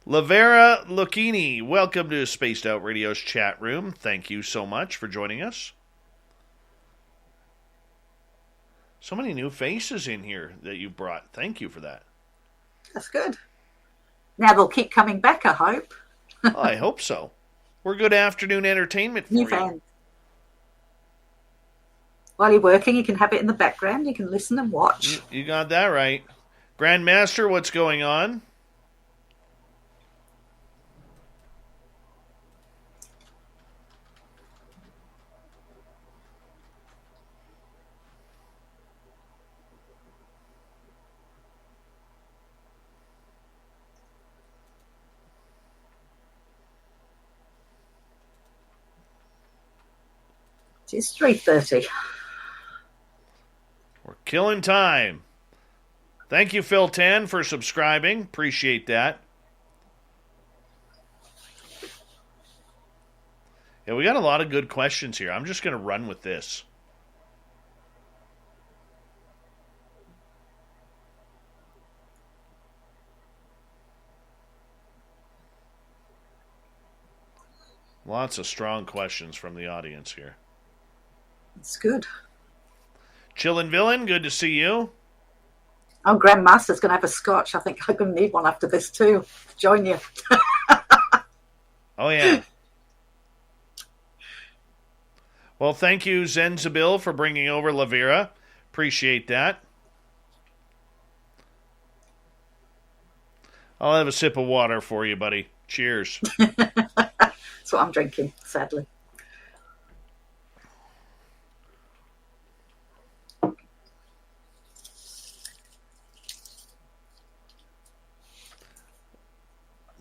Lavera Lucchini, welcome to Spaced Out Radio's chat room. Thank you so much for joining us. So many new faces in here that you brought. Thank you for that. That's good. Now they'll keep coming back, I hope. I hope so. We're good afternoon entertainment for New you. fans. While you're working, you can have it in the background. You can listen and watch. You got that right. Grandmaster, what's going on? It's 3:30. We're killing time. Thank you, Phil Tan, for subscribing. Appreciate that. Yeah, we got a lot of good questions here. I'm just going to run with this. Lots of strong questions from the audience here. It's good. Chillin' Villain, good to see you. Oh, Grandmaster's going to have a scotch. I think I'm going to need one after this too. Join you. Oh, yeah. Well, thank you, Zenzabil, for bringing over Lavera. Appreciate that. I'll have a sip of water for you, buddy. Cheers. That's what I'm drinking, sadly.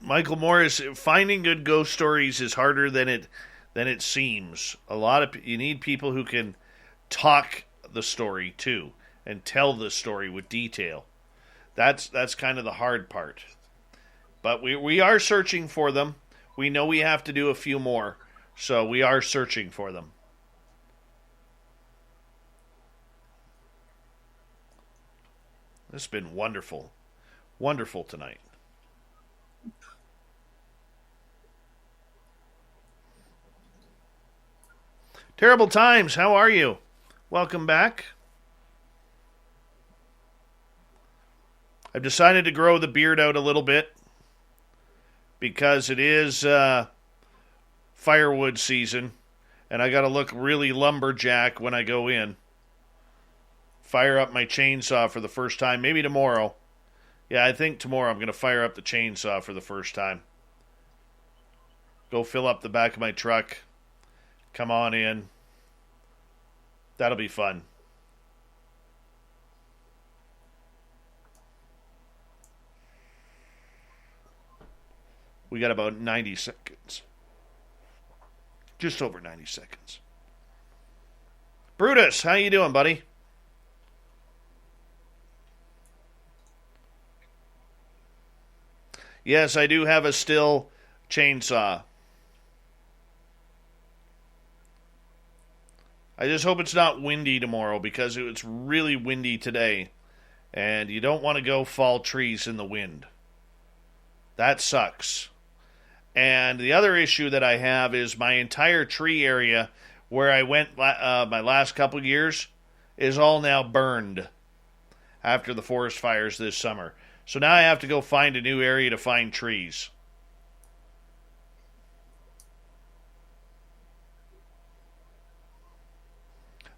Michael Morris, finding good ghost stories is harder than it seems. You need people who can talk the story too and tell the story with detail. That's kind of the hard part. But we are searching for them. We know we have to do a few more, so we are searching for them. This has been wonderful. Wonderful tonight. Terrible Times, how are you? Welcome back. I've decided to grow the beard out a little bit. because it is firewood season, and I got to look really lumberjack when I go in. Fire up my chainsaw for the first time, maybe tomorrow. Yeah, I think tomorrow I'm going to fire up the chainsaw for the first time. Go fill up the back of my truck. Come on in. That'll be fun. We got about 90 seconds. Just over 90 seconds. Brutus, how you doing, buddy? Yes, I do have a still chainsaw. I just hope it's not windy tomorrow because it's really windy today. And you don't want to go fall trees in the wind. That sucks. And the other issue that I have is my entire tree area where I went my last couple years is all now burned after the forest fires this summer. So now I have to go find a new area to find trees.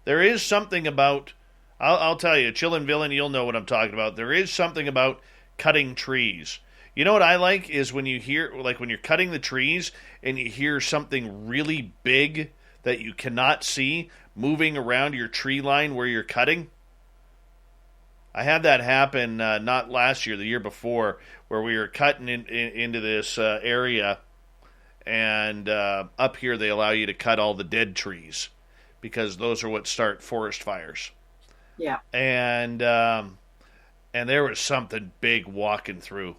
There is something about, I'll tell you, Chillin' Villain, you'll know what I'm talking about. There is something about cutting trees. You know what I like is when you hear, like when you're cutting the trees and you hear something really big that you cannot see moving around your tree line where you're cutting. I had that happen not last year, the year before, where we were cutting into this area, and up here they allow you to cut all the dead trees because those are what start forest fires. Yeah. And there was something big walking through.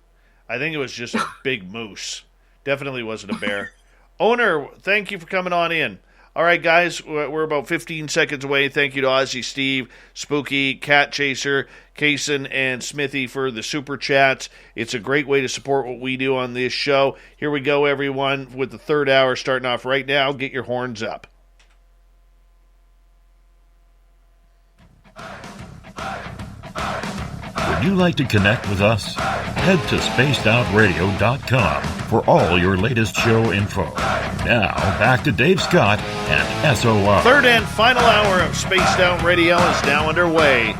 I think it was just a big moose. Definitely wasn't a bear. Owner, thank you for coming on in. All right, guys, we're about 15 seconds away. Thank you to Ozzy, Steve, Spooky, Cat Chaser, Kaysen, and Smithy for the super chats. It's a great way to support what we do on this show. Here we go, everyone, with the third hour starting off right now. Get your horns up. Would you like to connect with us? Head to spacedoutradio.com for all your latest show info. Now, back to Dave Scott and SOR. Third and final hour of Spaced Out Radio is now underway.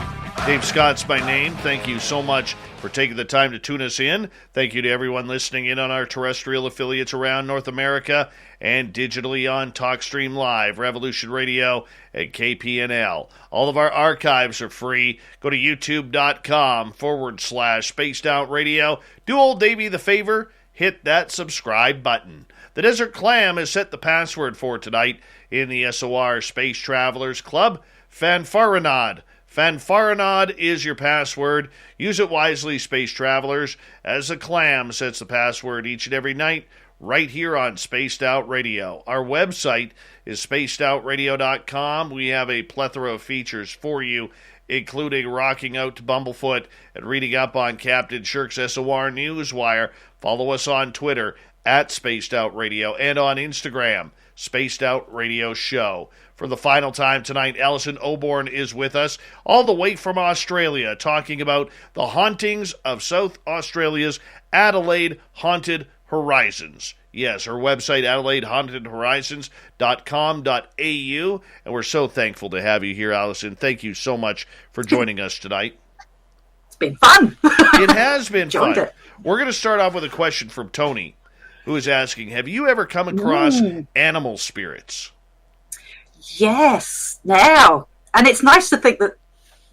Dave Scott's my name. Thank you so much for taking the time to tune us in. Thank you to everyone listening in on our terrestrial affiliates around North America and digitally on TalkStream Live, Revolution Radio, and KPNL. All of our archives are free. Go to youtube.com/Spaced Out Radio. Do old Davey the favor, hit that subscribe button. The Desert Clam has set the password for tonight in the SOR Space Travelers Club, Fanfaronade. Fanfaronade is your password. Use it wisely, Space Travelers, as the Clam sets the password each and every night right here on Spaced Out Radio. Our website is spacedoutradio.com. We have a plethora of features for you, including rocking out to Bumblefoot and reading up on Captain Shirk's SOR Newswire. Follow us on Twitter at Spaced Out Radio and on Instagram, Spaced Out Radio Show. For the final time tonight, Alison Oborn is with us, all the way from Australia, talking about the hauntings of South Australia's Adelaide Haunted Horizons. Yes, her website, AdelaideHauntedHorizons.com.au, and we're so thankful to have you here, Alison. Thank you so much for joining us tonight. It's been fun. It has been fun. It. We're going to start off with a question from Tony, who is asking, have you ever come across animal spirits? Yes, now. And it's nice to think that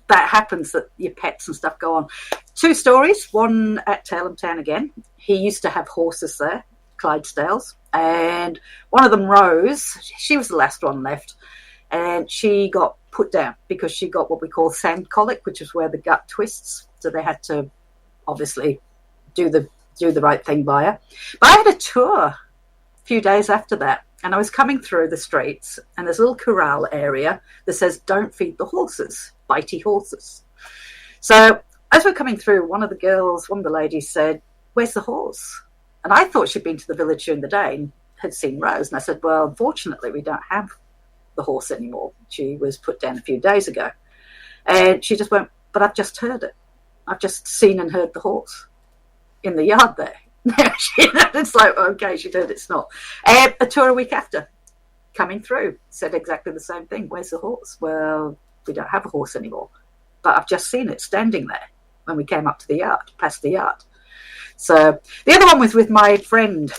that happens, that your pets and stuff go on. 2 stories, one at Tailem Town again. He used to have horses there, Clydesdales, and one of them, Rose, she was the last one left, and she got put down because she got what we call sand colic, which is where the gut twists, so they had to obviously do the right thing by her. But I had a tour a few days after that, and I was coming through the streets, and there's a little corral area that says, don't feed the horses, bitey horses. So as we're coming through, one of the ladies said, where's the horse? And I thought she'd been to the village during the day and had seen Rose. And I said, well, unfortunately, we don't have the horse anymore. She was put down a few days ago. And she just went, but I've just heard it. I've just seen and heard the horse in the yard there. It's like, okay, she did, it's not. A tour a week after, coming through, said exactly the same thing. Where's the horse? Well, we don't have a horse anymore, but I've just seen it standing there when we came up to the yard, past the yard. So the other one was with my friend,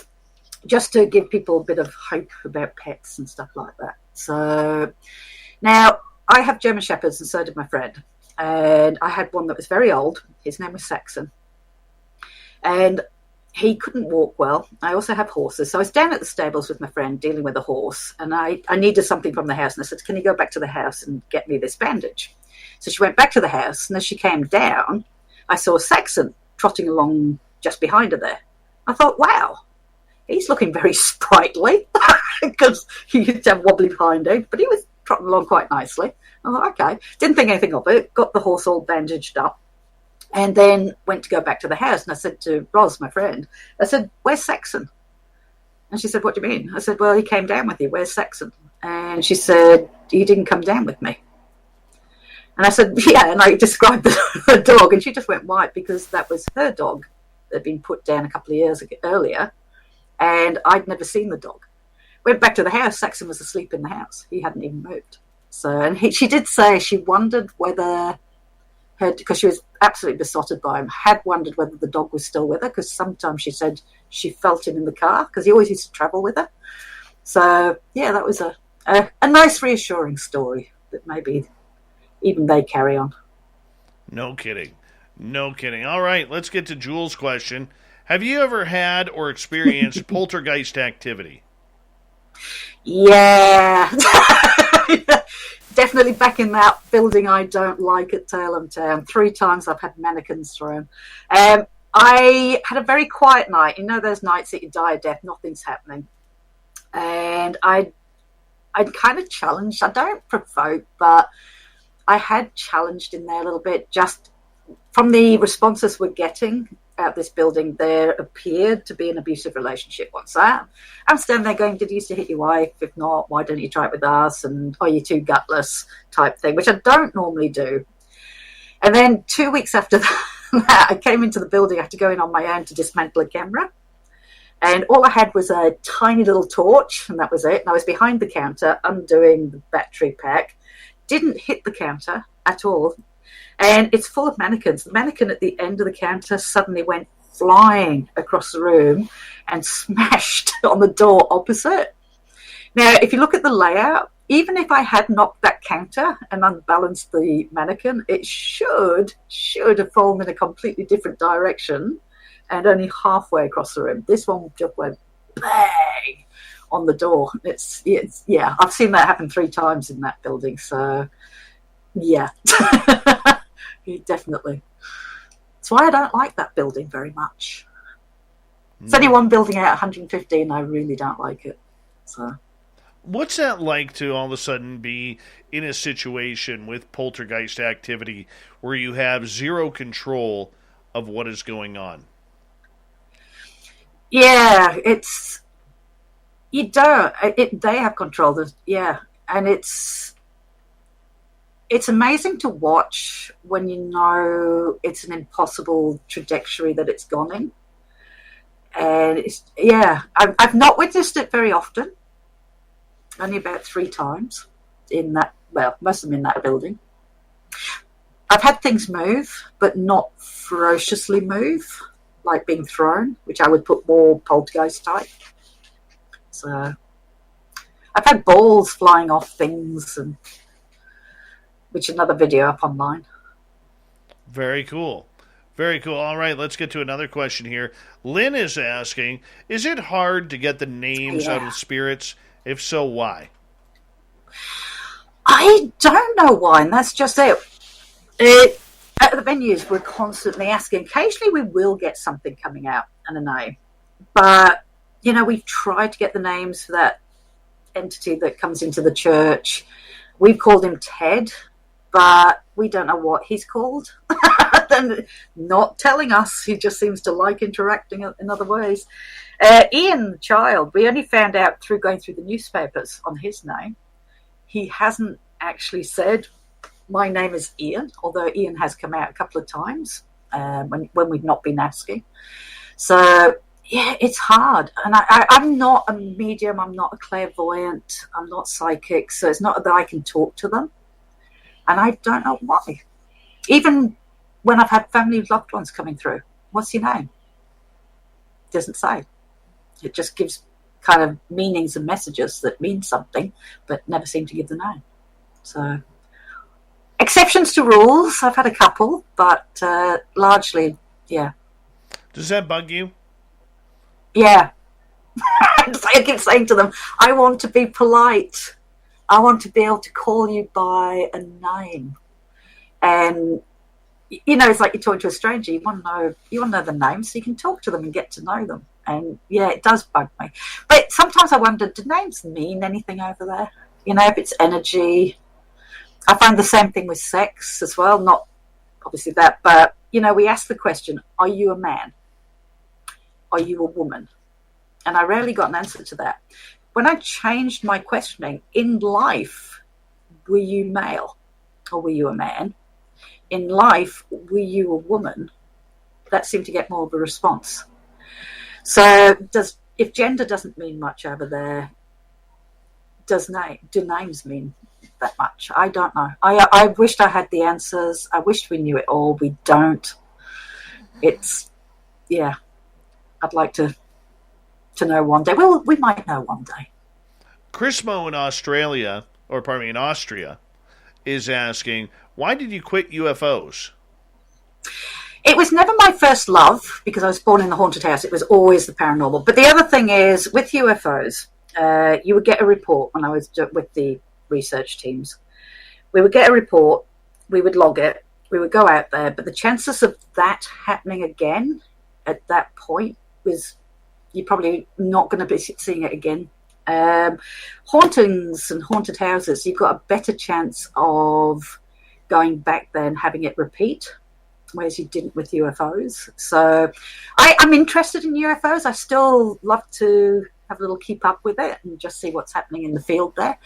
just to give people a bit of hope about pets and stuff like that. So now I have German Shepherds, and so did my friend. And I had one that was very old. His name was Saxon. And he couldn't walk well. I also have horses. So I was down at the stables with my friend dealing with a horse, and I needed something from the house. And I said, can you go back to the house and get me this bandage? So she went back to the house, and as she came down, I saw Saxon trotting along just behind her there. I thought, wow, he's looking very sprightly because he used to have wobbly behind him, but he was trotting along quite nicely. I thought, okay. Didn't think anything of it. Got the horse all bandaged up. And then went to go back to the house. And I said to Roz, my friend, I said, where's Saxon? And she said, what do you mean? I said, well, he came down with you. Where's Saxon? And she said, he didn't come down with me. And I said, yeah. And I described the dog. And she just went white because that was her dog that had been put down a couple of years earlier. And I'd never seen the dog. Went back to the house. Saxon was asleep in the house. He hadn't even moved. So, and she did say she wondered whether... because she was absolutely besotted by him, had wondered whether the dog was still with her, because sometimes she said she felt him in the car, because he always used to travel with her. So, yeah, that was a nice, reassuring story that maybe even they carry on. No kidding. No kidding. All right, let's get to Jules' question. Have you ever had or experienced poltergeist activity? Yeah. Definitely back in that building I don't like at Tailham Town. 3 times I've had mannequins thrown. I had a very quiet night. You know those nights that you die of death, nothing's happening. And I'd kind of challenged. I don't provoke, but I had challenged in there a little bit. Just from the responses we're getting at this building, there appeared to be an abusive relationship once. I'm standing there going, did you used to hit your wife? If not, why don't you try it with us? And are you too gutless type thing, which I don't normally do. And then 2 weeks after that, I came into the building. I had to go in on my own to dismantle a camera. And all I had was a tiny little torch, and that was it. And I was behind the counter undoing the battery pack. Didn't hit the counter at all. And it's full of mannequins. The mannequin at the end of the counter suddenly went flying across the room and smashed on the door opposite. Now, if you look at the layout, even if I had knocked that counter and unbalanced the mannequin, it should have fallen in a completely different direction and only halfway across the room. This one just went bang on the door. It's yeah, I've seen that happen 3 times in that building. So, yeah. Definitely. That's why I don't like that building very much. It's only one building out of 115. I really don't like it. So, what's that like to all of a sudden be in a situation with poltergeist activity where you have zero control of what is going on? Yeah, you don't. They have control. Yeah, and it's amazing to watch when you know it's an impossible trajectory that it's gone in. And I've not witnessed it very often. Only about 3 times in that, well, most of them in that building. I've had things move, but not ferociously move, like being thrown, which I would put more poltergeist type. So I've had balls flying off things, and which is another video up online. Very cool. Very cool. All right, let's get to another question here. Lynn is asking, is it hard to get the names out of spirits? If so, why? I don't know why, and that's just it. At the venues, we're constantly asking. Occasionally, we will get something coming out and a name. But, we've tried to get the names for that entity that comes into the church. We've called him Ted, but we don't know what he's called. Then not telling us. He just seems to like interacting in other ways. Ian, the child, we only found out through going through the newspapers on his name. He hasn't actually said, my name is Ian, although Ian has come out a couple of times when we've not been asking. So yeah, it's hard. And I'm not a medium, I'm not a clairvoyant, I'm not psychic, so it's not that I can talk to them. And I don't know why. Even when I've had family loved ones coming through, what's your name? Doesn't say. It just gives kind of meanings and messages that mean something, but never seem to give the name. So, exceptions to rules, I've had a couple, but largely, yeah. Does that bug you? Yeah. I keep saying to them, I want to be polite. I want to be able to call you by a name. And, you know, it's like you're talking to a stranger. You want to know the name so you can talk to them and get to know them. And, yeah, it does bug me. But sometimes I wonder, do names mean anything over there? You know, if it's energy. I find the same thing with sex as well. Not obviously that, but, you know, we ask the question, are you a man? Are you a woman? And I rarely got an answer to that. When I changed my questioning, in life, were you male or were you a man? In life, were you a woman? That seemed to get more of a response. So if gender doesn't mean much over there, do names mean that much? I don't know. I wished I had the answers. I wished we knew it all. We don't. It's, yeah, I'd like to know one day. Well, we might know one day. Chrismo in in Austria, is asking, why did you quit UFOs? It was never my first love because I was born in the haunted house. It was always the paranormal. But the other thing is, with UFOs, you would get a report when I was with the research teams. We would get a report, we would log it, we would go out there, but the chances of that happening again at that point was, you're probably not going to be seeing it again. Hauntings and haunted houses, you've got a better chance of going back there and having it repeat, whereas you didn't with UFOs. So I'm interested in UFOs. I still love to have a little keep up with it and just see what's happening in the field there.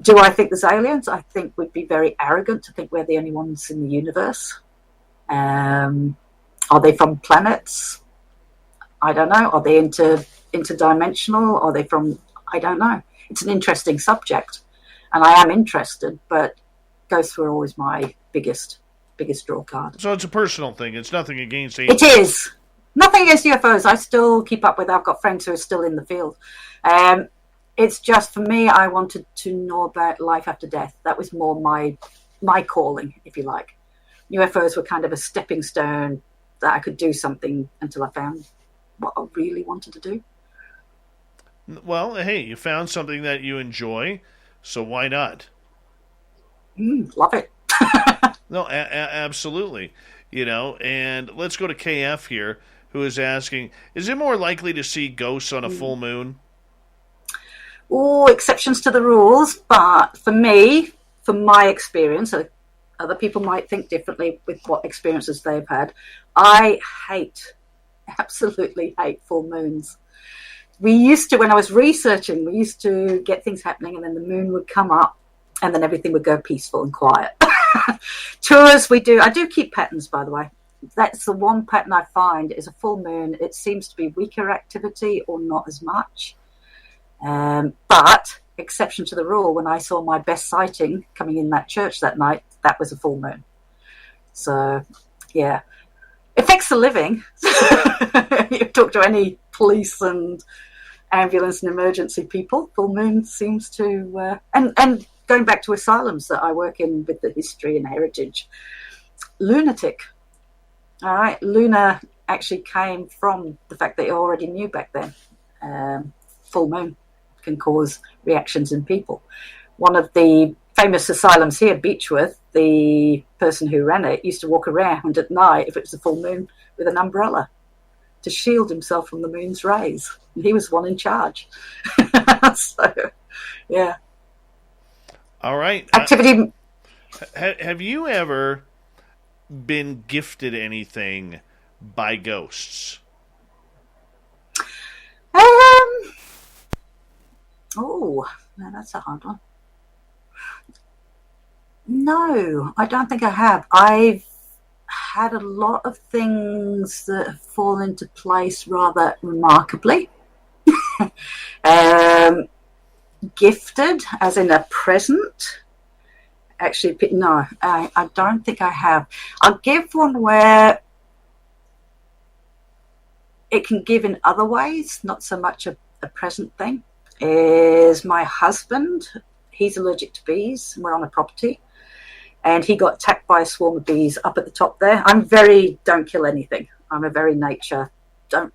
Do I think there's aliens? I think we'd be very arrogant to think we're the only ones in the universe. Are they from planets? I don't know. Are they interdimensional? Are they from, I don't know. It's an interesting subject and I am interested, but ghosts were always my biggest draw card. So it's a personal thing. It's nothing against aliens. It is. Nothing against UFOs. I still keep up with it. I've got friends who are still in the field. It's just, for me, I wanted to know about life after death. That was more my calling, if you like. UFOs were kind of a stepping stone that I could do something until I found what I really wanted to do. Well, hey, you found something that you enjoy, so why not? Love it. No, absolutely. You know, and let's go to KF here, who is asking, is it more likely to see ghosts on a full moon? Oh, exceptions to the rules, but for me, from my experience, other people might think differently with what experiences they've had. I absolutely hate full moons. We used to, when I was researching, we used to get things happening and then the moon would come up and then everything would go peaceful and quiet. Tours, I do keep patterns, by the way. That's the one pattern I find is a full moon. It seems to be weaker activity or not as much. But exception to the rule, when I saw my best sighting coming in that church that night, that was a full moon. So, yeah. Affects the living. You talk to any police and ambulance and emergency people, full moon seems to... And going back to asylums that I work in with the history and heritage, lunatic. All right, Luna actually came from the fact that you already knew back then. Full moon can cause reactions in people. One of the famous asylums here, Beechworth, the person who ran it used to walk around at night, if it was a full moon, with an umbrella to shield himself from the moon's rays. And he was the one in charge. So, yeah. All right. Activity. Have you ever been gifted anything by ghosts? Oh, no, that's a hard one. No, I don't think I have. I've had a lot of things that have fallen into place rather remarkably. Gifted, as in a present. Actually, no, I don't think I have. I'll give one where it can give in other ways, not so much a present thing. Is my husband. He's allergic to bees. And we're on a property. And he got attacked by a swarm of bees up at the top there. I'm very don't kill anything. I'm a very nature, don't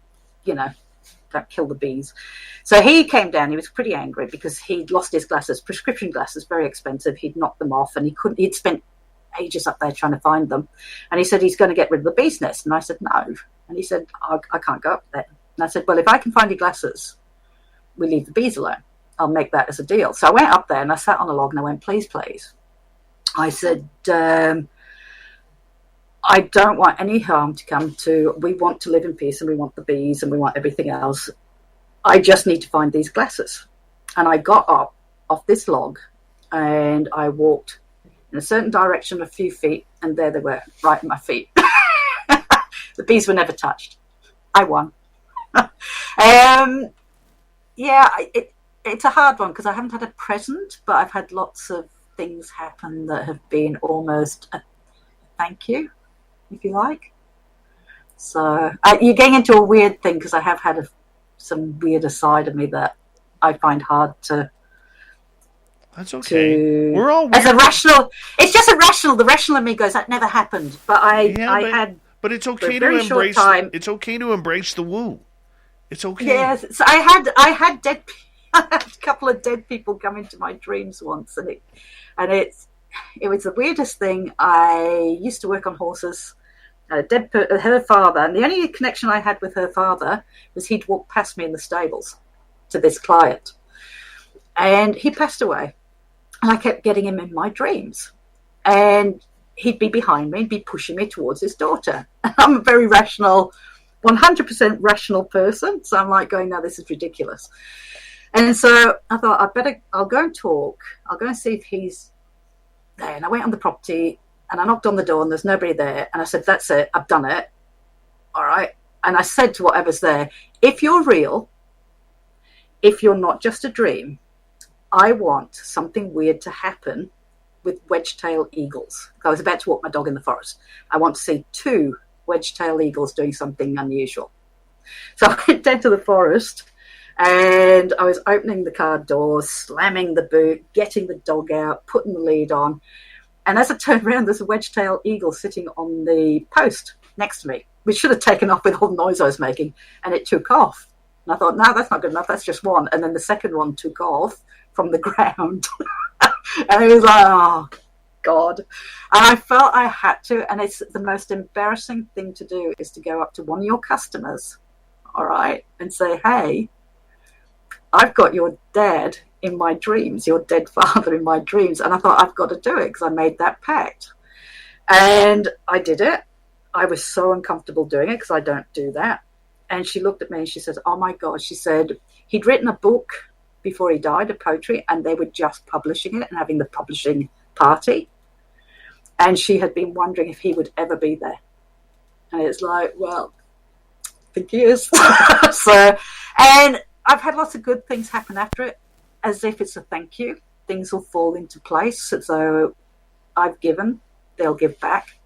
kill the bees. So he came down. He was pretty angry because he'd lost his glasses, prescription glasses, very expensive. He'd knocked them off and he'd spent ages up there trying to find them. And he said he's going to get rid of the bee's nest. And I said, no. And he said, I can't go up there. And I said, well, if I can find your glasses, we leave the bees alone. I'll make that as a deal. So I went up there and I sat on a log and I went, please, please. I said, I don't want any harm to come to. We want to live in peace and we want the bees and we want everything else. I just need to find these glasses. And I got up off this log and I walked in a certain direction a few feet and there they were, right at my feet. The bees were never touched. I won. It's a hard one because I haven't had a present, but I've had lots of things happen that have been almost a thank you, if you like. So you're getting into a weird thing because I have had some weirder side of me that I find hard to. That's okay. We're all weird. As a rational. It's just irrational. The rational in me goes, that never happened. But But it's okay to embrace. It's okay to embrace the woo. It's okay. Yes, so I had I had a couple of dead people come into my dreams once, and it was the weirdest thing. I used to work on horses. Her father, and the only connection I had with her father was he'd walk past me in the stables to this client, and he passed away, and I kept getting him in my dreams, and he'd be behind me and be pushing me towards his daughter. I'm a very rational, 100% rational person, so I'm like going, no, this is ridiculous. And so I thought, I'll go and talk. I'll go and see if he's there. And I went on the property and I knocked on the door and there's nobody there. And I said, that's it. I've done it. All right. And I said to whatever's there, if you're real, if you're not just a dream, I want something weird to happen with wedge-tailed eagles. I was about to walk my dog in the forest. I want to see 2 wedge-tailed eagles doing something unusual. So I went down to the forest and I was opening the car door, slamming the boot, getting the dog out, putting the lead on. And as I turned around, there's a wedge-tailed eagle sitting on the post next to me, which should have taken off with all the noise I was making, and it took off. And I thought, no, that's not good enough. That's just one. And then the second one took off from the ground. And it was like, oh, God. And I felt I had to, and it's the most embarrassing thing to do is to go up to one of your customers, all right, and say, hey, I've got your dad in my dreams, your dead father in my dreams. And I thought, I've got to do it because I made that pact. And I did it. I was so uncomfortable doing it because I don't do that. And she looked at me and she said, oh, my God. She said he'd written a book before he died of poetry and they were just publishing it and having the publishing party. And she had been wondering if he would ever be there. And it's like, well, I think he is. And I've had lots of good things happen after it, as if it's a thank you. Things will fall into place. So I've given, they'll give back.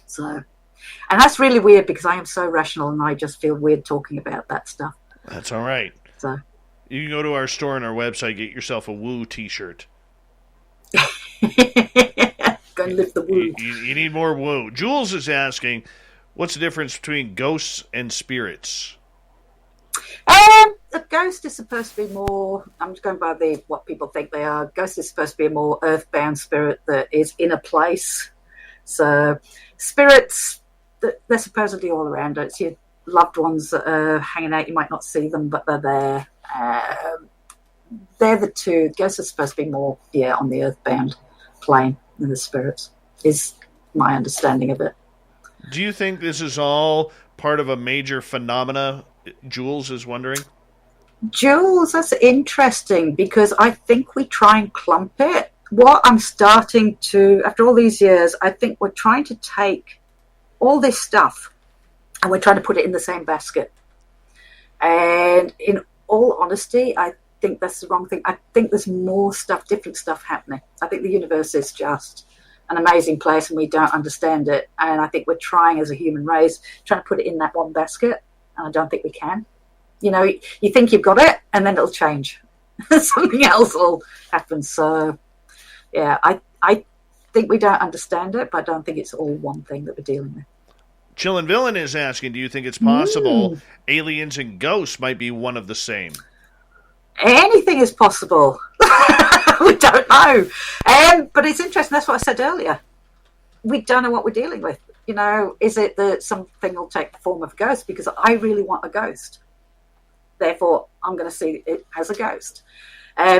So, and that's really weird because I am so rational and I just feel weird talking about that stuff. That's all right. So you can go to our store on our website, get yourself a woo t-shirt. Go and live the woo. You need more woo. Jules is asking, what's the difference between ghosts and spirits? A ghost is supposed to be more, I'm just going by what people think they are. Ghost is supposed to be a more earthbound spirit that is in a place. So spirits, they're supposedly all around. It's your loved ones that are hanging out. You might not see them, but they're there. They're the two. Ghosts are supposed to be more, on the earthbound plane than the spirits, is my understanding of it. Do you think this is all part of a major phenomena? Jules is wondering. Jules, that's interesting because I think we try and clump it. What I'm starting to, after all these years, I think we're trying to take all this stuff, and we're trying to put it in the same basket. And in all honesty, I think that's the wrong thing. I think there's more stuff, different stuff happening. I think the universe is just an amazing place and we don't understand it. And I think we're trying as a human race, trying to put it in that one basket. And I don't think we can. You know, you think you've got it and then it'll change. Something else will happen. So, yeah, I think we don't understand it, but I don't think it's all one thing that we're dealing with. Chillin' Villain is asking, do you think it's possible aliens and ghosts might be one of the same? Anything is possible. We don't know. But it's interesting. That's what I said earlier. We don't know what we're dealing with. You know, is it that something will take the form of a ghost? Because I really want a ghost. Therefore, I'm going to see it as a ghost.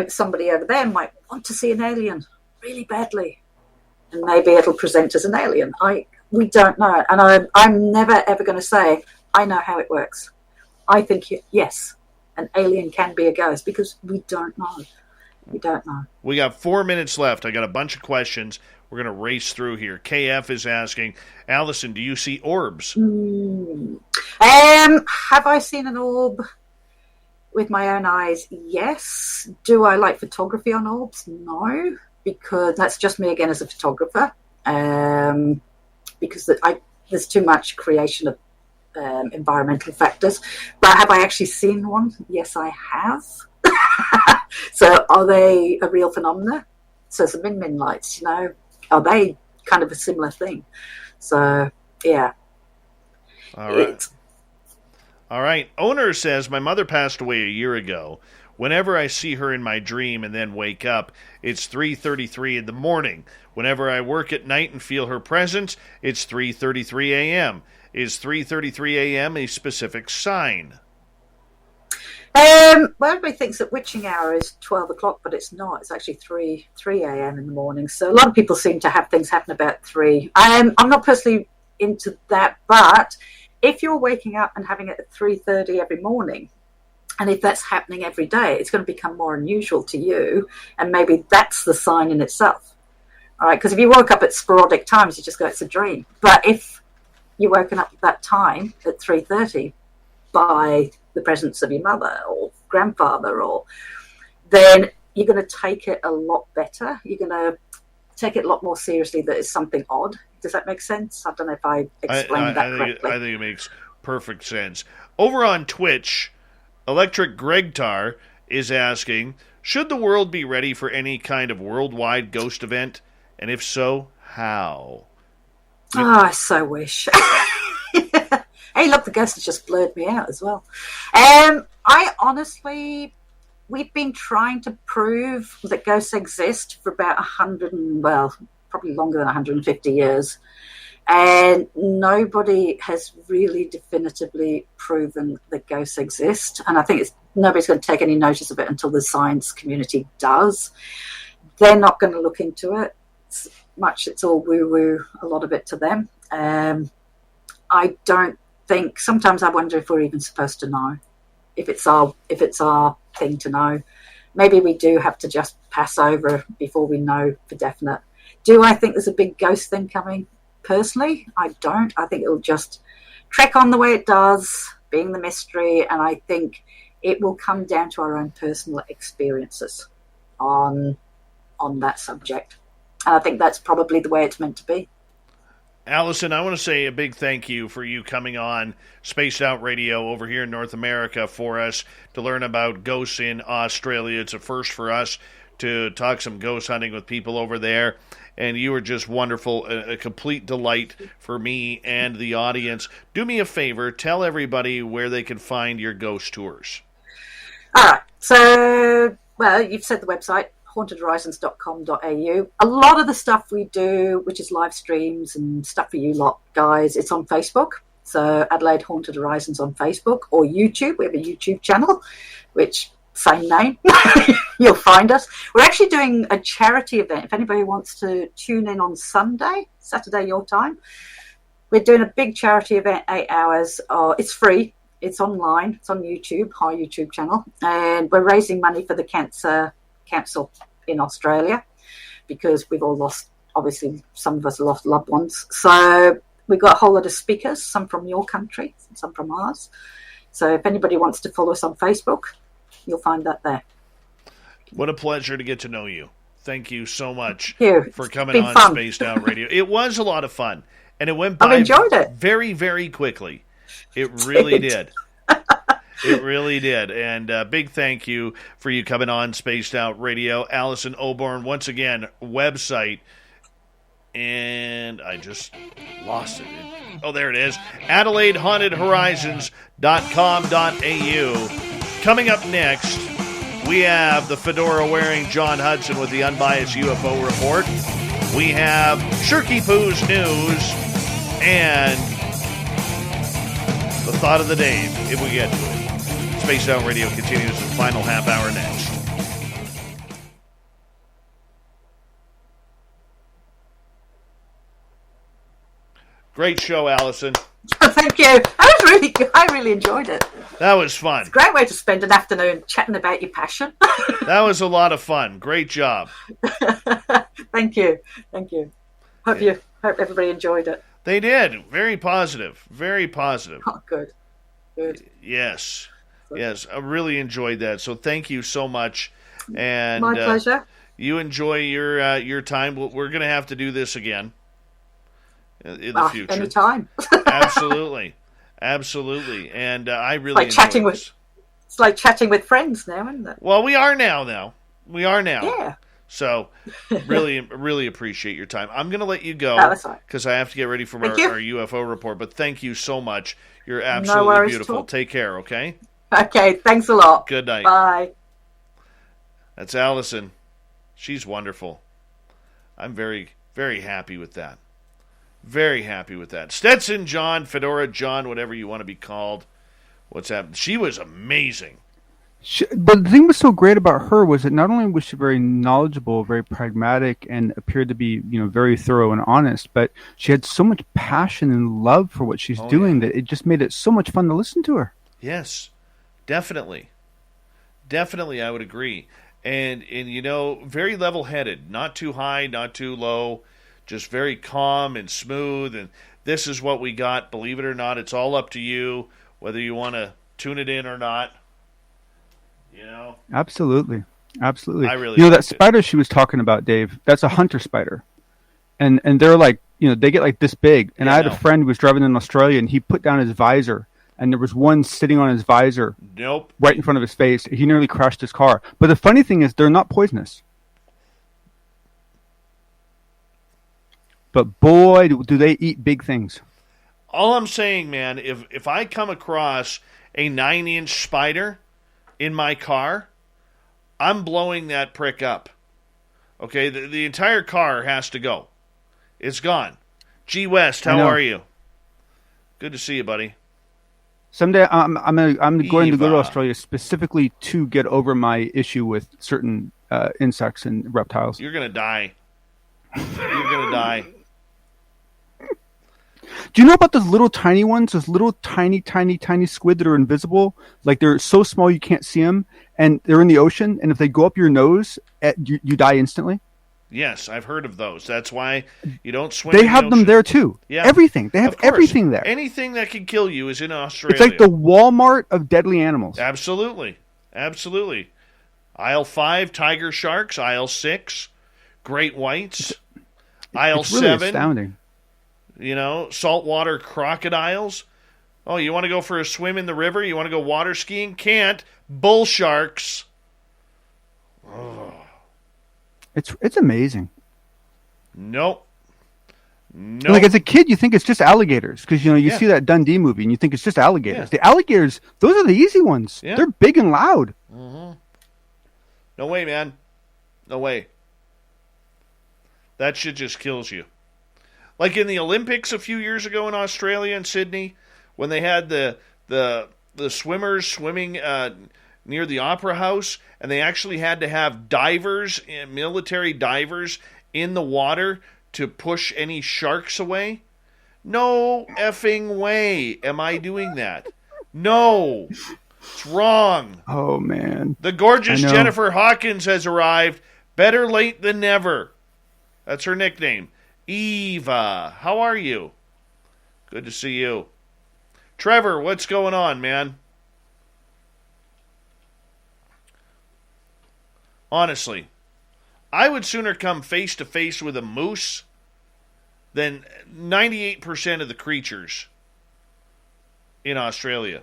Somebody over there might want to see an alien really badly. And maybe it'll present as an alien. We don't know. And I'm never, ever going to say, I know how it works. I think, yes, an alien can be a ghost because we don't know. We don't know. We got 4 minutes left. I got a bunch of questions. We're going to race through here. KF is asking, Alison, do you see orbs? Have I seen an orb with my own eyes? Yes. Do I like photography on orbs? No, because that's just me again as a photographer. Because there's too much creation of environmental factors. But have I actually seen one? Yes, I have. So are they a real phenomena? So the min lights, you know, are they kind of a similar thing? So, yeah. All right. Owner says, my mother passed away a year ago. Whenever I see her in my dream and then wake up, it's 3:33 in the morning. Whenever I work at night and feel her presence, it's 3:33 a.m. Is 3:33 a.m. a specific sign? Well, everybody thinks that witching hour is 12 o'clock, but it's not. It's actually 3 a.m. in the morning. So a lot of people seem to have things happen about 3. I'm not personally into that, but if you're waking up and having it at 3:30 every morning, and if that's happening every day, it's going to become more unusual to you, and maybe that's the sign in itself. All right, because if you woke up at sporadic times, you just go, it's a dream. But if you're woken up at that time at 3:30 by the presence of your mother or grandfather, then you're going to take it a lot better. You're going to take it a lot more seriously that it's something odd. Does that make sense? I don't know if I explained that correctly. I think it makes perfect sense. Over on Twitch, Electric Gregtar is asking, should the world be ready for any kind of worldwide ghost event? And if so, how? Oh, I so wish. Hey, look, the ghost has just blurred me out as well. We've been trying to prove that ghosts exist for about 100, probably longer than 150 years. And nobody has really definitively proven that ghosts exist. And I think nobody's going to take any notice of it until the science community does. They're not going to look into it. It's all woo-woo, a lot of it to them. I don't think, sometimes I wonder if we're even supposed to know, if it's our thing to know. Maybe we do have to just pass over before we know for definite. Do I think there's a big ghost thing coming? Personally, I don't. I think it'll just trek on the way it does, being the mystery, and I think it will come down to our own personal experiences on that subject. And I think that's probably the way it's meant to be. Alison, I want to say a big thank you for you coming on Spaced Out Radio over here in North America for us to learn about ghosts in Australia. It's a first for us to talk some ghost hunting with people over there. And you were just wonderful, a complete delight for me and the audience. Do me a favor, tell everybody where they can find your ghost tours. All right. So, you've said the website, hauntedhorizons.com.au. A lot of the stuff we do, which is live streams and stuff for you lot guys, it's on Facebook. So Adelaide Haunted Horizons on Facebook or YouTube. We have a YouTube channel, which same name. You'll find us. We're actually doing a charity event. If anybody wants to tune in on Saturday your time, we're doing a big charity event, 8 hours. It's free. It's online. It's on YouTube, our YouTube channel. And we're raising money for the cancer council in Australia because we've all lost, obviously, some of us lost loved ones. So we've got a whole lot of speakers, some from your country, some from ours. So if anybody wants to follow us on Facebook, you'll find that there. What a pleasure to get to know you. Thank you so much for coming on fun. Spaced Out Radio. It was a lot of fun, and it went by I've enjoyed it. very, very quickly. It really did. It really did. And big thank you for you coming on Spaced Out Radio. Alison Oborn, once again, website, and I just lost it. Oh, there it is. AdelaideHauntedHorizons.com.au. Coming up next, we have the fedora-wearing John Hudson with the Unbiased UFO Report. We have Shirky Poo's news and the thought of the day, if we get to it. Spaced Out Radio continues in the final half hour next. Great show, Alison. Thank you. That was really good. I really enjoyed it. That was fun. It's a great way to spend an afternoon chatting about your passion. That was a lot of fun. Great job. Thank you. Hope everybody enjoyed it. They did. Very positive. Very positive. Oh, good. Yes. Yes, I really enjoyed that. So thank you so much. And my pleasure. You enjoy your time. We're going to have to do this again in the future. Anytime. Absolutely. And I really It's like chatting with friends now, isn't it? Well, we are now. Yeah. So, really appreciate your time. I'm going to let you go because I have to get ready for our UFO report. But thank you so much. You're absolutely beautiful. Take care, okay? Okay, thanks a lot. Good night. Bye. That's Alison. She's wonderful. I'm very, very happy with that. Very happy with that. Stetson John, Fedora John, whatever you want to be called. What's happened? She was amazing. But the thing was so great about her was that not only was she very knowledgeable, very pragmatic, and appeared to be, very thorough and honest, but she had so much passion and love for what she's doing that it just made it so much fun to listen to her. Yes, definitely. I would agree. And very level-headed, not too high, not too low, just very calm and smooth. And this is what we got. Believe it or not, it's all up to you whether you want to tune it in or not. Absolutely. I really that spider she was talking about, Dave, that's a hunter spider. And they're like, they get like this big. And I had a friend who was driving in Australia and he put down his visor and there was one sitting on his visor right in front of his face. He nearly crashed his car. But the funny thing is they're not poisonous. But boy, do they eat big things. All I'm saying, man, if I come across a 9-inch spider in my car, I'm blowing that prick up. Okay, the entire car has to go. It's gone. G West, how are you? Good to see you, buddy. Someday I'm going to go to Australia specifically to get over my issue with certain insects and reptiles. You're gonna die. You're gonna die. Do you know about those little tiny ones? Those little tiny squid that are invisible? Like they're so small you can't see them, and they're in the ocean. And if they go up your nose, you die instantly. Yes, I've heard of those. That's why you don't swim. They have them there too. Yeah, everything. They have everything there. Anything that can kill you is in Australia. It's like the Walmart of deadly animals. Absolutely. Aisle 5, tiger sharks. Aisle 6, great whites. Aisle it's really 7, astounding. Saltwater crocodiles. Oh, you want to go for a swim in the river? You want to go water skiing? Can't. Bull sharks. Oh. It's amazing. Nope. Like as a kid, you think it's just alligators because you see that Dundee movie and you think it's just alligators. Yeah. The alligators, those are the easy ones. Yeah. They're big and loud. Mm-hmm. No way, man. No way. That shit just kills you. Like in the Olympics a few years ago in Australia and Sydney, when they had the swimmers swimming near the Opera House, and they actually had to have divers, military divers, in the water to push any sharks away. No effing way am I doing that. No. It's wrong. Oh, man. The gorgeous Jennifer Hawkins has arrived. Better late than never. That's her nickname. Eva, how are you? Good to see you. Trevor, what's going on, man? Honestly, I would sooner come face to face with a moose than 98% of the creatures in Australia.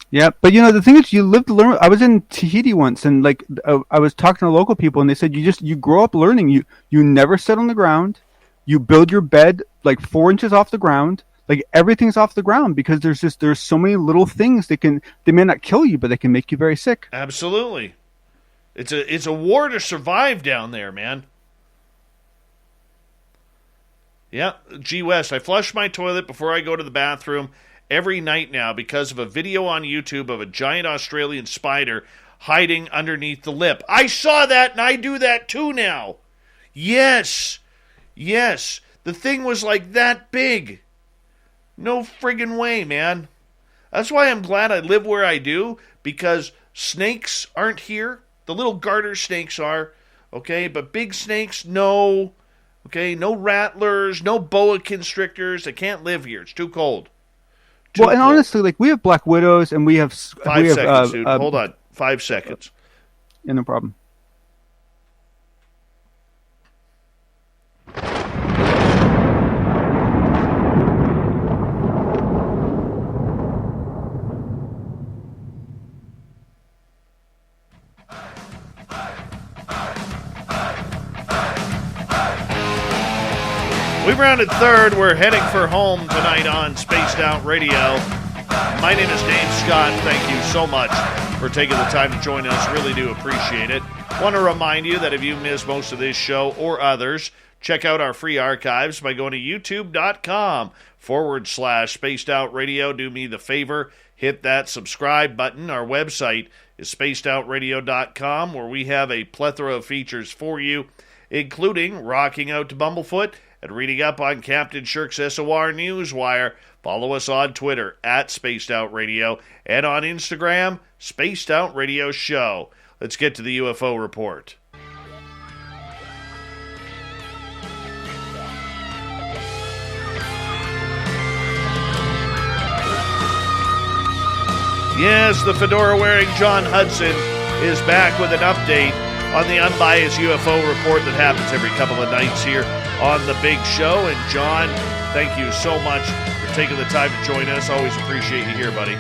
Yeah, but the thing is, you live to learn. I was in Tahiti once, and I was talking to local people, and they said you grow up learning. You never sit on the ground. You build your bed like 4 inches off the ground. Like everything's off the ground because there's so many little things they may not kill you, but they can make you very sick. Absolutely, it's a war to survive down there, man. Yeah, G West. I flush my toilet before I go to the bathroom every night now because of a video on YouTube of a giant Australian spider hiding underneath the lip. I saw that, and I do that too now. Yes. The thing was like that big. No friggin' way, man. That's why I'm glad I live where I do, because snakes aren't here. The little garter snakes are, okay? But big snakes, no. Okay, no rattlers, no boa constrictors. They can't live here. It's too cold. And honestly, we have black widows, and we have 5 seconds, dude. Hold on. 5 seconds. Yeah, no problem. We've rounded third. We're heading for home tonight on Spaced Out Radio. My name is Dave Scott. Thank you so much for taking the time to join us. Really do appreciate it. Want to remind you that if you missed most of this show or others, check out our free archives by going to youtube.com/Spaced Out Radio. Do me the favor, hit that subscribe button. Our website is spacedoutradio.com, where we have a plethora of features for you, including rocking out to Bumblefoot and reading up on Captain Shirk's SOR Newswire. Follow us on Twitter @Spaced Out Radio and on Instagram, Spaced Out Radio Show. Let's get to the UFO report. Yes, the fedora-wearing John Hudson is back with an update on the unbiased UFO report that happens every couple of nights here on the big show. And John, thank you so much for taking the time to join us. Always appreciate you here, buddy.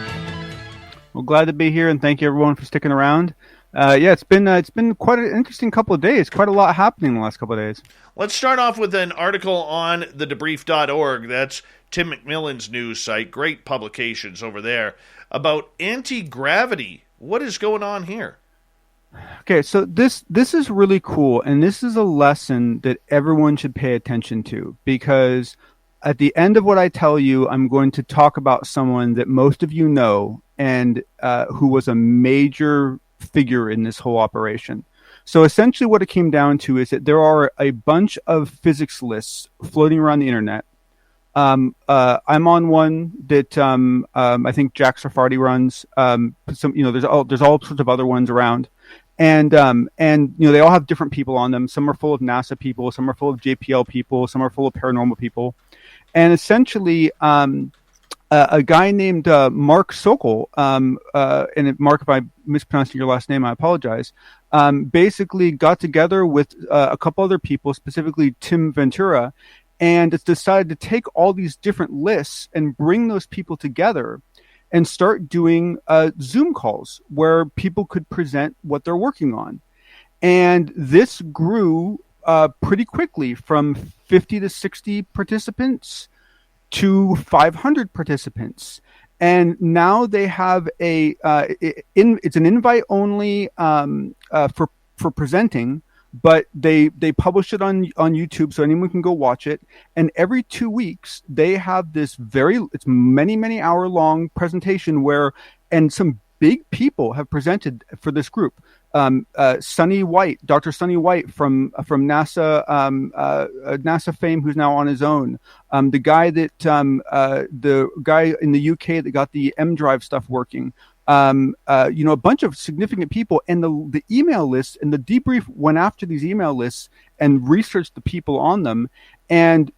Well, glad to be here, and thank you everyone for sticking around. It's been quite an interesting couple of days. Quite a lot happening in the last couple of days. Let's start off with an article on thedebrief.org. That's Tim McMillan's news site. Great publications over there about anti-gravity. What is going on here? Okay, so this is really cool, and this is a lesson that everyone should pay attention to, because at the end of what I tell you, I'm going to talk about someone that most of you know, and who was a major figure in this whole operation. So essentially what it came down to is that there are a bunch of physics lists floating around the internet. I'm on one that I think Jack Sarfati runs. There's all sorts of other ones around. And they all have different people on them. Some are full of NASA people, some are full of JPL people, some are full of paranormal people. And essentially, a guy named Mark Sokol, and Mark, if I'm mispronouncing your last name, I apologize, basically got together with a couple other people, specifically Tim Ventura, and it's decided to take all these different lists and bring those people together and start doing Zoom calls where people could present what they're working on. And this grew pretty quickly from 50 to 60 participants to 500 participants. And now they have it's an invite only for presenting, but they publish it on YouTube so anyone can go watch it. And every 2 weeks they have this it's many hour long presentation and some big people have presented for this group. Sonny White, Dr. Sonny White from NASA NASA fame, who's now on his own. The guy in the UK that got the M Drive stuff working. A bunch of significant people, and the email lists and the debrief went after these email lists and researched the people on them. And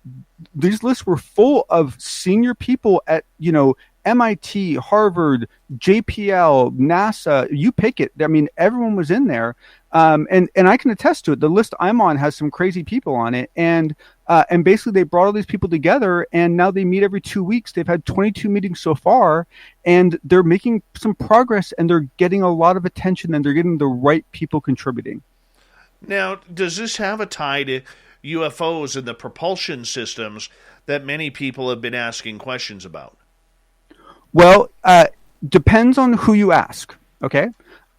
these lists were full of senior people at, MIT, Harvard, JPL, NASA, you pick it. I mean, everyone was in there. And I can attest to it. The list I'm on has some crazy people on it. And basically they brought all these people together, and now they meet every 2 weeks. They've had 22 meetings so far, and they're making some progress, and they're getting a lot of attention, and they're getting the right people contributing. Now, does this have a tie to UFOs and the propulsion systems that many people have been asking questions about? Well, depends on who you ask, okay?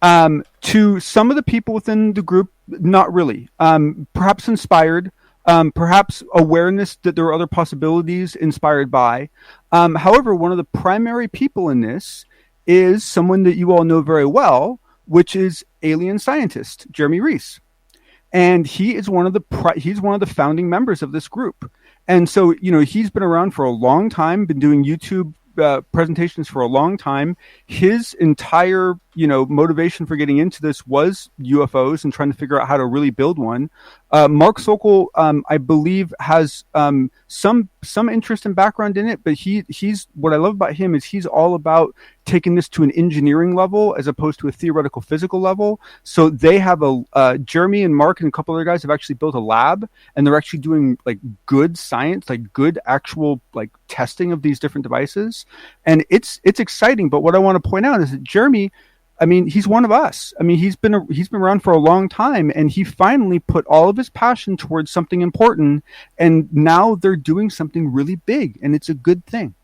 To some of the people within the group, not really. Perhaps inspired, perhaps awareness that there are other possibilities inspired by. However, one of the primary people in this is someone that you all know very well, which is alien scientist Jeremy Reese. And he is one of the founding members of this group. And so, he's been around for a long time, been doing YouTube presentations for a long time. His entire, motivation for getting into this was UFOs and trying to figure out how to really build one. Mark Sokol, I believe, has some interest and background in it, but he's what I love about him is he's all about taking this to an engineering level as opposed to a theoretical physical level. So they have Jeremy and Mark and a couple other guys have actually built a lab, and they're actually doing like good science, like good actual like testing of these different devices. And it's exciting. But what I want to point out is that Jeremy, I mean, he's one of us. I mean, he's been around for a long time, and he finally put all of his passion towards something important, and now they're doing something really big, and it's a good thing.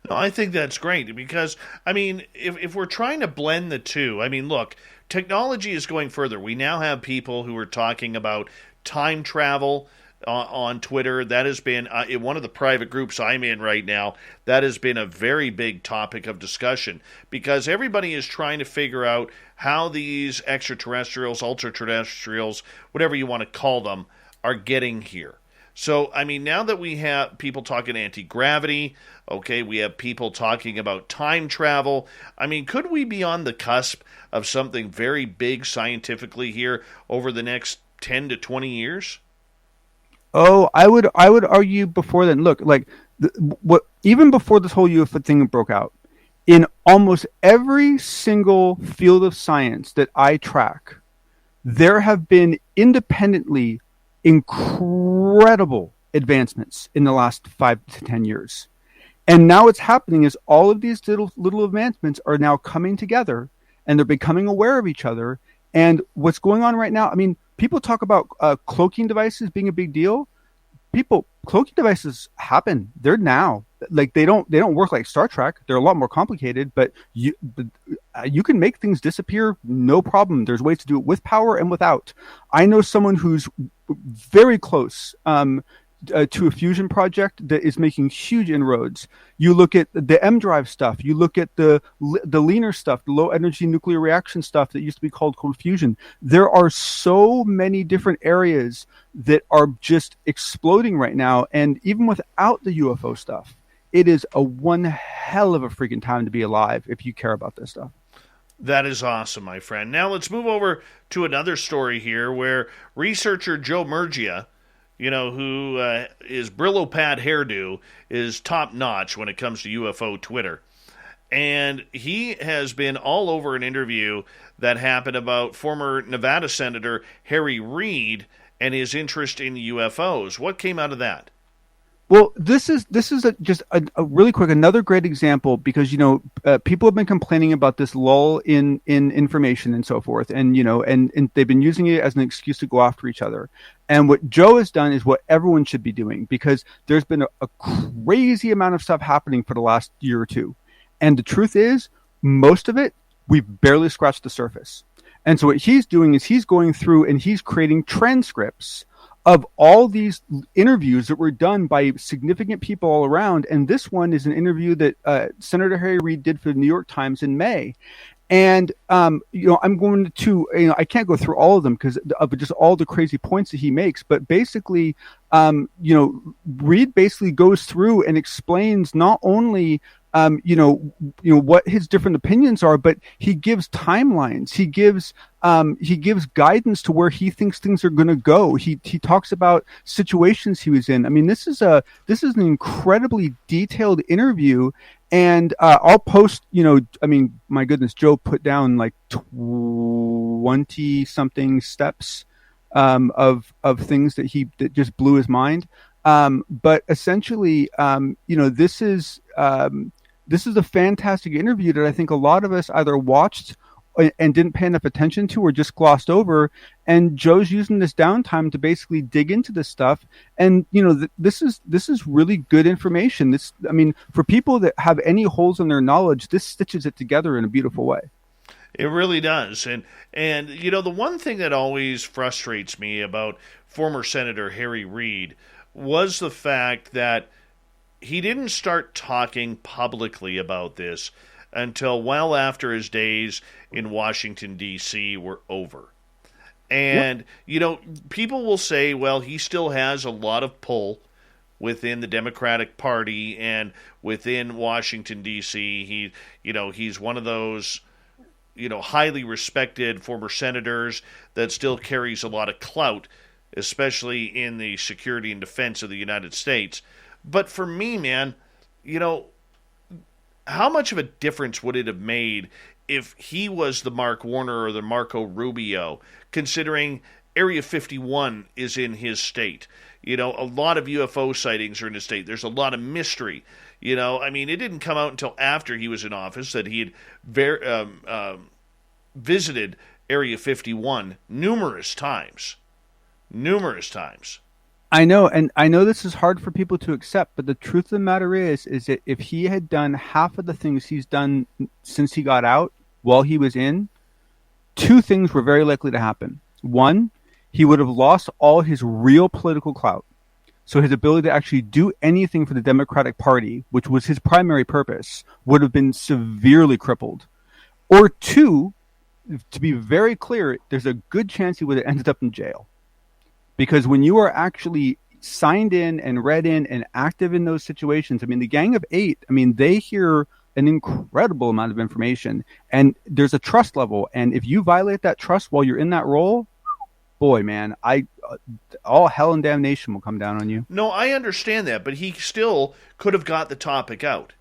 No, I think that's great because, I mean, if we're trying to blend the two, I mean, look, technology is going further. We now have people who are talking about time travel on Twitter. That has been, in one of the private groups I'm in right now, that has been a very big topic of discussion because everybody is trying to figure out how these extraterrestrials, ultra-terrestrials, whatever you want to call them, are getting here. So, I mean, now that we have people talking anti-gravity, okay, we have people talking about time travel. I mean, could we be on the cusp of something very big scientifically here over the next 10 to 20 years? Oh, I would argue before then. Look, like even before this whole UFO thing broke out, in almost every single field of science that I track, there have been independently incredible advancements in the last 5 to 10 years. And now what's happening is all of these little advancements are now coming together, and they're becoming aware of each other. And what's going on right now, I mean, people talk about cloaking devices being a big deal. Cloaking devices happen. They're now. Like they don't work like Star Trek. They're a lot more complicated, but you can make things disappear no problem. There's ways to do it with power and without. I know someone who's very close to a fusion project that is making huge inroads. You look at the M drive stuff. You look at the leaner stuff, the low energy nuclear reaction stuff that used to be called cold fusion. There are so many different areas that are just exploding right now. And even without the UFO stuff, it is a one hell of a freaking time to be alive if you care about this stuff. That is awesome, my friend. Now let's move over to another story here where researcher Joe Murgia, who his Brillo pad hairdo is top notch when it comes to UFO Twitter. And he has been all over an interview that happened about former Nevada Senator Harry Reid and his interest in UFOs. What came out of that? Well, this is just a really quick, another great example because, people have been complaining about this lull in information and so forth. And, and they've been using it as an excuse to go after each other. And what Joe has done is what everyone should be doing because there's been a crazy amount of stuff happening for the last year or two. And the truth is, most of it, we've barely scratched the surface. And so what he's doing is he's going through and he's creating transcripts of all these interviews that were done by significant people all around. And this one is an interview that Senator Harry Reid did for the New York Times in May. And, I'm going to, I can't go through all of them because of just all the crazy points that he makes. But basically, Reid basically goes through and explains not only what his different opinions are, but he gives timelines. He gives guidance to where he thinks things are going to go. He talks about situations he was in. I mean, this is an incredibly detailed interview, and I'll post. My goodness, Joe put down like 20 something steps of things that just blew his mind. But essentially, this is a fantastic interview that I think a lot of us either watched and didn't pay enough attention to or just glossed over. And Joe's using this downtime to basically dig into this stuff. And, this is really good information. For people that have any holes in their knowledge, this stitches it together in a beautiful way. It really does. And the one thing that always frustrates me about former Senator Harry Reid was the fact that he didn't start talking publicly about this until well after his days in Washington, D.C. were over. And, people will say, well, he still has a lot of pull within the Democratic Party and within Washington, D.C. He's one of those, highly respected former senators that still carries a lot of clout, especially in the security and defense of the United States. But for me, man, how much of a difference would it have made if he was the Mark Warner or the Marco Rubio, considering Area 51 is in his state? A lot of UFO sightings are in his state. There's a lot of mystery. It didn't come out until after he was in office that he had visited Area 51 numerous times. I know, and I know this is hard for people to accept, but the truth of the matter is that if he had done half of the things he's done since he got out while he was in, two things were very likely to happen. One, he would have lost all his real political clout. So his ability to actually do anything for the Democratic Party, which was his primary purpose, would have been severely crippled. Or two, to be very clear, there's a good chance he would have ended up in jail. Because when you are actually signed in and read in and active in those situations, the Gang of Eight, they hear an incredible amount of information, and there's a trust level. And if you violate that trust while you're in that role, boy, man, all hell and damnation will come down on you. No, I understand that, but he still could have got the topic out.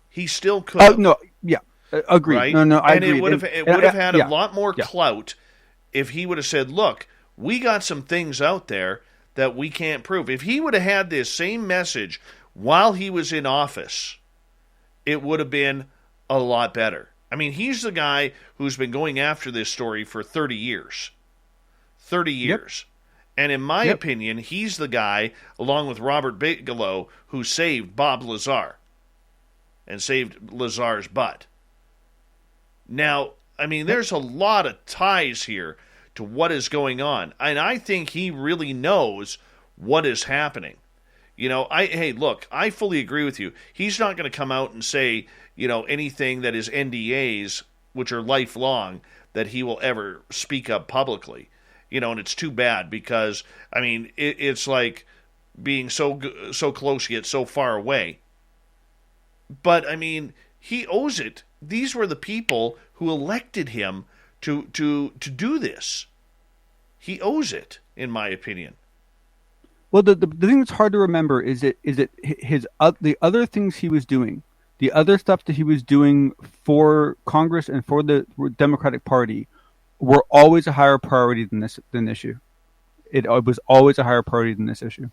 He still could have. No, yeah, agreed. Right? No, I agree. And it would have had a lot more clout if he would have said, look, we got some things out there that we can't prove. If he would have had this same message while he was in office, it would have been a lot better. He's the guy who's been going after this story for 30 years. 30 years. Yep. And in my opinion, he's the guy, along with Robert Bigelow, who saved Bob Lazar and saved Lazar's butt. Now, there's a lot of ties here to what is going on. And I think he really knows what is happening. I fully agree with you. He's not going to come out and say, anything that is NDAs, which are lifelong, that he will ever speak up publicly. And it's too bad because, it's like being so close yet so far away. But, he owes it. These were the people who elected him to do this. He owes it, in my opinion. Well, the thing that's hard to remember is that the other things he was doing, the other stuff that he was doing for Congress and for the Democratic Party, were always a higher priority than this issue. It was always a higher priority than this issue.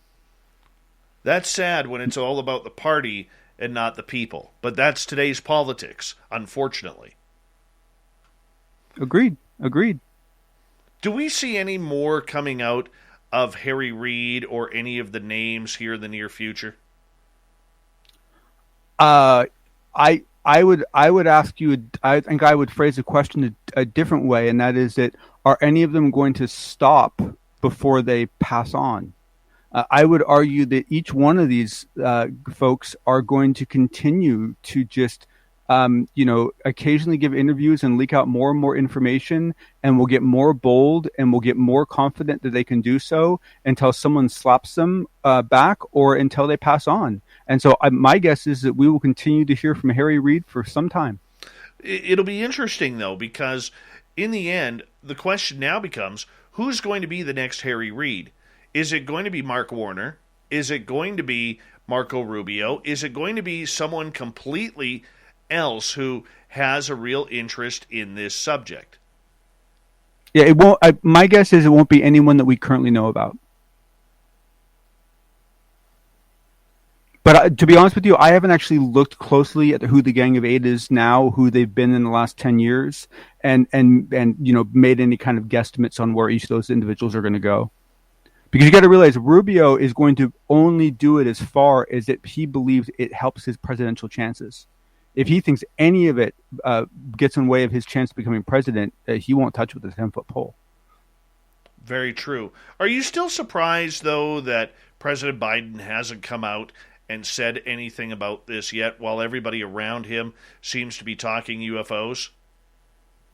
That's sad when it's all about the party and not the people. But that's today's politics, unfortunately. Agreed. Do we see any more coming out of Harry Reid or any of the names here in the near future? I would ask you. I think I would phrase the question a different way, and that is that are any of them going to stop before they pass on? I would argue that each one of these folks are going to continue to just occasionally give interviews and leak out more and more information, and will get more bold and will get more confident that they can do so until someone slaps them back or until they pass on. And so my guess is that we will continue to hear from Harry Reid for some time. It'll be interesting, though, because in the end, the question now becomes, who's going to be the next Harry Reid? Is it going to be Mark Warner? Is it going to be Marco Rubio? Is it going to be someone completely else who has a real interest in this subject? Yeah, it won't. My guess is it won't be anyone that we currently know about. But to be honest with you, I haven't actually looked closely at who the Gang of Eight is now, who they've been in the last 10 years, and made any kind of guesstimates on where each of those individuals are going to go. Because you got to realize Rubio is going to only do it as far as he believes it helps his presidential chances. If he thinks any of it gets in the way of his chance of becoming president, he won't touch with a 10-foot pole. Very true. Are you still surprised, though, that President Biden hasn't come out and said anything about this yet, while everybody around him seems to be talking UFOs?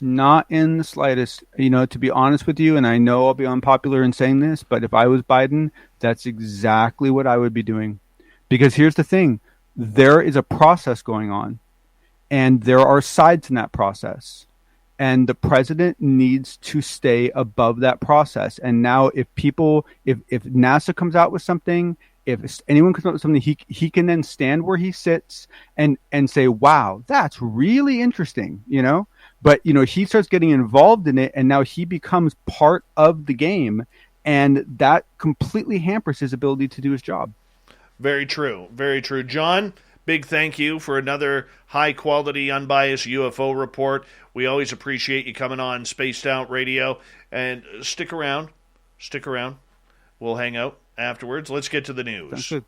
Not in the slightest. To be honest with you, and I know I'll be unpopular in saying this, but if I was Biden, that's exactly what I would be doing. Because here's the thing. There is a process going on, and there are sides in that process. And the president needs to stay above that process. And now if NASA comes out with something, if anyone comes up with something, he can then stand where he sits and say, wow, that's really interesting, But, he starts getting involved in it, and now he becomes part of the game, and that completely hampers his ability to do his job. Very true. Very true. John, big thank you for another high-quality, unbiased UFO report. We always appreciate you coming on Spaced Out Radio. And stick around. Stick around. We'll hang out afterwards. Let's get to the news. That's good.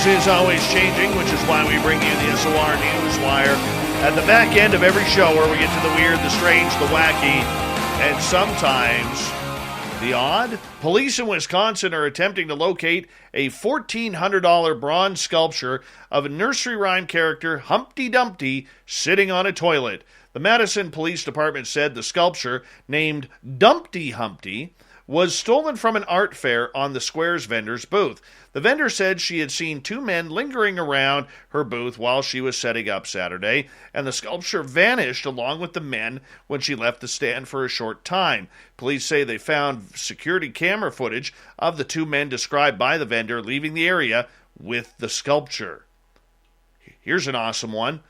Is always changing, which is why we bring you the SOR Newswire at the back end of every show, where we get to the weird, the strange, the wacky, and sometimes the odd. Police in Wisconsin are attempting to locate a $1,400 bronze sculpture of a nursery rhyme character, Humpty Dumpty, sitting on a toilet. The Madison Police Department said the sculpture, named Dumpty Humpty, was stolen from an art fair on the Squares vendor's booth. The vendor said she had seen two men lingering around her booth while she was setting up Saturday, and the sculpture vanished along with the men when she left the stand for a short time. Police say they found security camera footage of the two men described by the vendor leaving the area with the sculpture. Here's an awesome one.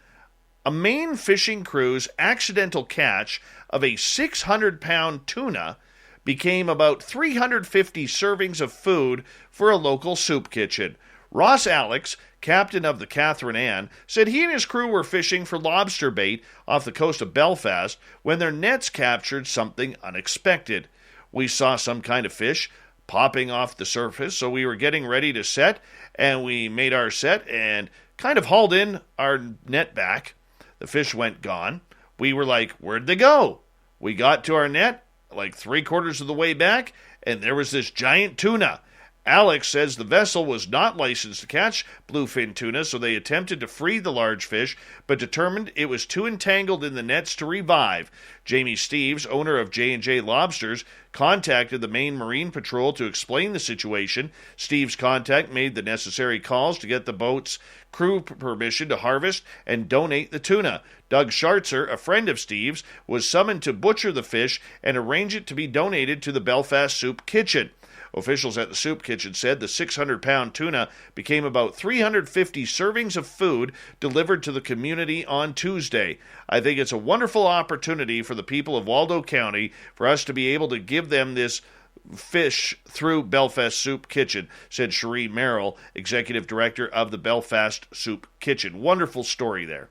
A Maine fishing crew's accidental catch of a 600-pound tuna became about 350 servings of food for a local soup kitchen. Ross Alex, captain of the Catherine Ann, said he and his crew were fishing for lobster bait off the coast of Belfast when their nets captured something unexpected. We saw some kind of fish popping off the surface, so we were getting ready to set, and we made our set and kind of hauled in our net back. The fish went gone. We were like, where'd they go? We got to our net, like 3/4 of the way back, and there was this giant tuna. Alex says the vessel was not licensed to catch bluefin tuna, so they attempted to free the large fish, but determined it was too entangled in the nets to revive. Jamie Steves, owner of J&J Lobsters, contacted the Maine Marine Patrol to explain the situation. Steves' contact made the necessary calls to get the boat's crew permission to harvest and donate the tuna. Doug Schartzer, a friend of Steves, was summoned to butcher the fish and arrange it to be donated to the Belfast Soup Kitchen. Officials at the soup kitchen said the 600-pound tuna became about 350 servings of food delivered to the community on Tuesday. I think it's a wonderful opportunity for the people of Waldo County for us to be able to give them this fish through Belfast Soup Kitchen, said Cherie Merrill, executive director of the Belfast Soup Kitchen. Wonderful story there.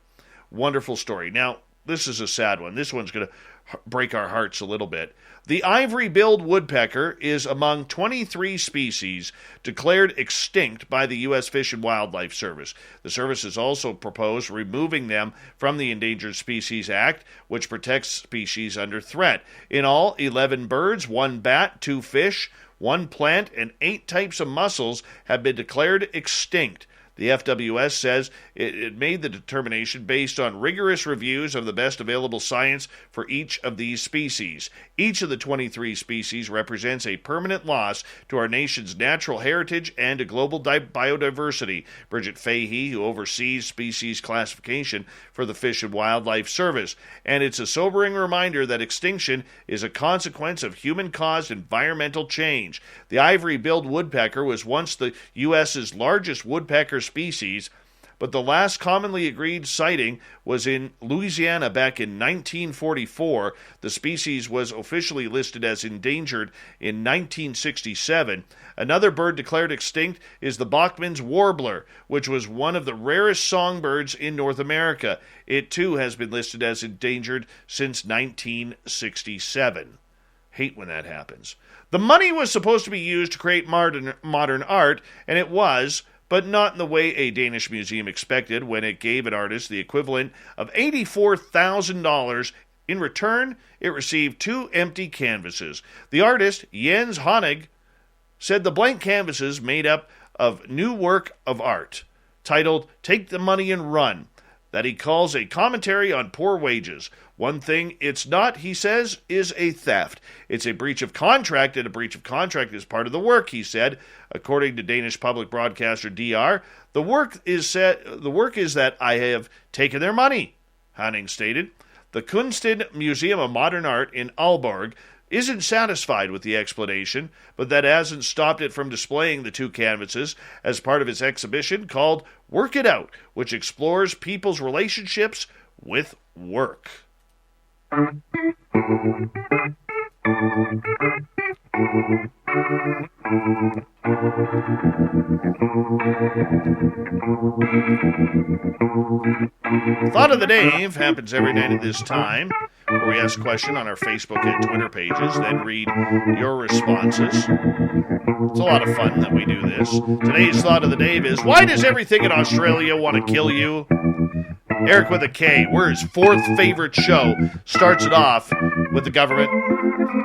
Wonderful story. Now, this is a sad one. This one's going to hearts a little bit. The ivory-billed woodpecker is among 23 species declared extinct by the U.S. Fish and Wildlife Service. The service has also proposed removing them from the Endangered Species Act, which protects species under threat. In all, 11 birds, 1 bat, 2 fish, 1 plant, and 8 types of mussels have been declared extinct. The FWS says it made the determination based on rigorous reviews of the best available science for each of these species. Each of the 23 species represents a permanent loss to our nation's natural heritage and to global biodiversity. Bridget Fahey, who oversees species classification for the Fish and Wildlife Service. And it's a sobering reminder that extinction is a consequence of human-caused environmental change. The ivory-billed woodpecker was once the U.S.'s largest woodpecker species, but the last commonly agreed sighting was in Louisiana back in 1944. The species was officially listed as endangered in 1967. Another bird declared extinct is the Bachman's warbler, which was one of the rarest songbirds in North America. It too has been listed as endangered since 1967. Hate when that happens. The money was supposed to be used to create modern art, and it was, but not in the way a Danish museum expected when it gave an artist the equivalent of $84,000. In return, it received 2 empty canvases. The artist, Jens Honig, said the blank canvases made up of new work of art, titled Take the Money and Run, that he calls a commentary on poor wages. One thing it's not, he says, is a theft. It's a breach of contract, and a breach of contract is part of the work, he said. According to Danish public broadcaster DR, the work is that I have taken their money, Hanning stated. The Kunsten Museum of Modern Art in Aalborg isn't satisfied with the explanation, but that hasn't stopped it from displaying the 2 canvases as part of its exhibition called Work It Out, which explores people's relationships with work. Thought of the Dave happens every night at this time, where we ask a question on our Facebook and Twitter pages, then read your responses. It's a lot of fun that we do this. Today's Thought of the Dave is, why does everything in Australia want to kill you? Eric with a K, we're his 4th favorite show, starts it off with the government.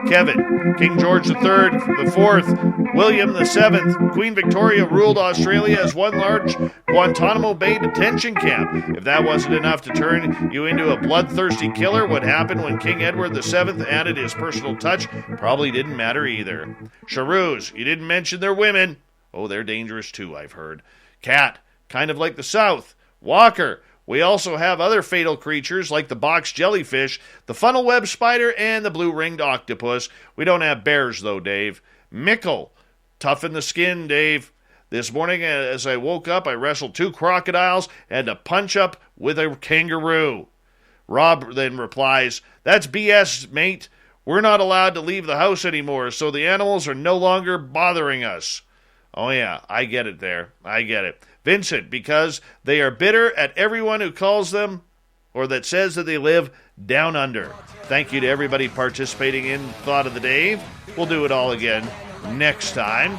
Kevin, King George III, the 4th, William the 7th, Queen Victoria ruled Australia as one large Guantanamo Bay detention camp. If that wasn't enough to turn you into a bloodthirsty killer, what happened when King Edward VII added his personal touch probably didn't matter either. Charoos, you didn't mention their women. Oh, they're dangerous too, I've heard. Cat, kind of like the South. Walker, we also have other fatal creatures like the box jellyfish, the funnel web spider, and the blue-ringed octopus. We don't have bears, though, Dave. Mickle, toughen the skin, Dave. This morning, as I woke up, I wrestled 2 crocodiles and had to punch up with a kangaroo. Rob then replies, that's BS, mate. We're not allowed to leave the house anymore, so the animals are no longer bothering us. Oh, yeah, I get it there. I get it. Vincent, because they are bitter at everyone who calls them or that says that they live down under. Thank you to everybody participating in Thought of the Dave. We'll do it all again next time.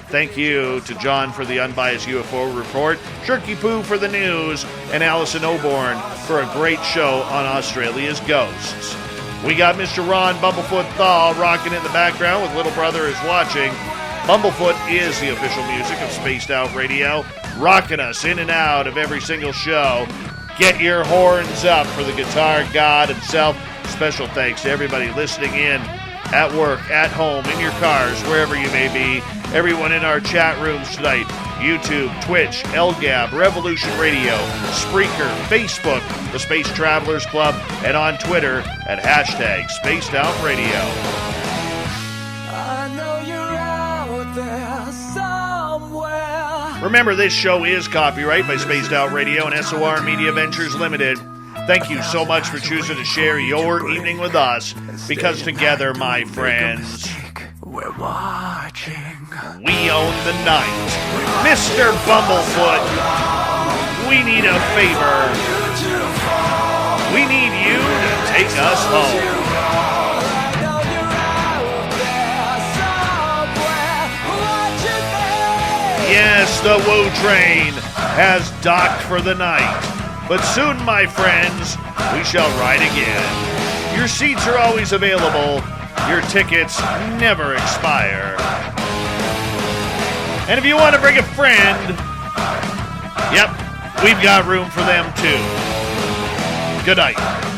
Thank you to John for the unbiased UFO report, Shirky Poo for the news, and Alison Oborn for a great show on Australia's ghosts. We got Mr. Ron Bumblefoot Thal rocking in the background with Little Brother is Watching. Bumblefoot is the official music of Spaced Out Radio, rocking us in and out of every single show. Get your horns up for the guitar god himself. Special thanks to everybody listening in, at work, at home, in your cars, wherever you may be. Everyone in our chat rooms tonight, YouTube, Twitch, LGAB, Revolution Radio, Spreaker, Facebook, the Space Travelers Club, and on Twitter at hashtag Spaced Out Radio. Remember, this show is copyright by Spaced Out Radio and SOR Media Ventures Limited. Thank you so much for choosing to share your evening with us, because together, my friends, we're watching. We own the night. Mr. Bumblefoot, we need a favor. We need you to take us home. Yes, the Woo Train has docked for the night. But soon, my friends, we shall ride again. Your seats are always available. Your tickets never expire. And if you want to bring a friend, yep, we've got room for them too. Good night.